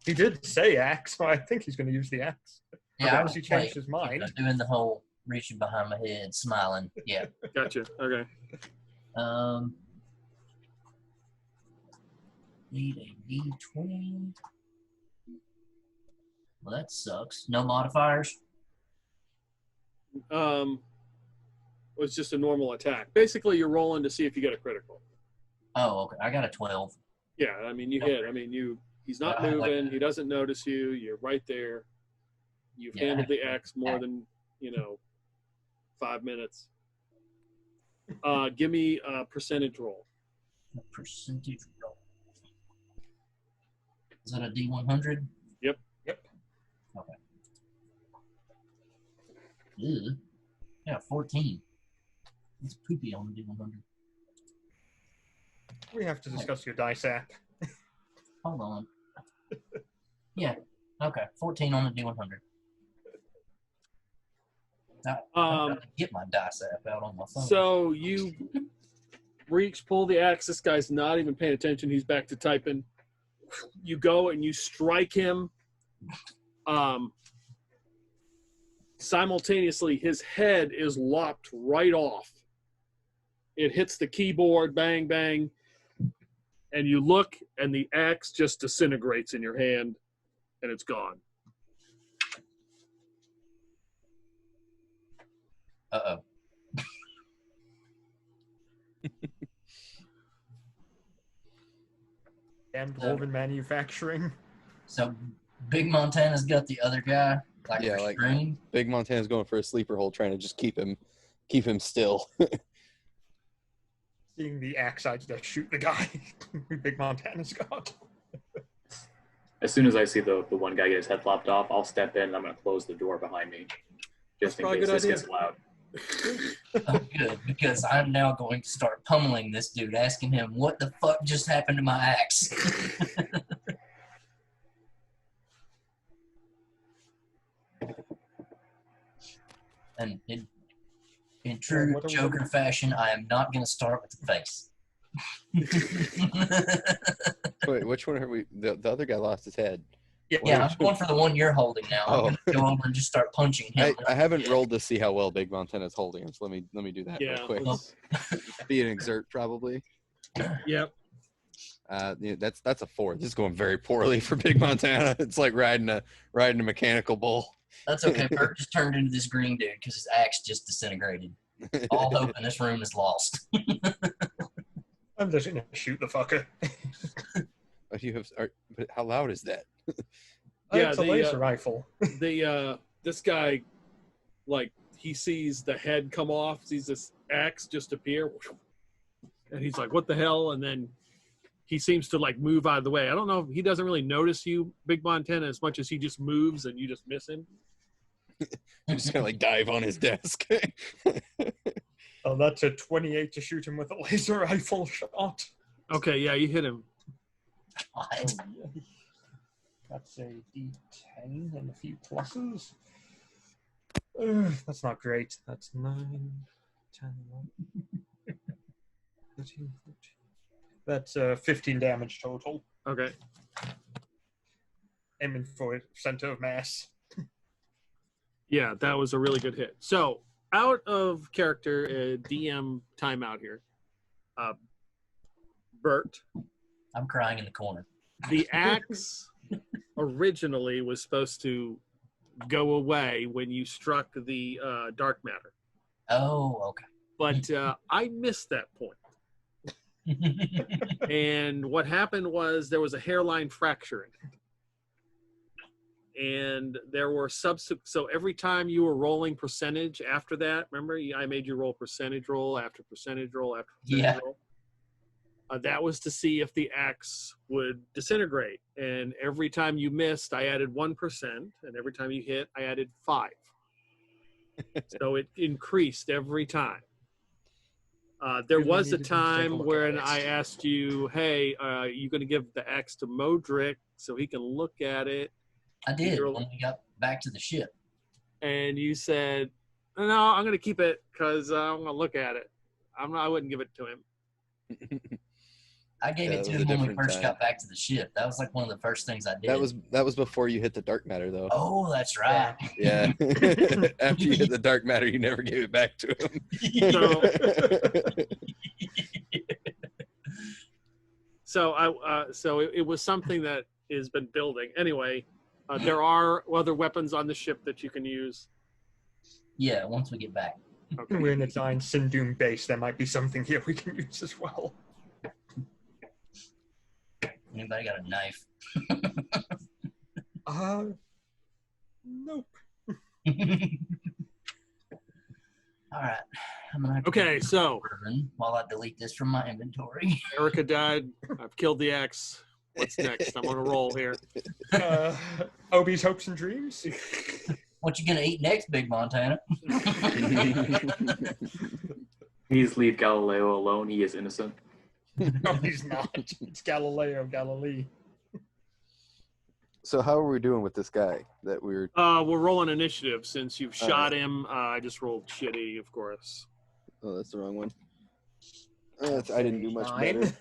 He did say axe, so I think he's going to use the axe. Yeah, I was Unless he changed his you mind. know, doing the whole reaching behind my head, smiling. Yeah. Gotcha. Okay. Need a d20. Well, that sucks. No modifiers. It's just a normal attack. Basically, you're rolling to see if you get a critical. Oh, okay. I got a 12. Yeah, I mean you hit. I mean he's not Yeah, moving. He doesn't notice you. You're right there. You've Yeah, handled the axe more than 5 minutes. Give me a percentage roll. A percentage roll. Is that a D100? Yep. Okay. Ew. Yeah, 14. It's poopy on the D100. We have to discuss your dice app. Hold on. Yeah. Okay. 14 on the D100. I gotta get my dice app out on my phone. So you pull the axe. This guy's not even paying attention. He's back to typing. You go and you strike him. Simultaneously, his head is lopped right off. It hits the keyboard, bang, bang. And you look, and the axe just disintegrates in your hand, and it's gone. Uh-oh. And dwarven manufacturing. So Big Montana's got the other guy Yeah, like- restrained. Big Montana's going for a sleeper hold, trying to just keep him still. Seeing the axe, I just shoot the guy. Big Montana's got. As soon as I see the one guy get his head lopped off, I'll step in and I'm going to close the door behind me. Just in Probably a case good this idea. gets loud. Oh, good, because I'm now going to start pummeling this dude, asking him what the fuck just happened to my axe. And in true what are we Joker doing? fashion, I am not going to start with the face. Wait, which one are we? The other guy lost his head. Yeah, I'm going for the one you're holding now. I'm going to go over and just start punching him. I haven't rolled to see how well Big Montana's holding him, so let me do that Yeah, real quick. let's- Be an exert probably. Yep. Yeah, that's a 4. This is going very poorly for Big Montana. It's like riding a mechanical bull. That's okay. Bert just turned into this green dude because his axe just disintegrated. All hope in this room is lost. I'm just gonna shoot the fucker. But how loud is that? Yeah, It's a laser rifle. This guy, like, he sees the head come off, sees this axe just appear, and he's like, "What the hell?" And then he seems to like move out of the way. I don't know if he doesn't really notice you, Big Montana, as much as he just moves and you just miss him. I'm just gonna like dive on his desk. Oh, that's a 28 to shoot him with a laser rifle shot. Okay, yeah, you hit him. Oh, What? yay. That's a D10 and a few pluses. That's not great. That's 9, 10, 11, 13, 14. That's 15 damage total. Okay. Aiming for center of mass. Yeah, that was a really good hit. So, out of character, DM timeout here. Bert, I'm crying in the corner. the axe originally was supposed to go away when you struck the dark matter. Oh, okay. But I missed that point. And what happened was there was a hairline fracture in it. And there were so every time you were rolling percentage after that, remember I made you roll percentage roll after percentage roll after percentage roll? That was to see if the axe would disintegrate. And every time you missed, I added 1%. And every time you hit, I added 5. So it increased every time. There Really was a needed to take a time look when at I this. asked you, hey, you going to give the axe to Modric so he can look at it? I did You're- when we got back to the ship. And you said, no, I'm going to keep it because I'm going to look at it. I wouldn't give it to him. I gave Yeah, it that to was him a when we different first time. got back to the ship. That was like one of the first things I did. That was before you hit the dark matter though. Oh, that's right. Yeah. After you hit the dark matter, you never gave it back to him. So it was something that has been building. Anyway, there are other weapons on the ship that you can use. Yeah, once we get back. Okay. We're in a giant Sindune base. There might be something here we can use as well. Anybody got a knife? Nope. All right. I'm gonna have to Okay, so bourbon while I delete this from my inventory. Erica died. I've killed the axe. What's next? I'm on a roll here. Obi's hopes and dreams. What you gonna eat next, Big Montana? Please leave Galileo alone. He is innocent. No, he's not. It's Galileo Galilei. So how are we doing with this guy that we were? We're rolling initiative since you've All shot right. him. I just rolled shitty, of course. Oh, that's the wrong one. I didn't do much 9. better.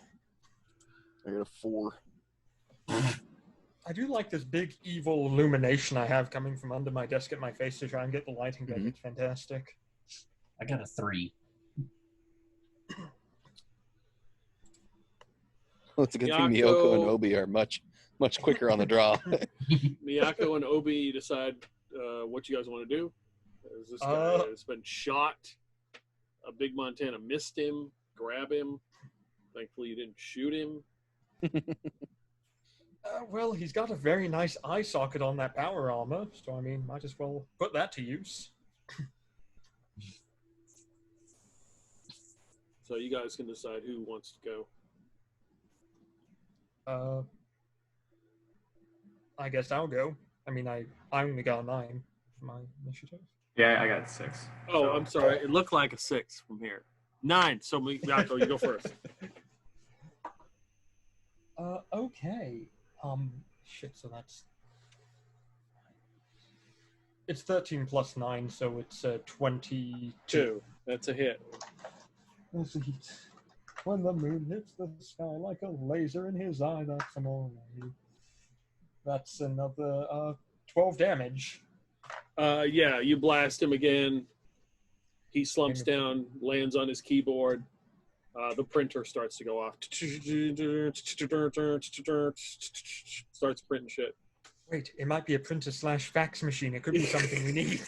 I got a 4. I do like this big evil illumination I have coming from under my desk at my face to try and get the lighting going. It's fantastic. I got a 3. Well, it's a good thing Miyako- Miyoko and Obi are much quicker on the draw. Miyako and Obi decide what you guys want to do. As this guy has been shot. Big Montana missed him. Grab him. Thankfully, you didn't shoot him. Well, he's got a very nice eye socket on that power armor, so I mean, might as well put that to use. So you guys can decide who wants to go. I guess I'll go. I mean, I only got a 9 for my initiative. Yeah, I got 6. Oh, So- I'm sorry. It looked like a 6 from here. 9. So Miyako, you go first. Okay. Shit, so that's... It's 13 plus 9, so it's 22. 2. That's a hit. When the moon hits the sky like a laser in his eye, that's an all right. That's another 12 damage. Yeah, you blast him again. He slumps down, lands on his keyboard. The printer starts to go off. Starts printing shit. Wait, it might be a printer/fax machine. It could be something we need.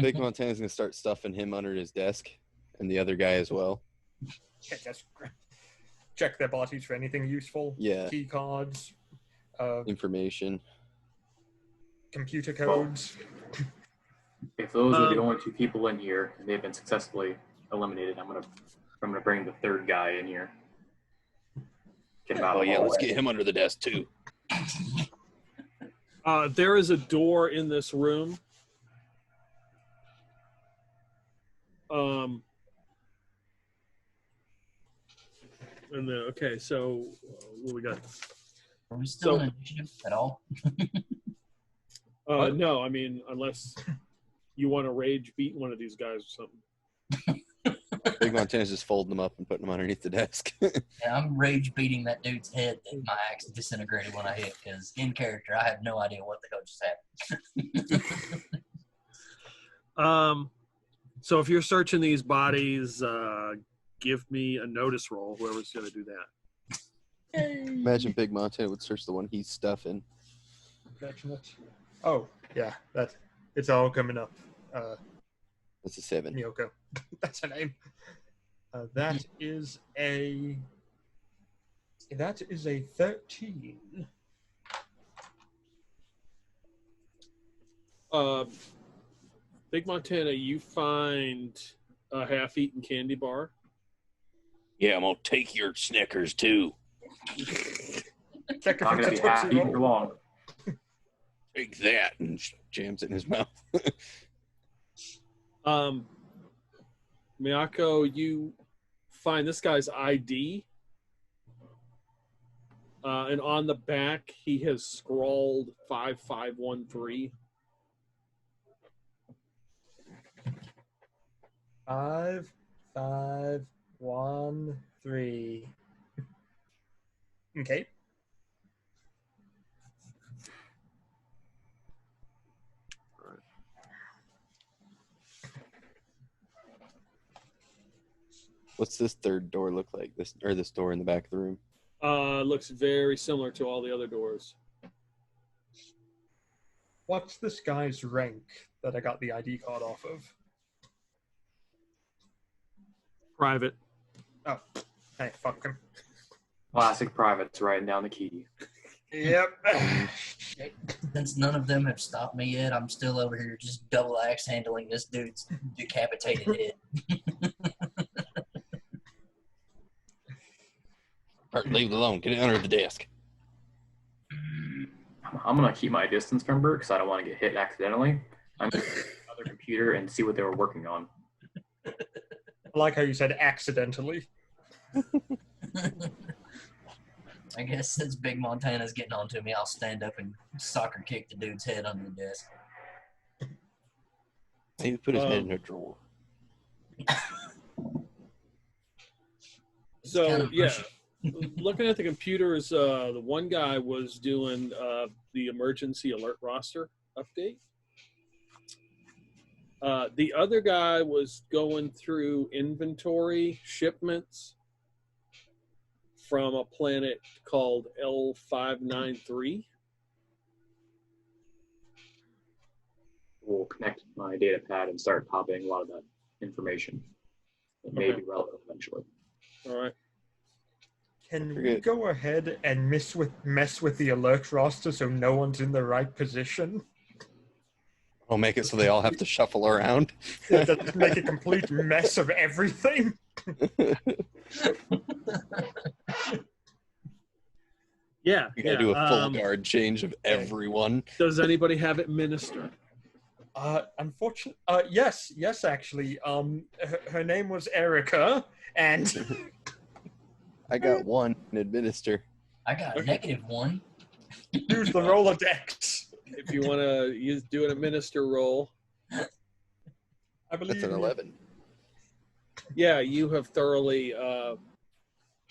Big Montana's gonna start stuffing him under his desk, and the other guy as well. Yeah, that's great. Check their bodies for anything useful. Yeah. Key cards. Information. Computer codes. If those are the only 2 people in here and they've been successfully eliminated, I'm gonna bring the 3rd guy in here. Get him out Oh of the yeah, let's hallway. get him under the desk too. There is a door in this room. And then, okay, so what we got? Are we still So- in initiative at all? No, I mean, unless you want to rage beat one of these guys or something. Big Montana's just folding them up and putting them underneath the desk. Yeah, I'm rage beating that dude's head that my axe disintegrated when I hit, because in character, I have no idea what the hell just happened. So if you're searching these bodies, give me a notice roll, whoever's going to do that. Imagine Big Montana would search the one he's stuffing. Oh, yeah, it's all coming up. That's a 7. Miyoko. That's her name. That is a 13. Big Montana, you find a half-eaten candy bar. Yeah, I'm gonna take your Snickers too. Check if Not gonna be it's a half Tootsie eaten for Roll. long. Take that. And jams it in his mouth. Miyako, you find this guy's ID. And on the back, he has scrawled 5513. 5, 5, 1, 3. Okay. What's this 3rd door look like? This door in the back of the room? Looks very similar to all the other doors. What's this guy's rank that I got the ID card off of? Private. Oh, hey, fuck him. Classic privates writing down the key. Yep. Since none of them have stopped me yet, I'm still over here just double axe handling this dude's decapitated head. All right, leave it alone. Get it under the desk. I'm gonna keep my distance from her because I don't want to get hit accidentally. I'm gonna get another computer and see what they were working on. I like how you said accidentally. I guess since Big Montana's getting on to me, I'll stand up and soccer kick the dude's head under the desk. Maybe put his head in a drawer. So, kind of yeah. pushy. Looking at the computers, the one guy was doing the emergency alert roster update. The other guy was going through inventory shipments from a planet called L593. We'll connect my data pad and start copying a lot of that information. It may Okay. be relevant eventually. All right. Can we Forget- go ahead and mess with the alert roster so no one's in the right position? I'll make it so they all have to shuffle around. Yeah, just make a complete mess of everything. Yeah. You gotta do a full guard change of everyone. Does anybody have it minister? Unfortunately, yes, actually. Her name was Erica, and I got one and administer. I got a -1. use the Rolodex. If you want to do an administer roll. I believe That's an 11. Yeah, you have thoroughly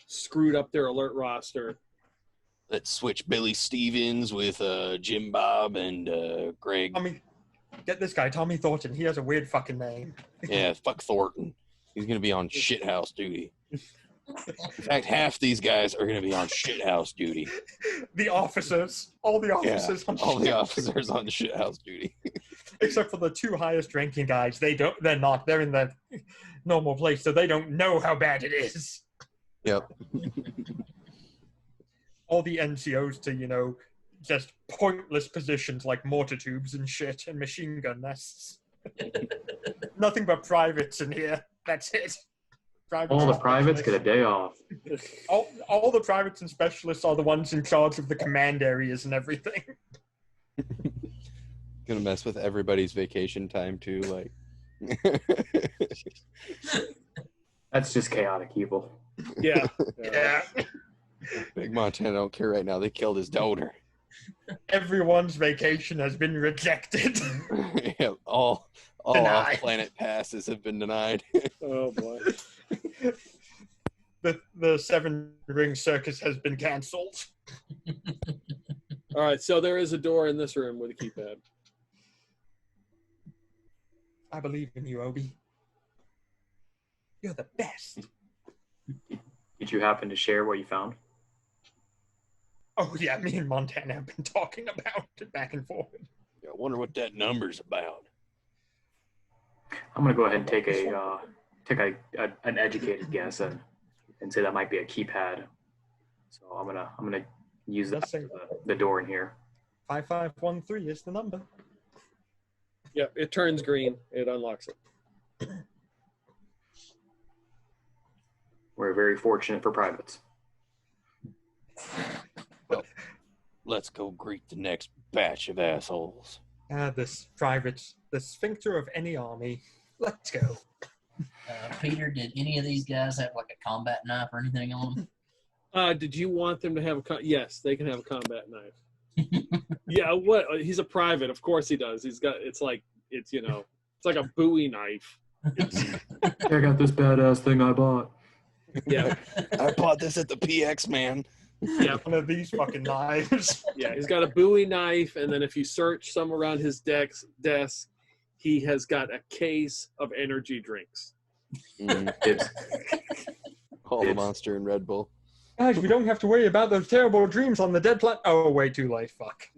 screwed up their alert roster. Let's switch Billy Stevens with Jim Bob and Greg. Tommy, get this guy, Tommy Thornton. He has a weird fucking name. Yeah, fuck Thornton. He's going to be on shithouse duty. In fact, half these guys are going to be on shithouse duty. The officers, all the officers, Yeah, all the officers on shithouse duty. except for the two highest ranking guys. They're not. They're in the normal place, so they don't know how bad it is. Yep. All the NCOs to, just pointless positions like mortar tubes and shit and machine gun nests. Nothing but privates in here. That's it. All the privates get a day off. All the privates and specialists are the ones in charge of the command areas and everything. Gonna mess with everybody's vacation time too, like. That's just chaotic evil. Yeah. Yeah. Big Montana don't care right now. They killed his daughter. Everyone's vacation has been rejected. Yeah, all Denied. off-planet passes have been denied. Oh boy. The Seven Ring Circus has been cancelled. All right, so there is a door in this room with a keypad. I believe in you, Obi. You're the best. Did you happen to share what you found? Oh yeah, me and Montana have been talking about it back and forth. I wonder what that number's about. I'm gonna go ahead and take an educated guess and say that might be a keypad. So I'm gonna use that for the door in here. 5513 is the number. Yep, it turns green. It unlocks it. We're very fortunate for privates. Well, let's go greet the next batch of assholes. This private, the sphincter of any army. Let's go. Peter, did any of these guys have like a combat knife or anything on them? Did you want them to have yes, they can have a combat knife. Yeah, what? He's a private. Of course he does. It's like a Bowie knife. I got this badass thing I bought. Yeah. I bought this at the PX, man. Yeah. One of these fucking knives. Yeah, he's got a Bowie knife, and then if you search some around his desk, he has got a case of energy drinks. It's All the Monster and Red Bull. Guys, we don't have to worry about those terrible dreams on the dead planet. Oh, way too late. Fuck.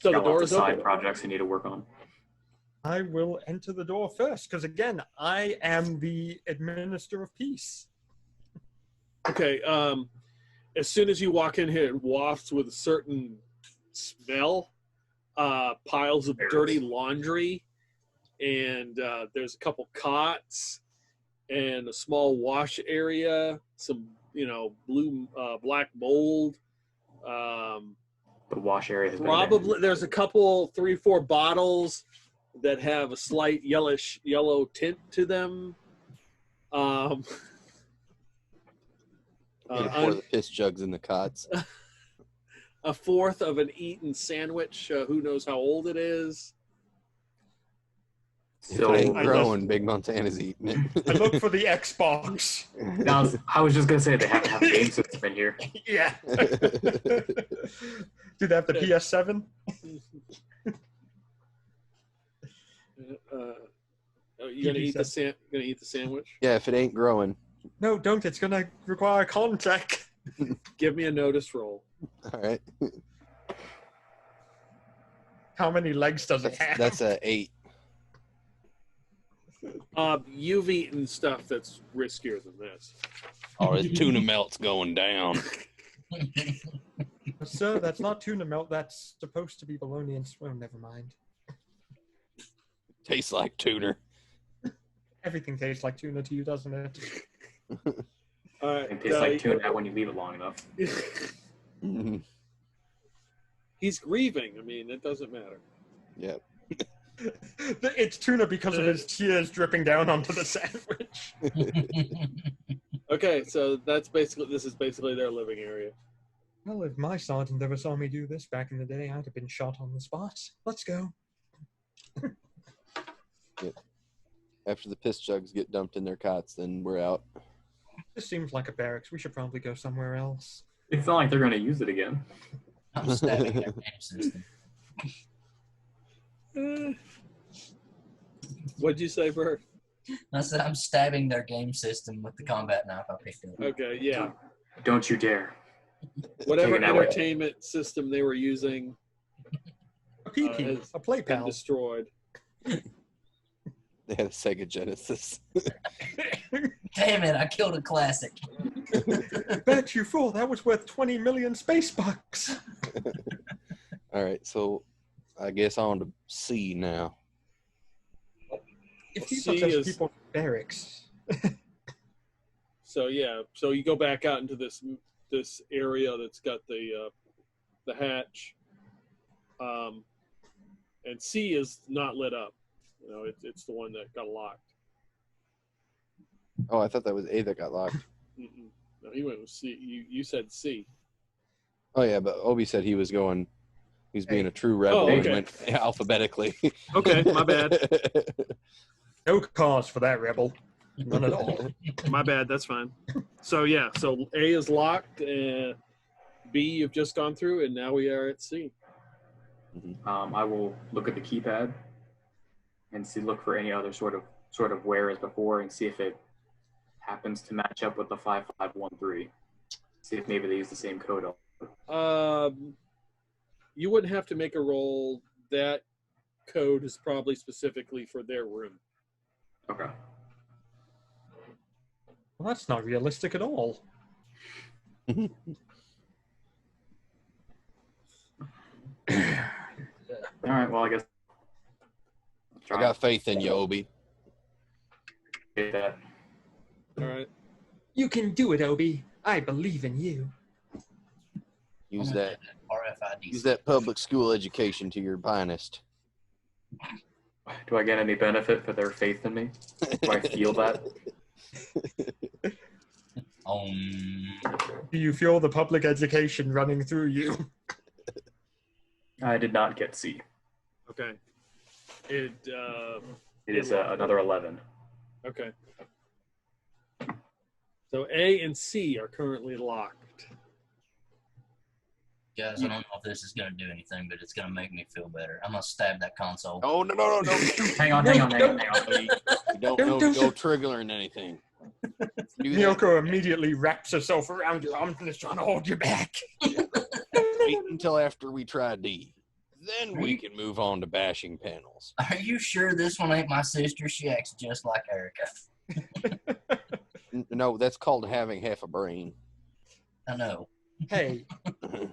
So the got door lots is of side open. projects you need to work on. I will enter the door first, because again, I am the administrator of peace. Okay. As soon as you walk in here, it wafts with a certain smell. Piles of dirty laundry, and there's a couple cots and a small wash area. Some, black mold. The wash area has been Probably there's a couple, 3-4 bottles that have a slight yellow tint to them. Pour the piss jugs in the cots. A fourth of an eaten sandwich. Who knows how old it is? So If it ain't growing, Big Montana's eating it. I look for the Xbox. I was just gonna say they have to have a game system in here. Yeah. Do they have the PS7? You gonna eat the sandwich? Yeah, if it ain't growing. No, don't. It's going to require a con check. Give me a notice roll. All right. How many legs does it have? That's a 8. You've eaten stuff that's riskier than this. Oh, the tuna melt's going down. Sir, that's not tuna melt. That's supposed to be bologna and well, never mind. Tastes like tuna. Everything tastes like tuna to you, doesn't it? All right. It tastes like tuna when you leave it long enough. He's grieving. I mean, it doesn't matter. Yep. It's tuna because of his tears dripping down onto the sandwich. Okay, so this is basically their living area. Well, if my sergeant ever saw me do this back in the day, I'd have been shot on the spot. Let's go. After the piss jugs get dumped in their cots, then we're out. This seems like a barracks. We should probably go somewhere else. It's not like they're going to use it again. I'm stabbing their game system. What'd you say, Bert? I said I'm stabbing their game system with the combat knife I picked up. Okay, yeah. Don't you dare. Whatever Taking that way. entertainment system they were using A PP, has a play been pal. destroyed. They had a Sega Genesis. Damn it! I killed a classic. Bet you fool, that was worth 20 million space bucks. All right, so I guess on to C now. If these C are just is- people in barracks. So yeah, so you go back out into this area that's got the hatch, and C is not lit up. You know, it's the one that got locked. Oh, I thought that was A that got locked. Mm-mm. No, he went with C. You said C. Oh yeah, but Obi said he was going. He's being a true rebel. Oh, He okay. went alphabetically. Okay, my bad. No cause for that, Rebel. None at all. My bad. That's fine. So yeah, so A is locked, and B you've just gone through, and now we are at C. I will look at the keypad and look for any other sort of where as before, and see if it happens to match up with the 5513. See if maybe they use the same code. You wouldn't have to make a roll. That code is probably specifically for their room. Okay. Well, that's not realistic at all. All right. Well, I guess. I got faith in you, Obi. Get that. All right. You can do it, Obi. I believe in you. Use I'm gonna that. do RFID. Use that public school education to your finest. Do I get any benefit for their faith in me? Do I feel that? Do you feel the public education running through you? I did not get C. Okay. It It is another 11. okay. So A and C are currently locked. Guys, I don't know if this is going to do anything, but it's going to make me feel better. I'm going to stab that console. Oh no! Hang on. You don't Don't- go triggering anything. Do that. Miyoko immediately wraps herself around your arms and is trying to hold you back. Wait until after we try D. Then we can move on to bashing panels. Are you sure this one ain't my sister? She acts just like Erica. No, that's called having half a brain. I know. Hey,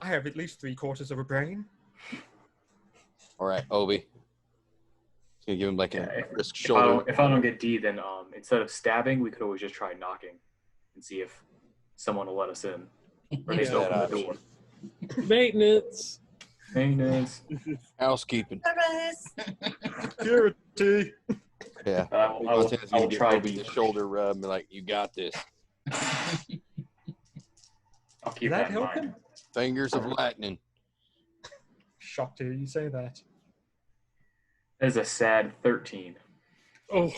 I have at least 3/4 of a brain. All right, Obi. It's gonna give him like Yeah, a brisk If I shoulder. don't get D, then instead of stabbing, we could always just try knocking and see if someone will let us in, or they Yeah. just open That the door. Maintenance. Maintenance. Housekeeping. Security. Yeah. I will try the D. shoulder rub and be like, you got this. I'll keep Did that that in help mind. him? Fingers of lightning. Shocked to hear you say that. That is a sad 13. Oh,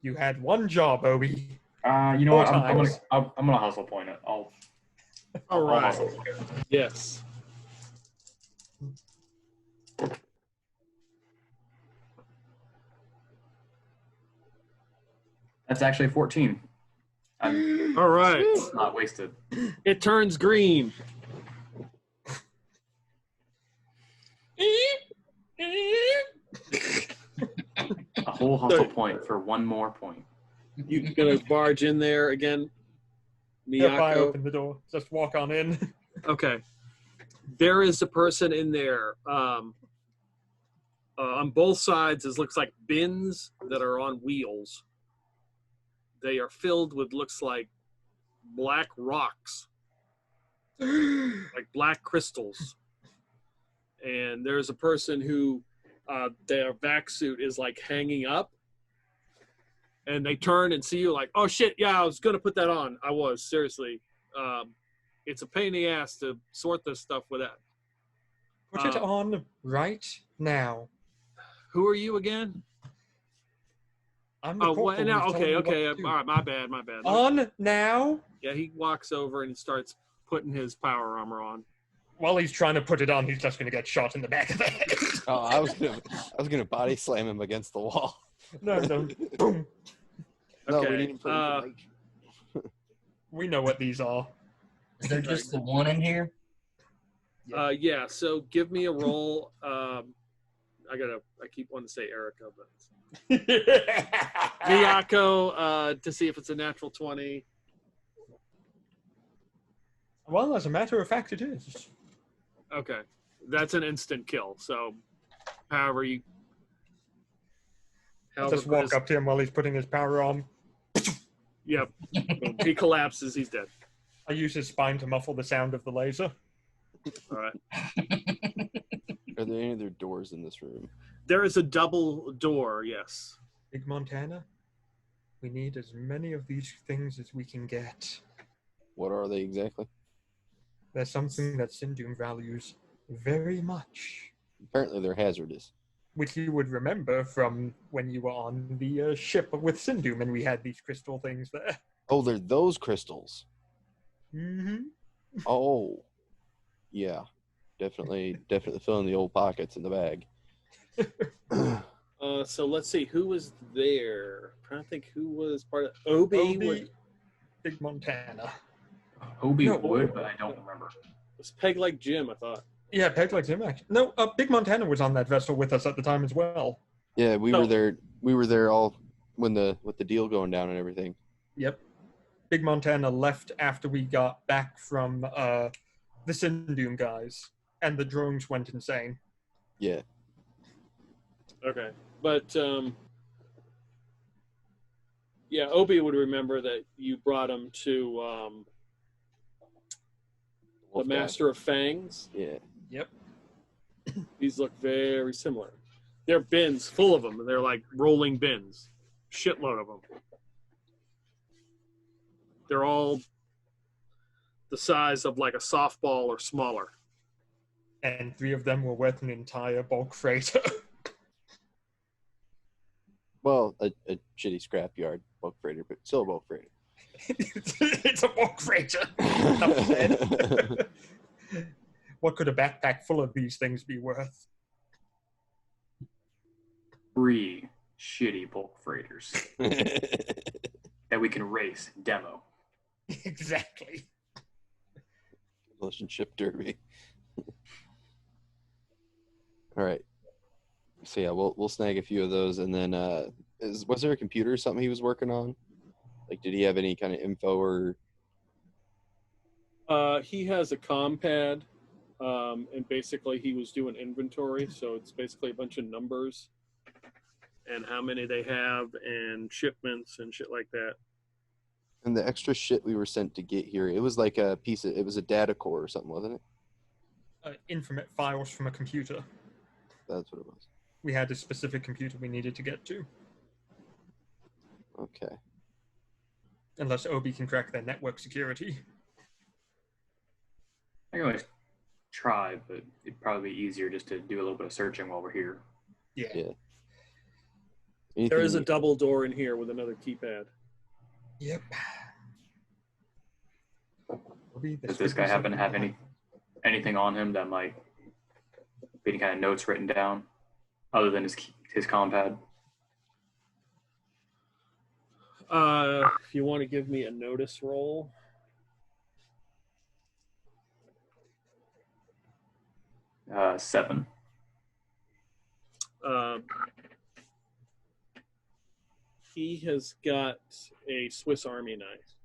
You had one job, Obi. You know what? Four I'm times. gonna hustle point it. all I'll right. hustle point it. Yes. That's actually 14. I'm All right. not wasted. It turns green. A whole hustle point for one more point. You gonna barge in there again, If I Miyako? open the door, just walk on in. Okay. There is a person in there. On both sides, it looks like bins that are on wheels. They are filled with looks like black rocks, like black crystals. And there's a person who their vac suit is like hanging up. And they turn and see you like, oh shit, yeah, I was gonna put that on. I was, seriously. It's a pain in the ass to sort this stuff with that. Put it on right now. Who are you again? I'm the Oh, corporal well, now, who's telling okay. you what to do. All right, my bad. On now. Yeah, he walks over and he starts putting his power armor on. While he's trying to put it on, he's just going to get shot in the back of the head. Oh, I was gonna body slam him against the wall. No, boom. No, Okay, we need him for information. We know what these are. Is there just the one in here? Yeah. So give me a roll. I keep wanting to say Erica, but Miyako, to see if it's a natural 20. Well, as a matter of fact, it is. Okay, that's an instant kill. So, however I'll just walk up to him while he's putting his power on. Yep. Boom. He collapses. He's dead. I use his spine to muffle the sound of the laser. All right. Are there any other doors in this room? There is a double door. Yes. Big Montana, we need as many of these things as we can get. What are they exactly? There's something that Sindum values very much, Apparently they're hazardous. which you would remember from when you were on the ship with Sindum and we had these crystal things there. Oh, they're those crystals. Mm-hmm. Oh, yeah. Definitely filling the old pockets in the bag. So let's see who was there. I'm trying to think who was part of Obi. Big Montana. Obi No. would, but I don't remember. Was Peg like Jim? I thought. Yeah, Peg likes him actually. No, Big Montana was on that vessel with us at the time as well. Yeah, we No. were there. We were there all with the deal going down and everything. Yep. Big Montana left after we got back from the Sindum guys, and the drones went insane. Yeah. Okay, but yeah, Obi would remember that you brought him to the Wolf guy. Master of Fangs. Yeah. Yep. These look very similar. They're bins full of them, and they're like rolling bins, shitload of them. They're all the size of like a softball or smaller. And 3 of them were worth an entire bulk freighter. Well, a shitty scrapyard bulk freighter, but still a bulk freighter. It's a bulk freighter. Enough said. What could a backpack full of these things be worth? 3 shitty bulk freighters that we can race and demo. Exactly. Relationship derby. All right. So yeah, we'll snag a few of those, and then was there a computer or something he was working on? Like, did he have any kind of info or? He has a comm pad, and basically he was doing inventory. So it's basically a bunch of numbers and how many they have and shipments and shit like that. And the extra shit we were sent to get here, it was like it was a data core or something, wasn't it? Informate files from a computer. That's what it was. We had a specific computer we needed to get to. Okay. Unless Obi can crack their network security. I can always try, but it'd probably be easier just to do a little bit of searching while we're here. Yeah. Anything There is a you- double door in here with another keypad. Yep. Obi, Does this guy happen to have anything on him that might be any kind of notes written down other than his compad? If you want to give me a notice roll. Uh, 7. He has got a Swiss Army knife.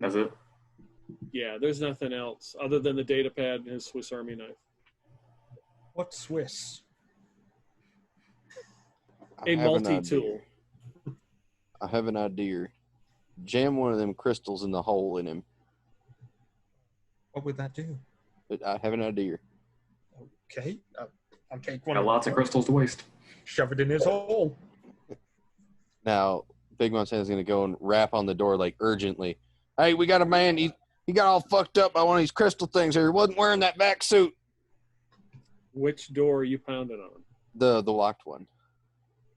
That's it? Yeah, there's nothing else other than the data pad and his Swiss Army knife. What's Swiss? I A have an multi-tool. idea. I have an idea. Jam one of them crystals in the hole in him. What would that do? But I have an idea. Okay. I'll take one. Got lots of crystals to waste. Shove it in his hole. Now, Big Montana's going to go and rap on the door like urgently. Hey, we got a man. He got all fucked up by one of these crystal things here. He wasn't wearing that vac suit. Which door are you pounding on? The locked one.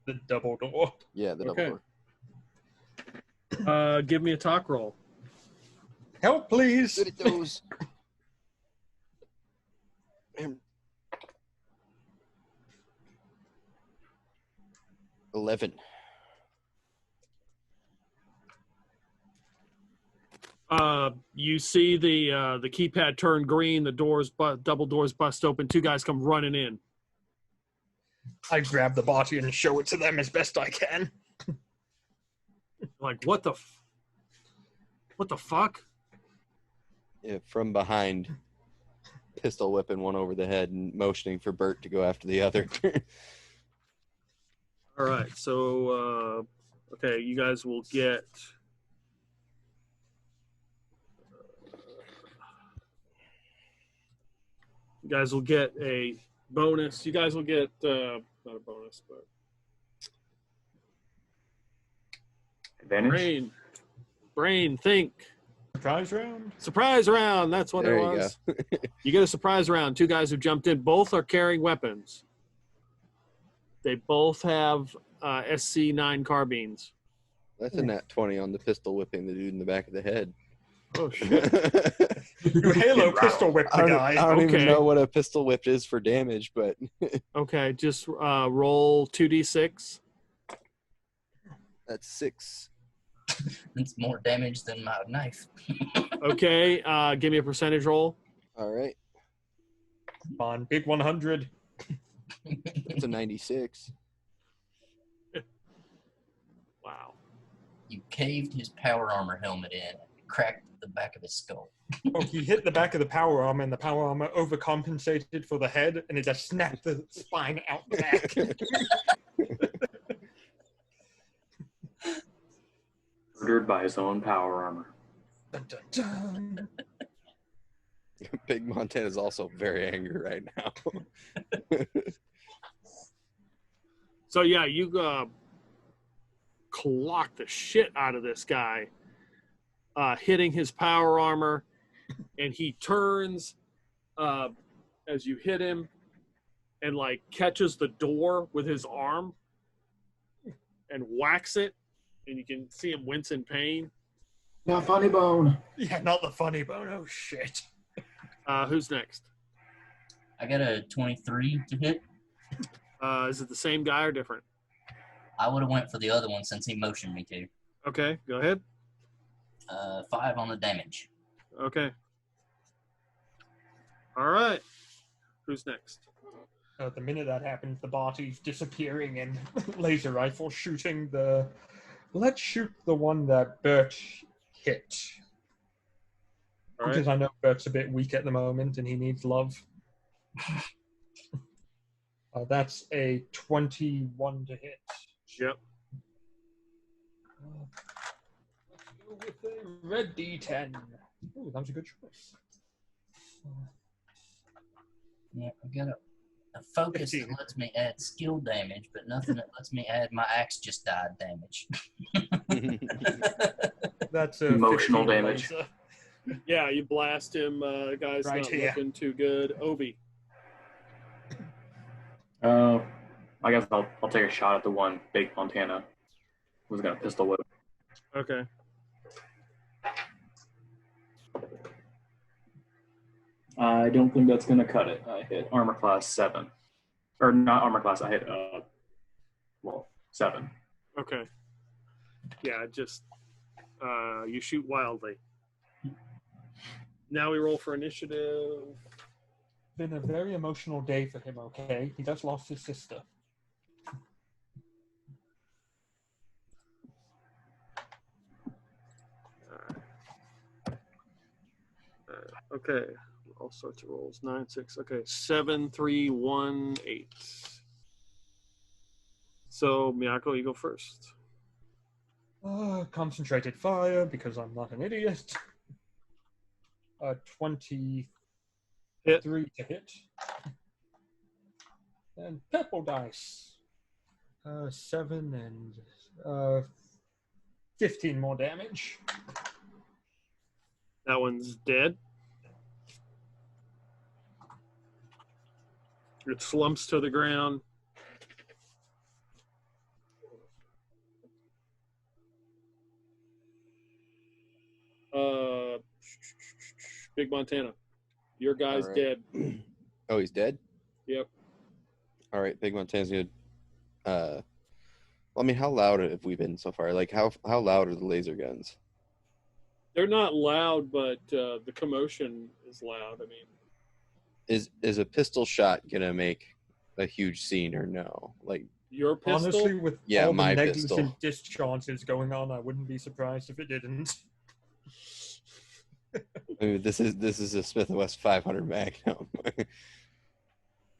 The double door. Yeah, the Okay. double door. Give me a talk roll. Help, please. Good at those. 11. You see the keypad turn green, the doors, double doors bust open. Two guys come running in. I grab the body and show it to them as best I can. Like, what the fuck? Yeah, from behind, pistol whipping one over the head and motioning for Bert to go after the other. All right, so okay, you guys will get. You guys will get a bonus. You guys will get not a bonus, but Advantage. brain, think. Surprise round. Surprise round. That's what There it you was. You get a surprise round. Two guys who jumped in. Both are carrying weapons. They both have SC9 carbines. That's a nat 20 on the pistol whipping the dude in the back of the head. Oh shit! You Halo pistol whip the guy. I don't even Okay. know what a pistol whip is for damage, but Okay, just roll 2d6. that's 6. It's more damage than my knife. Okay, give me a percentage roll. All right. Come on, big 100. That's a 96. Wow. You caved his power armor helmet in and cracked the back of his skull. Oh, he hit the back of the power armor, and the power armor overcompensated for the head, and it just snapped the spine out the back. Murdered by his own power armor. Dun, dun, dun. Big Montana's also very angry right now. So yeah, you clock the shit out of this guy, hitting his power armor, and he turns as you hit him, and like catches the door with his arm, and whacks it, and you can see him wince in pain. Not funny bone. Yeah, not the funny bone. Oh, shit. Who's next? I got a 23 to hit. Is it the same guy or different? I would have went for the other one since he motioned me to. Okay, go ahead. 5 on the damage. Okay. All right. Who's next? The minute that happens, the body's disappearing and laser rifle shooting the... Let's shoot the one that Bert hit. All right. Because I know Bert's a bit weak at the moment and he needs love. That's a 21 to hit. Yep. Let's go with a red D10. Ooh, that was a good choice. Yeah, I got a focus 15. that lets me add skill damage, but nothing that lets me add my axe just died damage. That's a Emotional 15 damage. laser. Yeah, you blast him. Guy's Right not here. looking too good. Obi. I guess I'll take a shot at the one Big Montana who's gonna pistol whip. Okay. I don't think that's gonna cut it. I hit armor class 7, or not armor class. I hit 7. Okay. Yeah, just you shoot wildly. Now we roll for initiative. Been a very emotional day for him, okay? He just lost his sister. Okay. All sorts of rolls. 9, 6. Okay. 7, 3, 1, 8. So, Miyako, you go first. Concentrated fire, because I'm not an idiot. 23 to hit. And purple dice. 7 and 15 more damage. That one's dead. It slumps to the ground. Big Montana. Your guy's All right. dead. Oh, he's dead? Yep. All right, Big Montana's good. Well, I mean, how loud have we been so far? Like, how loud are the laser guns? They're not loud, but the commotion is loud. I mean, Is a pistol shot gonna make a huge scene or no? Like, your pistol. Honestly, with Yeah, all my the negligent pistol. discharges going on, I wouldn't be surprised if it didn't. I mean, this is a Smith & Wesson 500 Magnum.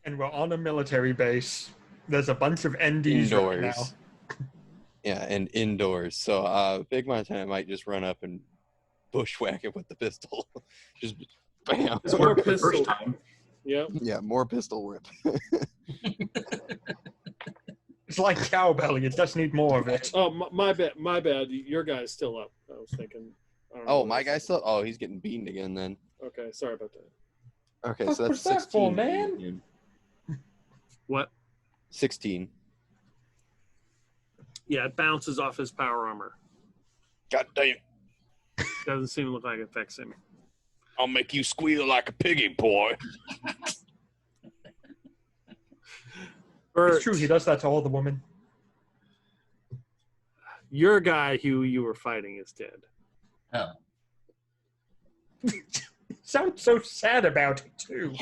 And we're on a military base. There's a bunch of NDs right now. Indoors. Yeah, and indoors. So Big Montana might just run up and bushwhack it with the pistol. Just bam. This worked the first time. Yep. Yeah, more pistol whip. It's like cowbell. You just need more of it. Oh, my bad. My bad. Your guy's still up. I was thinking. I don't know Oh, what my I was guy's still. Oh, he's getting beaten again then. thinking. Okay, sorry about that. Okay, What so that's was that 16. for, man? What? 16. Yeah, it bounces off his power armor. God damn. Doesn't seem to look like it affects him. I'll make you squeal like a piggy, boy. It's true. He does that to all the women. Your guy who you were fighting is dead. Oh. Sounds so sad about it too.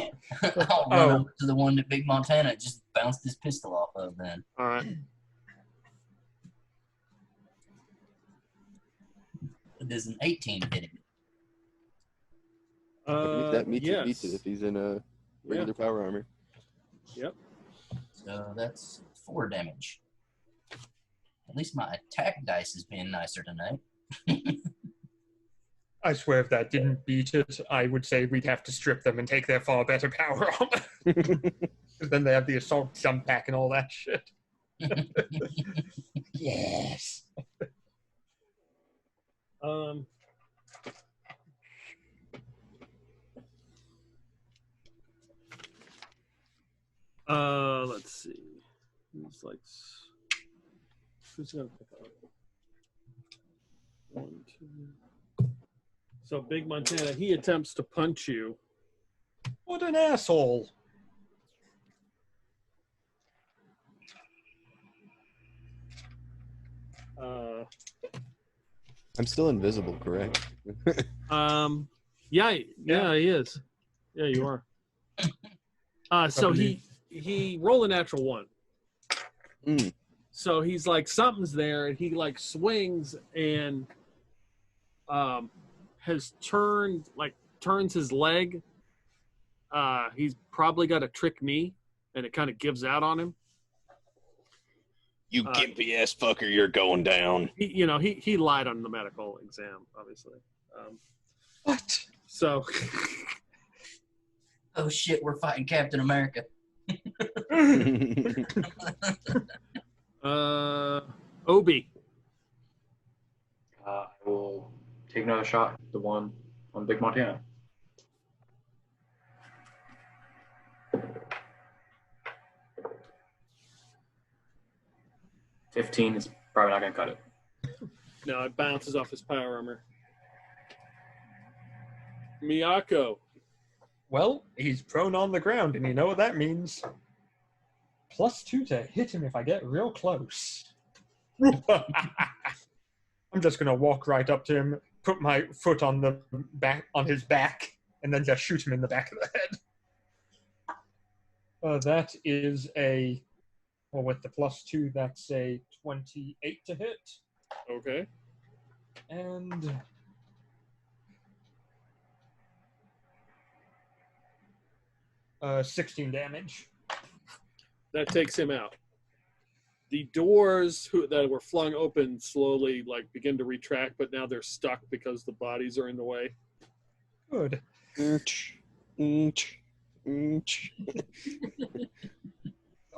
I'll run over to the one that Big Montana just bounced his pistol off of then. All right. There's an 18 hit him. That meets yes. it, beats it if he's in a regular power armor. Yep. So that's 4 damage. At least my attack dice is being nicer tonight. I swear if that didn't beat it, I would say we'd have to strip them and take their far better power armor. Because then they have the assault jump pack and all that shit. Yes. Let's see. Who's gonna pick up? 1, 2. So Big Montana, he attempts to punch you. What an asshole. I'm still invisible, correct? Yeah, he is. Yeah, you are. So he rolled a natural 1. Mm. So he's like, something's there, and he like swings and turns his leg. He's probably got a trick knee, and it kind of gives out on him. You gimpy ass fucker, you're going down. He lied on the medical exam, obviously. What? So. Oh shit, we're fighting Captain America. Obi. I will take another shot at the one on Big Montana. $15 is probably not going to cut it. No, it bounces off his power armor. Miyako. Well, he's prone on the ground, and you know what that means. +2 to hit him if I get real close. I'm just gonna walk right up to him, put my foot on his back, and then just shoot him in the back of the head. That is with the +2, that's a 28 to hit. Okay. And 16 damage. That takes him out. The doors that were flung open slowly begin to retract, but now they're stuck because the bodies are in the way. Good.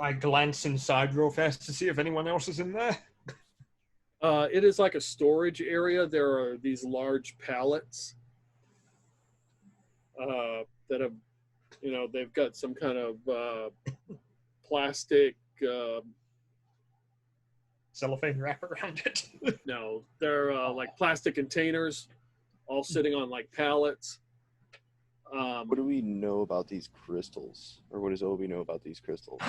I glance inside real fast to see if anyone else is in there. It is like a storage area. There are these large pallets that have, they've got some kind of plastic. Cellophane wrap around it. No, they're like plastic containers, all sitting on like pallets. What do we know about these crystals? Or what does Obi know about these crystals?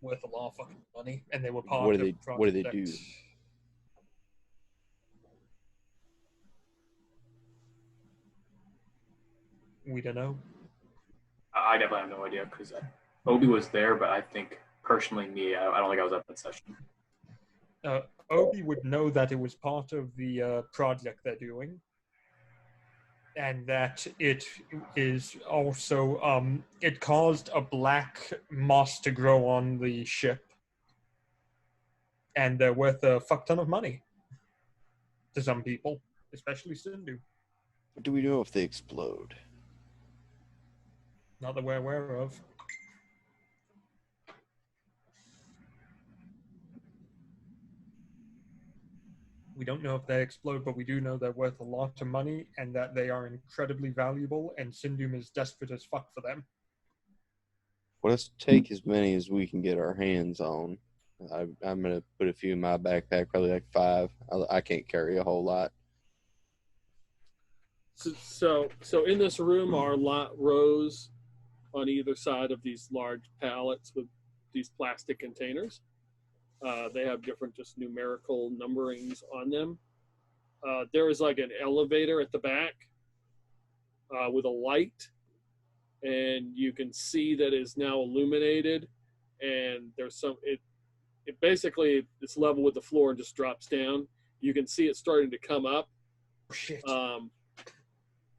Worth a lot of fucking money, and they were part What of do they Project. do? We don't know. I definitely have no idea because Obi was there, but I think personally, I don't think I was at that session. Obi would know that it was part of the project they're doing, and that it is also it caused a black moss to grow on the ship, and they're worth a fuck ton of money to some people, especially Sindhu. Do we know if they explode? Not that we're aware of. We don't know if they explode, but we do know they're worth a lot of money and that they are incredibly valuable, and Sindhu is desperate as fuck for them. Well, let's take as many as we can get our hands on. I'm going to put a few in my backpack, probably like 5. I can't carry a whole lot. So in this room are rows on either side of these large pallets with these plastic containers. They have different just numerical numberings on them. There is like an elevator at the back with a light, and you can see that is now illuminated, and there's it basically it's level with the floor and just drops down. You can see it starting to come up. Oh, shit.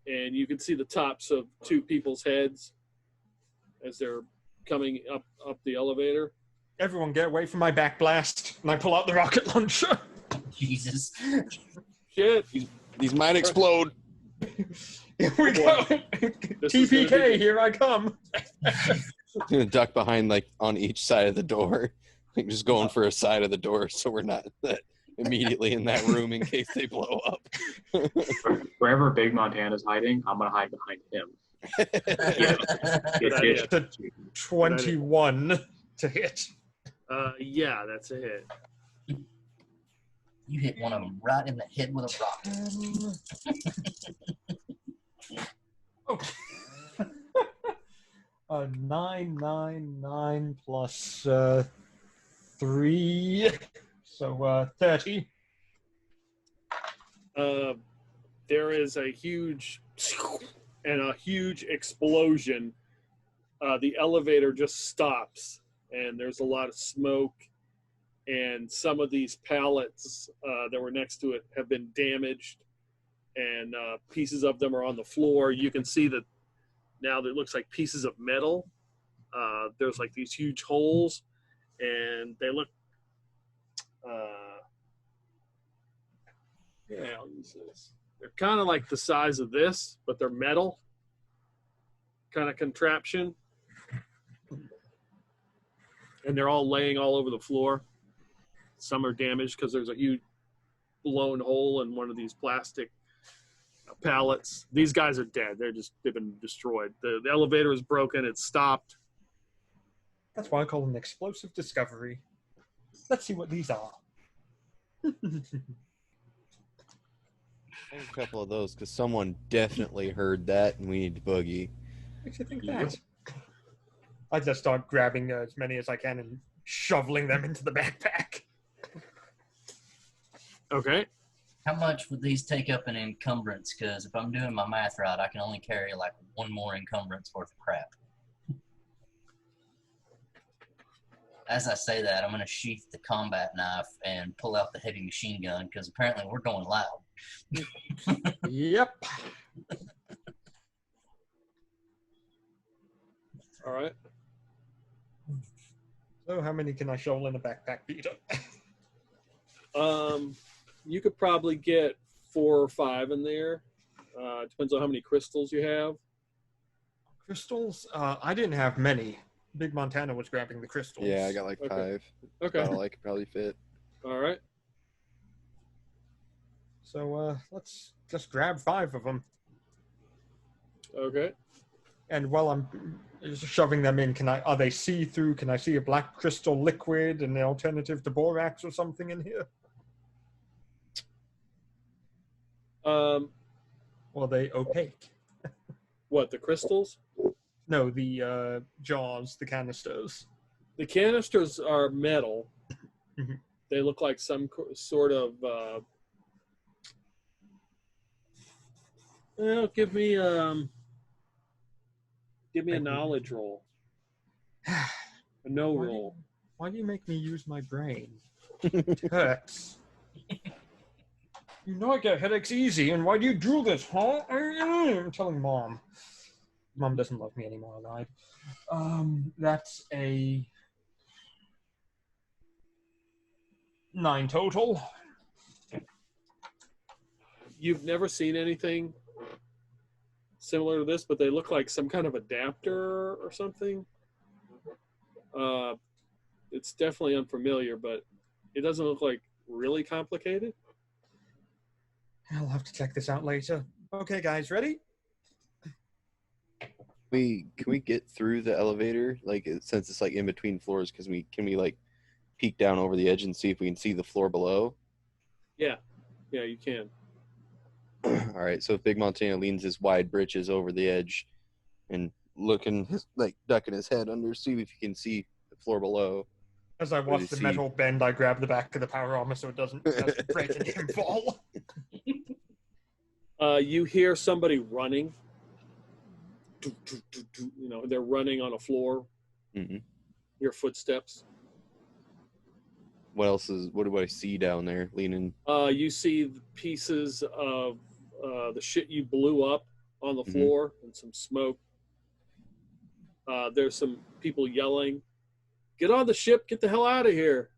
And you can see the tops of 2 people's heads as they're coming up the elevator. Everyone get away from my back blast. And I pull out the rocket launcher. Jesus. Shit. These might explode. Here we go. TPK, here I come. I'm going to duck behind, like, on each side of the door. Like, just going for a side of the door so we're not immediately in that room in case they blow up. Wherever Big Montana's hiding, I'm going to hide behind him. Good idea. It's a 21 to hit. Yeah, that's a hit. You hit one of them right in the head with a rocket. Oh. 9 plus 3, so 30. There is a huge explosion. The elevator just stops, and there's a lot of smoke, and some of these pallets that were next to it have been damaged, and pieces of them are on the floor. You can see that now that it looks like pieces of metal. There's like these huge holes, and they look I'll use this. They're kind of like the size of this, but they're metal kind of contraption. And they're all laying all over the floor. Some are damaged because there's a huge blown hole in one of these plastic pallets. These guys are dead. They've been destroyed. The elevator is broken. It's stopped. That's why I call it an explosive discovery. Let's see what these are. A couple of those, because someone definitely heard that, and we need to boogie. Makes you think that. I just start grabbing as many as I can and shoveling them into the backpack. Okay. How much would these take up an encumbrance? Because if I'm doing my math right, I can only carry like 1 more encumbrance worth of crap. As I say that, I'm going to sheath the combat knife and pull out the heavy machine gun, because apparently we're going loud. Yep. All right. So how many can I shovel in a backpack, Peter? You could probably get 4 or 5 in there. Depends on how many crystals you have. Crystals? I didn't have many. Big Montana was grabbing the crystals. Yeah, I got like Okay. 5. Okay. About all I could probably fit. All right. So let's just grab 5 of them. Okay. And while I'm shoving them in, are they see-through? Can I see a black crystal liquid, an alternative to borax or something in here? Or are they opaque? What, the crystals? No, the jars, the canisters. The canisters are metal. Mhm. They look like some sort of. Well, give me a knowledge roll. A no roll. Why do you make me use my brain? It hurts. You know I get headaches easy, and why do you do this, huh? I'm telling Mom. Mom doesn't love me anymore, I lied. That's a 9 total. You've never seen anything similar to this, but they look like some kind of adapter or something. It's definitely unfamiliar, but it doesn't look like really complicated. I'll have to check this out later. Okay, guys, ready? Can we get through the elevator? Like, since it's like in between floors, can we like peek down over the edge and see if we can see the floor below? Yeah, you can. All right. So if Big Montana leans his wide britches over the edge and ducking his head under, see if he can see the floor below. As I watch the metal bend, I grab the back of the power armor so it doesn't break and him fall. You hear somebody running. You know, they're running on a floor. Mm-hmm. Your footsteps. What do I see down there leaning? You see the pieces of the shit you blew up on the floor and some smoke. There's some people yelling, "Get on the ship, get the hell out of here."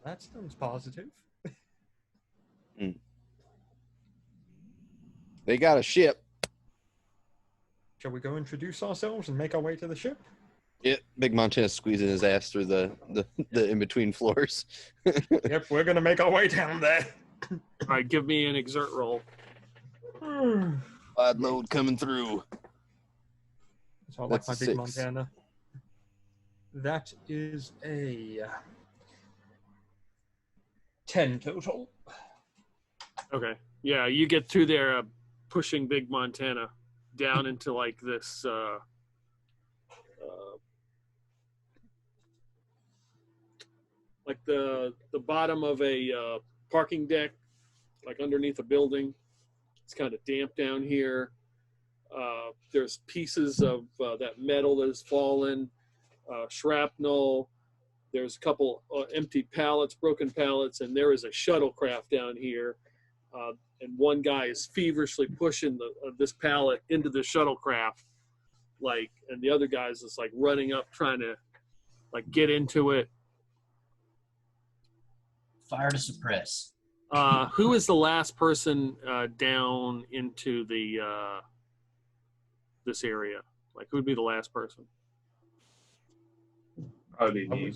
That sounds positive. They got a ship. Shall we go introduce ourselves and make our way to the ship? Yeah, Big Montana squeezing his ass through the in-between floors. Yep, we're going to make our way down there. All right, give me an exert roll. Odd load coming through. So I like my Big Montana. That is a 10 total. Okay. Yeah, you get through there pushing Big Montana down into like this like the bottom of a parking deck, like underneath a building. It's kind of damp down here. There's pieces of that metal that has fallen, shrapnel. There's a couple empty pallets, broken pallets, and there is a shuttlecraft down here. And one guy is feverishly pushing this pallet into the shuttlecraft, and the other guy's just like running up, trying to like get into it. Fire to suppress. Who is the last person down into the this area? Like, who would be the last person? Probably me.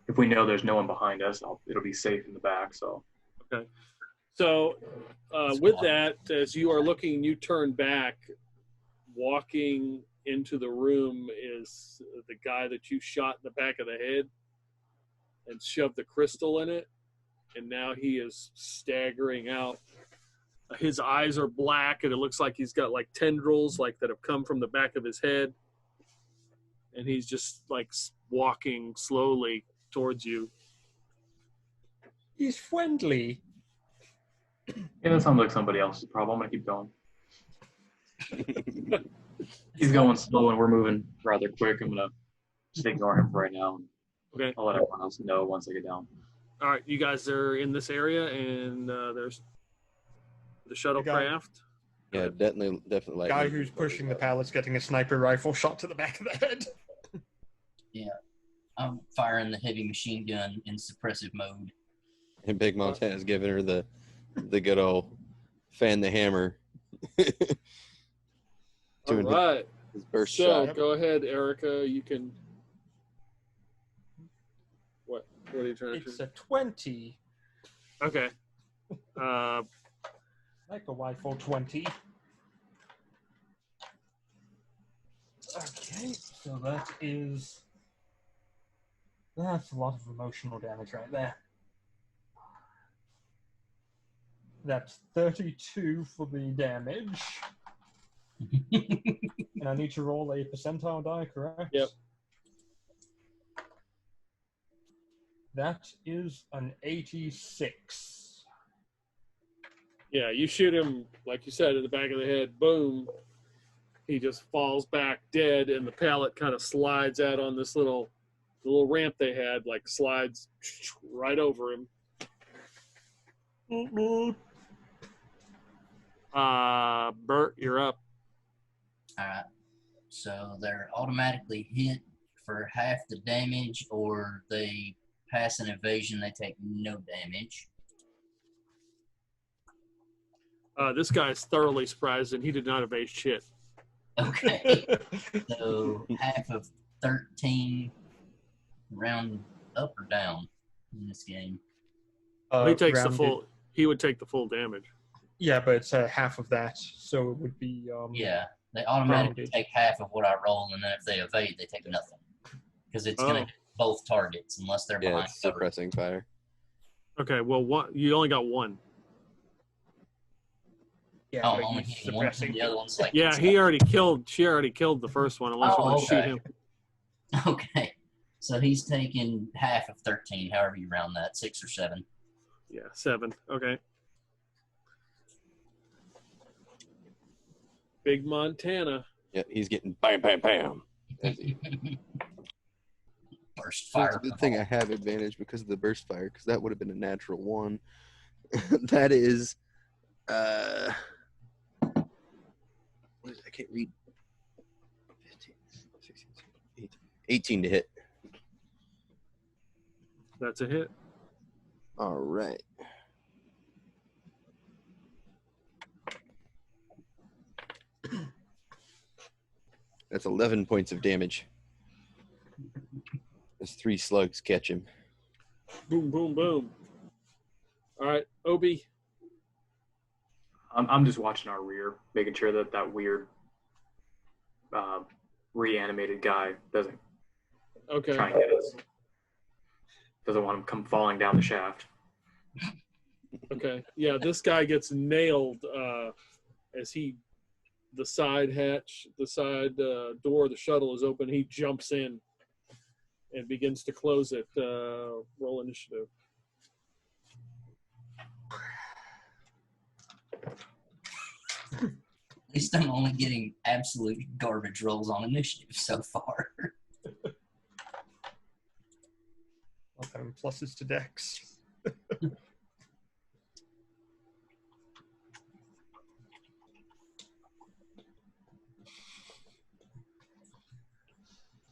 If we know there's no one behind us, it'll be safe in the back. So. Okay. So with that, as you are looking, you turn back. Walking into the room is the guy that you shot in the back of the head and shoved the crystal in it. And now he is staggering out. His eyes are black, and it looks like he's got like tendrils that have come from the back of his head. And he's just like walking slowly towards you. He's friendly. Yeah, that sounds like somebody else's problem. I'm gonna keep going. He's going slow, and we're moving rather quick. I'm gonna just ignore him for right now. Okay. I'll let everyone else know once I get down. All right, you guys are in this area, and there's the shuttlecraft. Yeah, definitely. The guy who's pushing the pallets getting a sniper rifle shot to the back of the head. Yeah, I'm firing the heavy machine gun in suppressive mode. And Big Montana's giving her the good old fan the hammer. All right. His burst So shot. go ahead, Erica. You can. What are you trying to do? It's a 20. Okay. Like a rifle 20. Okay, so that's a lot of emotional damage right there. That's 32 for the damage. And I need to roll a percentile die, correct? Yep. That is an 86. Yeah, you shoot him, like you said, in the back of the head, boom. He just falls back dead, and the pallet kind of slides out on this little ramp they had, like slides right over him. Bert, you're up. All right. So they're automatically hit for half the damage, or they pass an evasion, they take no damage. This guy's thoroughly surprised, and he did not evade shit. Okay. So half of 13, round up or down in this game. He takes the rounded- full. He would take the full damage. Yeah, but it's half of that, so it would be. Yeah, they automatically rounded. take half of what I roll, and then if they evade, they take nothing. Because it's going to hit both targets unless they're Yeah, behind it's cover. suppressing fire. Okay, well, you only got one. Yeah, Oh, but I'm only he's hitting one, and suppressing. the other one's like. Yeah, she already killed the first one. Unless you Oh, want to shoot okay. him. Okay, so he's taking half of 13, however you round that, 6 or 7. Yeah, 7. Okay. Big Montana. Yeah, he's getting bam, bam, bam. Burst So it's fire. a good thing I have advantage because of the burst fire, because that would have been a natural 1. That is, what is it? I can't read. 15, 16, 18 to hit. That's a hit. All right. That's 11 points of damage. As 3 slugs catch him. Boom, boom, boom. All right, Obi. I'm just watching our rear, making sure that weird reanimated guy doesn't Okay. try and get us. Doesn't want him come falling down the shaft. Okay. Yeah, this guy gets nailed as the side door of the shuttle is open. He jumps in and begins to close it. Roll initiative. At least I'm only getting absolute garbage rolls on initiative so far. Well, having pluses to Dex.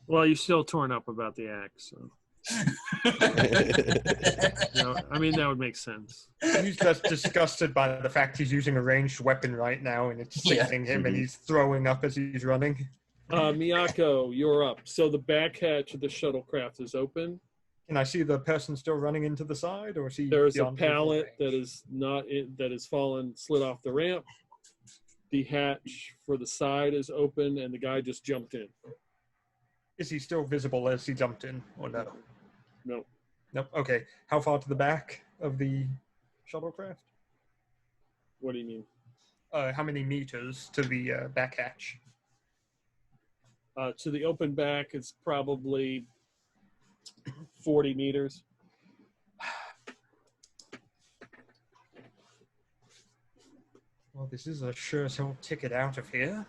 Well, you're still torn up about the axe. So. I mean, that would make sense. He's just disgusted by the fact he's using a ranged weapon right now, and it's Yeah. sickening him, and he's throwing up as he's running. Miyako, you're up. So the back hatch of the shuttlecraft is open. Can I see the person still running into the side, or is he? There's a beyond visual pallet range? that is that has fallen, slid off the ramp. The hatch for the side is open, and the guy just jumped in. Is he still visible as he jumped in, or no? No. Nope. Okay. How far to the back of the shuttlecraft? What do you mean? How many meters to the back hatch? To the open back, it's probably 40 meters. Well, this is a sure as hell ticket out of here.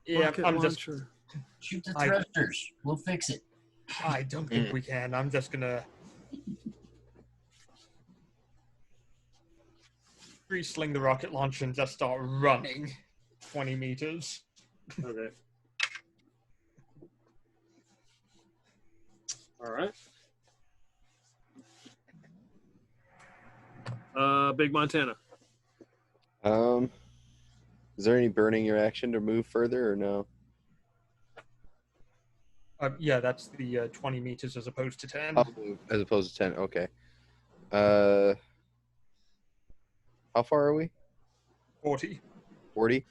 Yeah, Rocket I'm just. launcher. Shoot the I- thrusters. We'll fix it. I don't think we can. I'm just gonna sling the rocket launcher and just start running 20 meters. Okay. All right. Big Montana. Is there any burning your action to move further or no? Yeah, that's the 20 meters as opposed to 10. I'll move as opposed to 10. Okay. How far are we? 40. 40?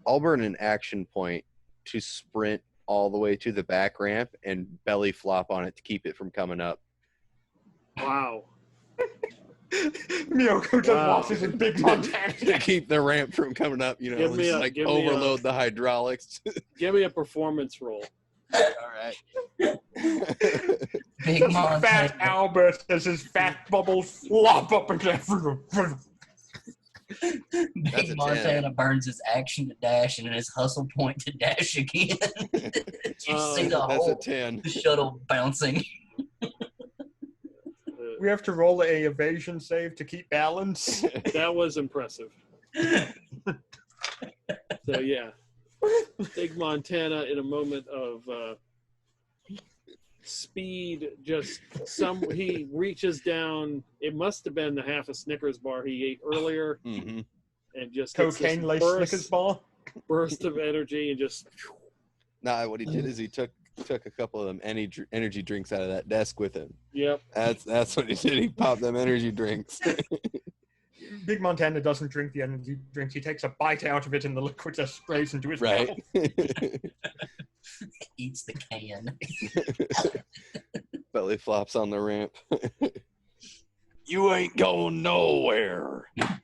I'll burn an action point to sprint all the way to the back ramp and belly flop on it to keep it from coming up. Wow. Miyoko just Wow. watches in Big Montana. To keep the ramp from coming up, you know, Give me just a- like give me a- overload the hydraulics. Give me a performance roll. All right. Big Just Montana. Fat Albert as his fat bubbles flop up against That's a 10. Big Montana burns his action to dash and his hustle point to dash again. You see the That's a whole 10. shuttle bouncing. We have to roll a evasion save to keep balance. That was impressive. So yeah, Big Montana in a moment of speed, he reaches down. It must have been the half a Snickers bar he ate earlier, Mm-hmm. and just gets this Cocaine laced Snickers bar. burst of energy and just Nah, what he did is he took a couple of them energy drinks out of that desk with him. yep. That's what he did. He popped them energy drinks. Big Montana doesn't drink the energy drinks. He takes a bite out of it and the liquid just sprays into his Right. mouth. Eats the can. Belly flops on the ramp. You ain't going nowhere. Yeah,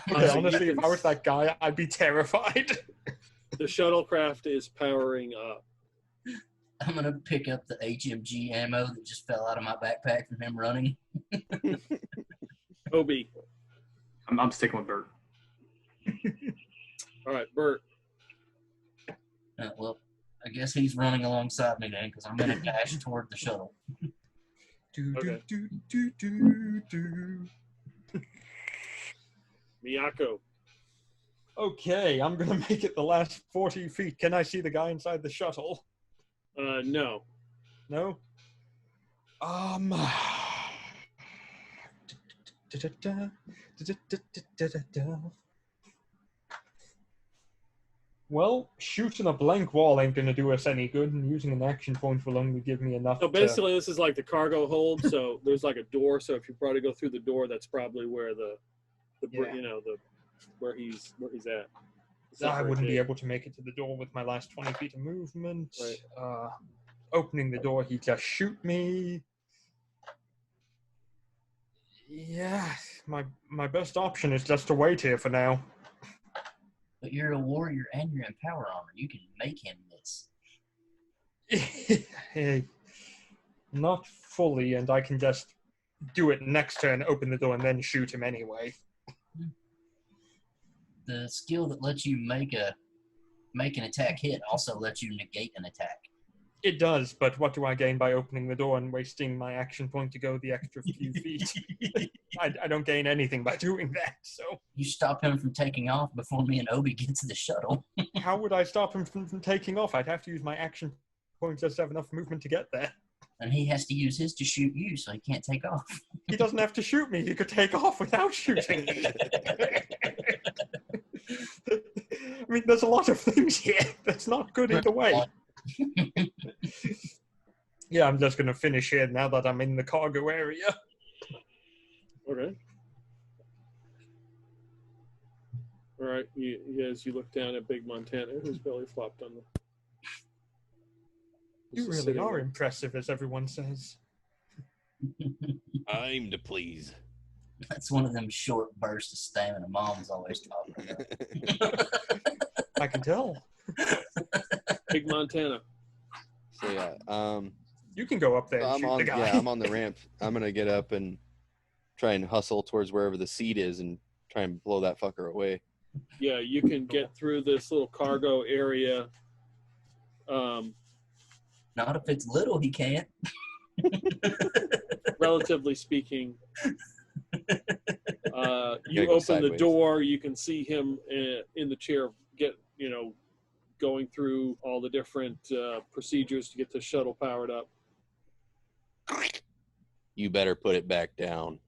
So honestly, you if can I was that guy, I'd be terrified. The shuttlecraft is powering up. I'm gonna pick up the HMG ammo that just fell out of my backpack from him running. Obi. I'm sticking with Bert. All right, Bert. Well, I guess he's running alongside me then, because I'm gonna dash toward the shuttle. Do, Okay. do, do, do, do. Miyako. Okay, I'm gonna make it the last 40 feet. Can I see the guy inside the shuttle? No. No? Well, shooting a blank wall ain't gonna do us any good, and using an action point will only give me enough So to... basically, this is like the cargo hold. So there's like a door. So if you probably go through the door, that's probably where Yeah. where he's at. It's I not very wouldn't be big. able to make it to the door with my last 20 feet of movement. Right. Opening the door, he just shoot me. Yeah, my best option is just to wait here for now. But you're a warrior and you're in power armor. You can make him miss. Hey, not fully, and I can just do it next turn, open the door, and then shoot him anyway. The skill that lets you make an attack hit also lets you negate an attack. It does, but what do I gain by opening the door and wasting my action point to go the extra few feet? I don't gain anything by doing that, so... You stop him from taking off before me and Obi get to the shuttle. How would I stop him from taking off? I'd have to use my action point just to have enough movement to get there. And he has to use his to shoot you, so he can't take off. He doesn't have to shoot me. He could take off without shooting me. I mean, there's a lot of things here. That's not good either way. Yeah, I'm just going to finish here now that I'm in the cargo area. Okay. All right. As you look down at Big Montana, whose belly flopped on the. You This is really sitting are there. impressive, as everyone says. I'm to please. That's one of them short bursts of stamina Mom's always talking about. I can tell. Big Montana. So yeah, You can go up there so and I'm shoot on the guy. I'm on the ramp. I'm gonna get up and try and hustle towards wherever the seat is and try and blow that fucker away. Yeah, you can get through this little cargo area. Not if it's little, he can't. Relatively speaking. You go open the sideways. door, you can see him in the chair going through all the different procedures to get the shuttle powered up. You better put it back down.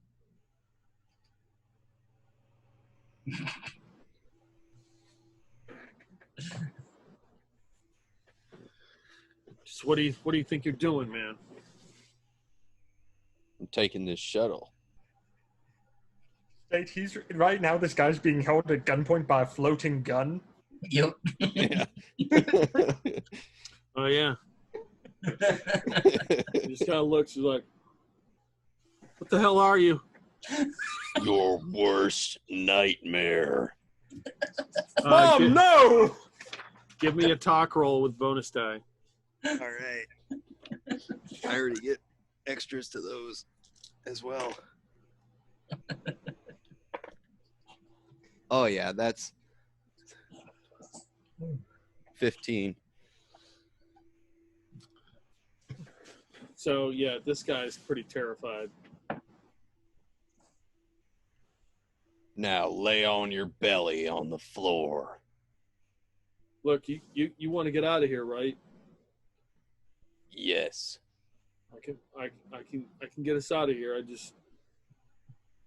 Just what do you think you're doing, man? I'm taking this shuttle. State, he's right now. This guy's being held at gunpoint by a floating gun. Yep. Yeah. Oh yeah. He just kind of looks. He's like, "What the hell are you?" Your worst nightmare. Mom, no! Give me a talk roll with bonus die. All right. I already get extras to those as well. Oh yeah, that's 15. So yeah, this guy's pretty terrified. Now lay on your belly on the floor. Look, you want to get out of here, right? Yes. I can get us out of here.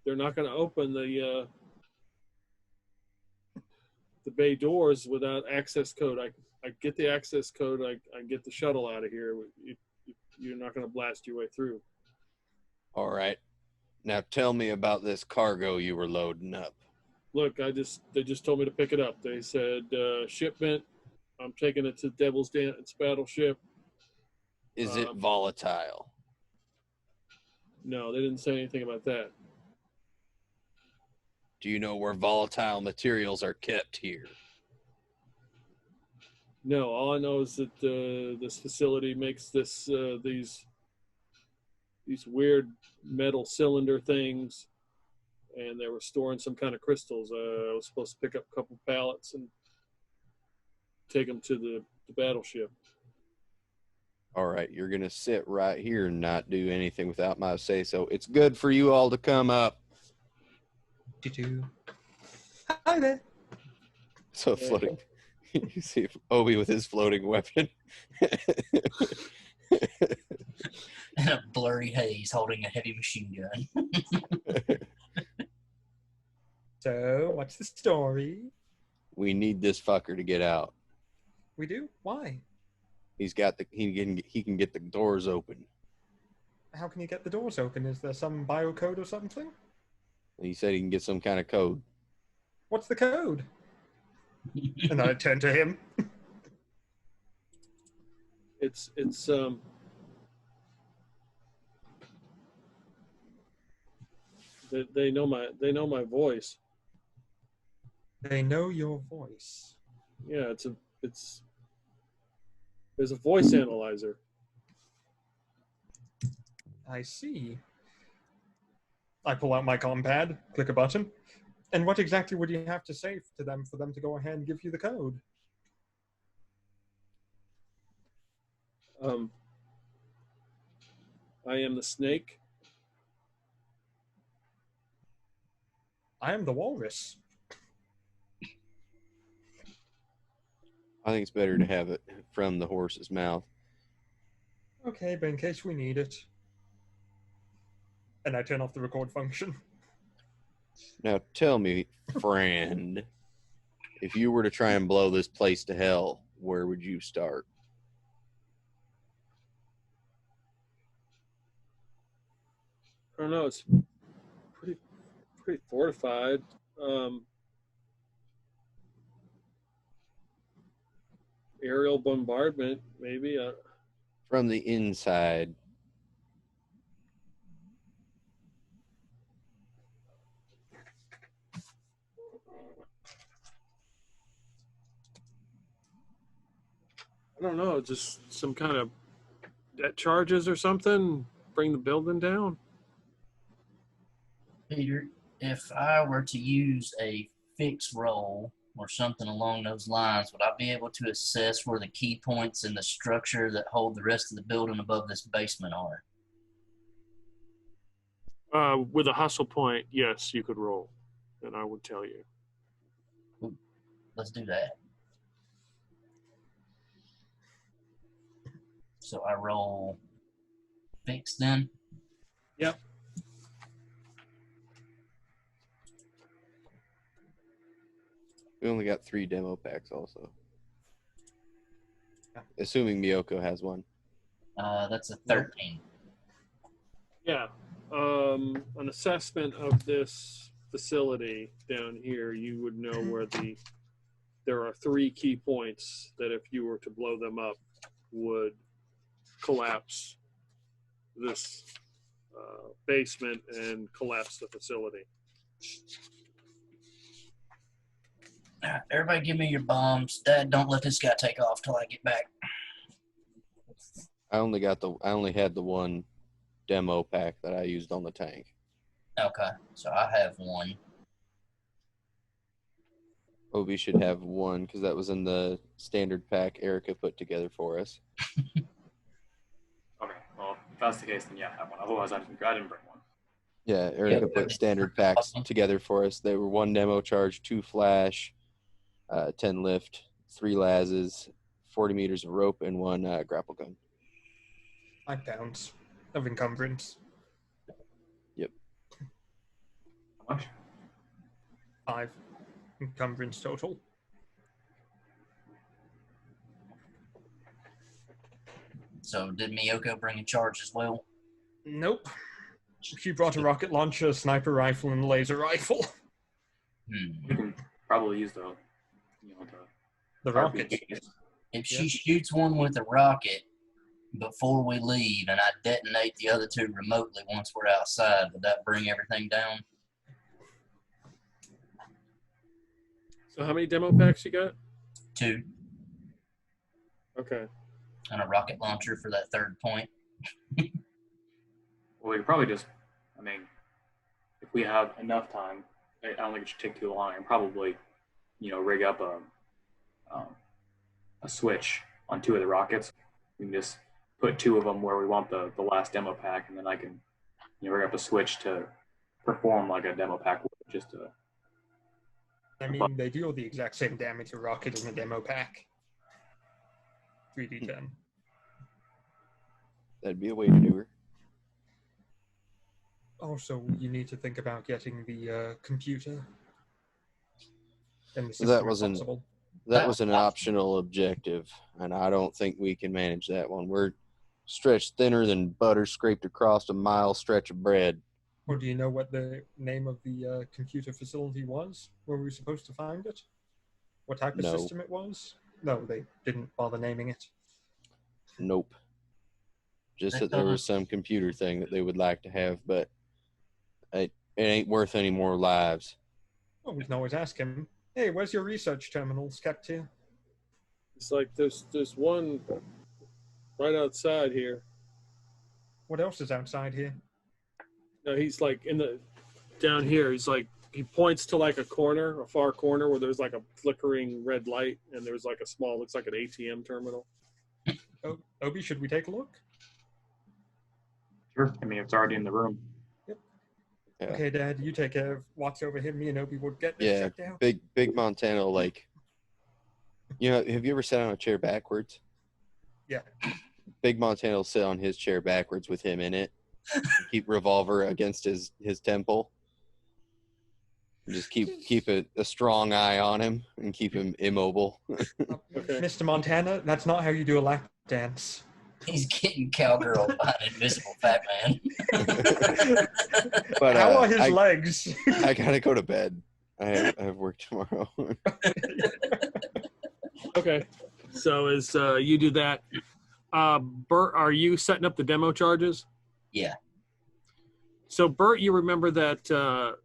They're not going to open the bay doors without access code. I get the access code. I get the shuttle out of here. You're not going to blast your way through. All right. Now tell me about this cargo you were loading up. Look, they just told me to pick it up. They said shipment. I'm taking it to Devil's Dance battleship. Is it volatile? No, they didn't say anything about that. Do you know where volatile materials are kept here? No, all I know is that this facility makes these weird metal cylinder things, and they were storing some kind of crystals. I was supposed to pick up a couple pallets and take them to the battleship. All right, you're going to sit right here and not do anything without my say so. It's good for you all to come up. Hi there. So floating. You see Obi with his floating weapon. And a blurry haze holding a heavy machine gun. So, what's the story? We need this fucker to get out. We do? Why? He can get the doors open. How can you get the doors open? Is there some biocode or something? He said he can get some kind of code. What's the code? And I turn to him. It's they know my voice. They know your voice. Yeah, there's a voice analyzer. I see. I pull out my compad, click a button. And what exactly would you have to say to them for them to go ahead and give you the code? I am the snake. I am the walrus. I think it's better to have it from the horse's mouth. Okay, but in case we need it. And I turn off the record function. Now tell me, friend, if you were to try and blow this place to hell, where would you start? I don't know. It's pretty fortified. Aerial bombardment, maybe. From the inside. I don't know. Just some kind of debt charges or something. Bring the building down. Peter, if I were to use a fixed roll or something along those lines, would I be able to assess where the key points in the structure that hold the rest of the building above this basement are? With a hustle point, yes, you could roll, and I would tell you. Ooh, let's do that. So I roll fix then? Yep. We only got 3 demo packs also. Assuming Miyoko has one. That's a 13. Yeah. An assessment of this facility down here, you would know where there are 3 key points that if you were to blow them up would collapse this basement and collapse the facility. Everybody give me your bombs. Dad, don't let this guy take off till I get back. I only had the one demo pack that I used on the tank. Okay, so I have one. Obi should have one because that was in the standard pack Erica put together for us. Okay, well, if that's the case, then yeah, I have one. Otherwise, I didn't bring one. Yeah, Erica Yeah. put standard packs together for us. They were 1 demo charge, 2 flash, 10 lift, 3 lazes, 40 meters of rope, and 1 grapple gun. 5 pounds of encumbrance. Yep. How much? 5 encumbrance total. So did Miyoko bring a charge as well? Nope. She brought a rocket launcher, a sniper rifle, and a laser rifle. We can probably use the rockets. RPGs. If she shoots one with a rocket before we leave and I detonate the other 2 remotely once we're outside, would that bring everything down? So how many demo packs you got? 2. Okay. And a rocket launcher for that 3rd point. Well, we could probably just, I mean, if we have enough time, I don't think it should take too long, and probably, rig up a switch on 2 of the rockets. We can just put 2 of them where we want the last demo pack, and then I can, rig up a switch to perform like a demo pack would, just to. I mean, they deal the exact same damage a rocket in the demo pack. 3d10. That'd be a way to do her. Also, you need to think about getting the computer. And the system That if wasn't- possible. That was an optional objective, and I don't think we can manage that one. We're stretched thinner than butter scraped across a mile stretch of bread. Or do you know what the name of the computer facility was, where we were supposed to find it? What type of No. system it was? No, they didn't bother naming it. Nope. Just that there was some computer thing that they would like to have, but it ain't worth any more lives. Well, we can always ask him, hey, where's your research terminals kept here? It's like there's one right outside here. What else is outside here? No, he's like down here. He's like, he points to like a far corner where there's like a flickering red light and there's like a small, looks like an ATM terminal. Oh, Obi, should we take a look? Sure. I mean, it's already in the room. Yeah. Okay, Dad, you take care of watch over him. Me and Obi will get this checked out. Big Montana, like, have you ever sat on a chair backwards? Yeah. Big Montana will sit on his chair backwards with him in it. Keep revolver against his temple. And just keep a strong eye on him and keep him immobile. Okay. Mr. Montana, that's not how you do a lap dance. He's getting cowgirl by an invisible fat man. But How are his legs? I gotta go to bed. I have work tomorrow. Okay. So as you do that, Bert, are you setting up the demo charges? Yeah. So Bert, you remember that,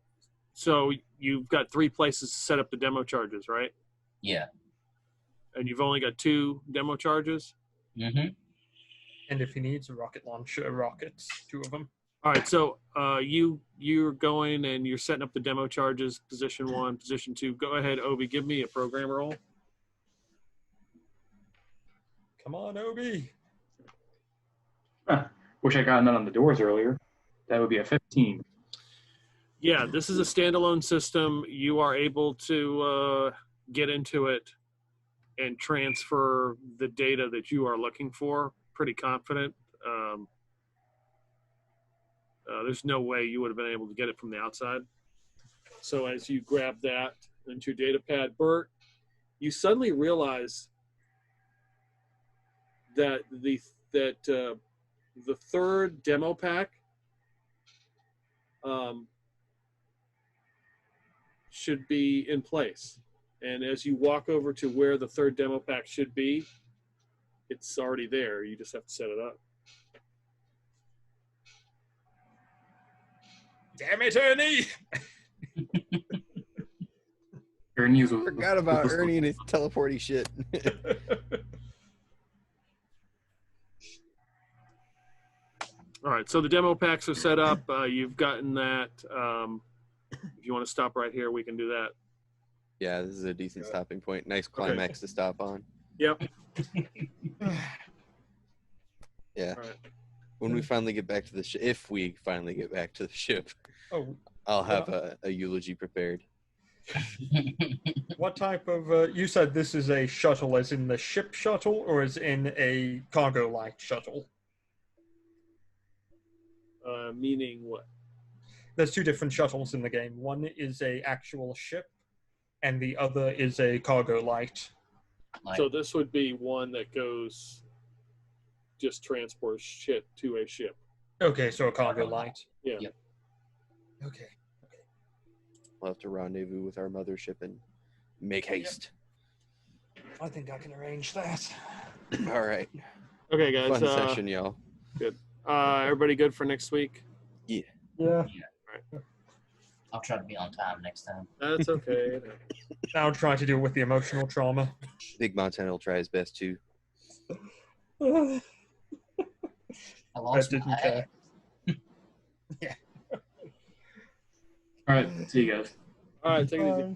so you've got 3 places to set up the demo charges, right? Yeah. And you've only got 2 demo charges? Mm-hmm. And if he needs a rocket launcher, rockets, 2 of them. All right, so you're going and you're setting up the demo charges, position 1, position 2. Go ahead, Obi, give me a program roll. Come on, Obi. Wish I got none on the doors earlier. That would be a 15. Yeah, this is a standalone system. You are able to get into it and transfer the data that you are looking for. Pretty confident. There's no way you would have been able to get it from the outside. So as you grab that into your data pad, Bert, you suddenly realize that the 3rd demo pack should be in place. And as you walk over to where the third demo pack should be, it's already there. You just have to set it up. Damn it, Ernie! Ernie was Forgot about Ernie and his teleporting shit. All right, so the demo packs are set up. You've gotten that. If you want to stop right here, we can do that. Yeah, this is a decent stopping point. Nice climax to stop on. Yep. Yeah. All right. When we finally get back to the ship, if we finally get back to the ship, Oh, I'll have a eulogy prepared. what type of? You said this is a shuttle, as in the ship shuttle, or as in a cargo light shuttle? Meaning what? There's two different shuttles in the game. One is a actual ship, and the other is a cargo light. Like, So this would be one that goes, just transports shit to a ship. Okay, so a cargo light. Yeah. Yep. Okay. We'll have to rendezvous with our mothership and make haste. I think I can arrange that. All right. Okay, guys. Fun session, y'all. Everybody good for next week? Yeah. I'll try to be on time next time. That's okay. I'll try to deal with the emotional trauma. Big Montana will try his best too. I lost didn't my care. ass. All right, see you guys. All right, take it easy.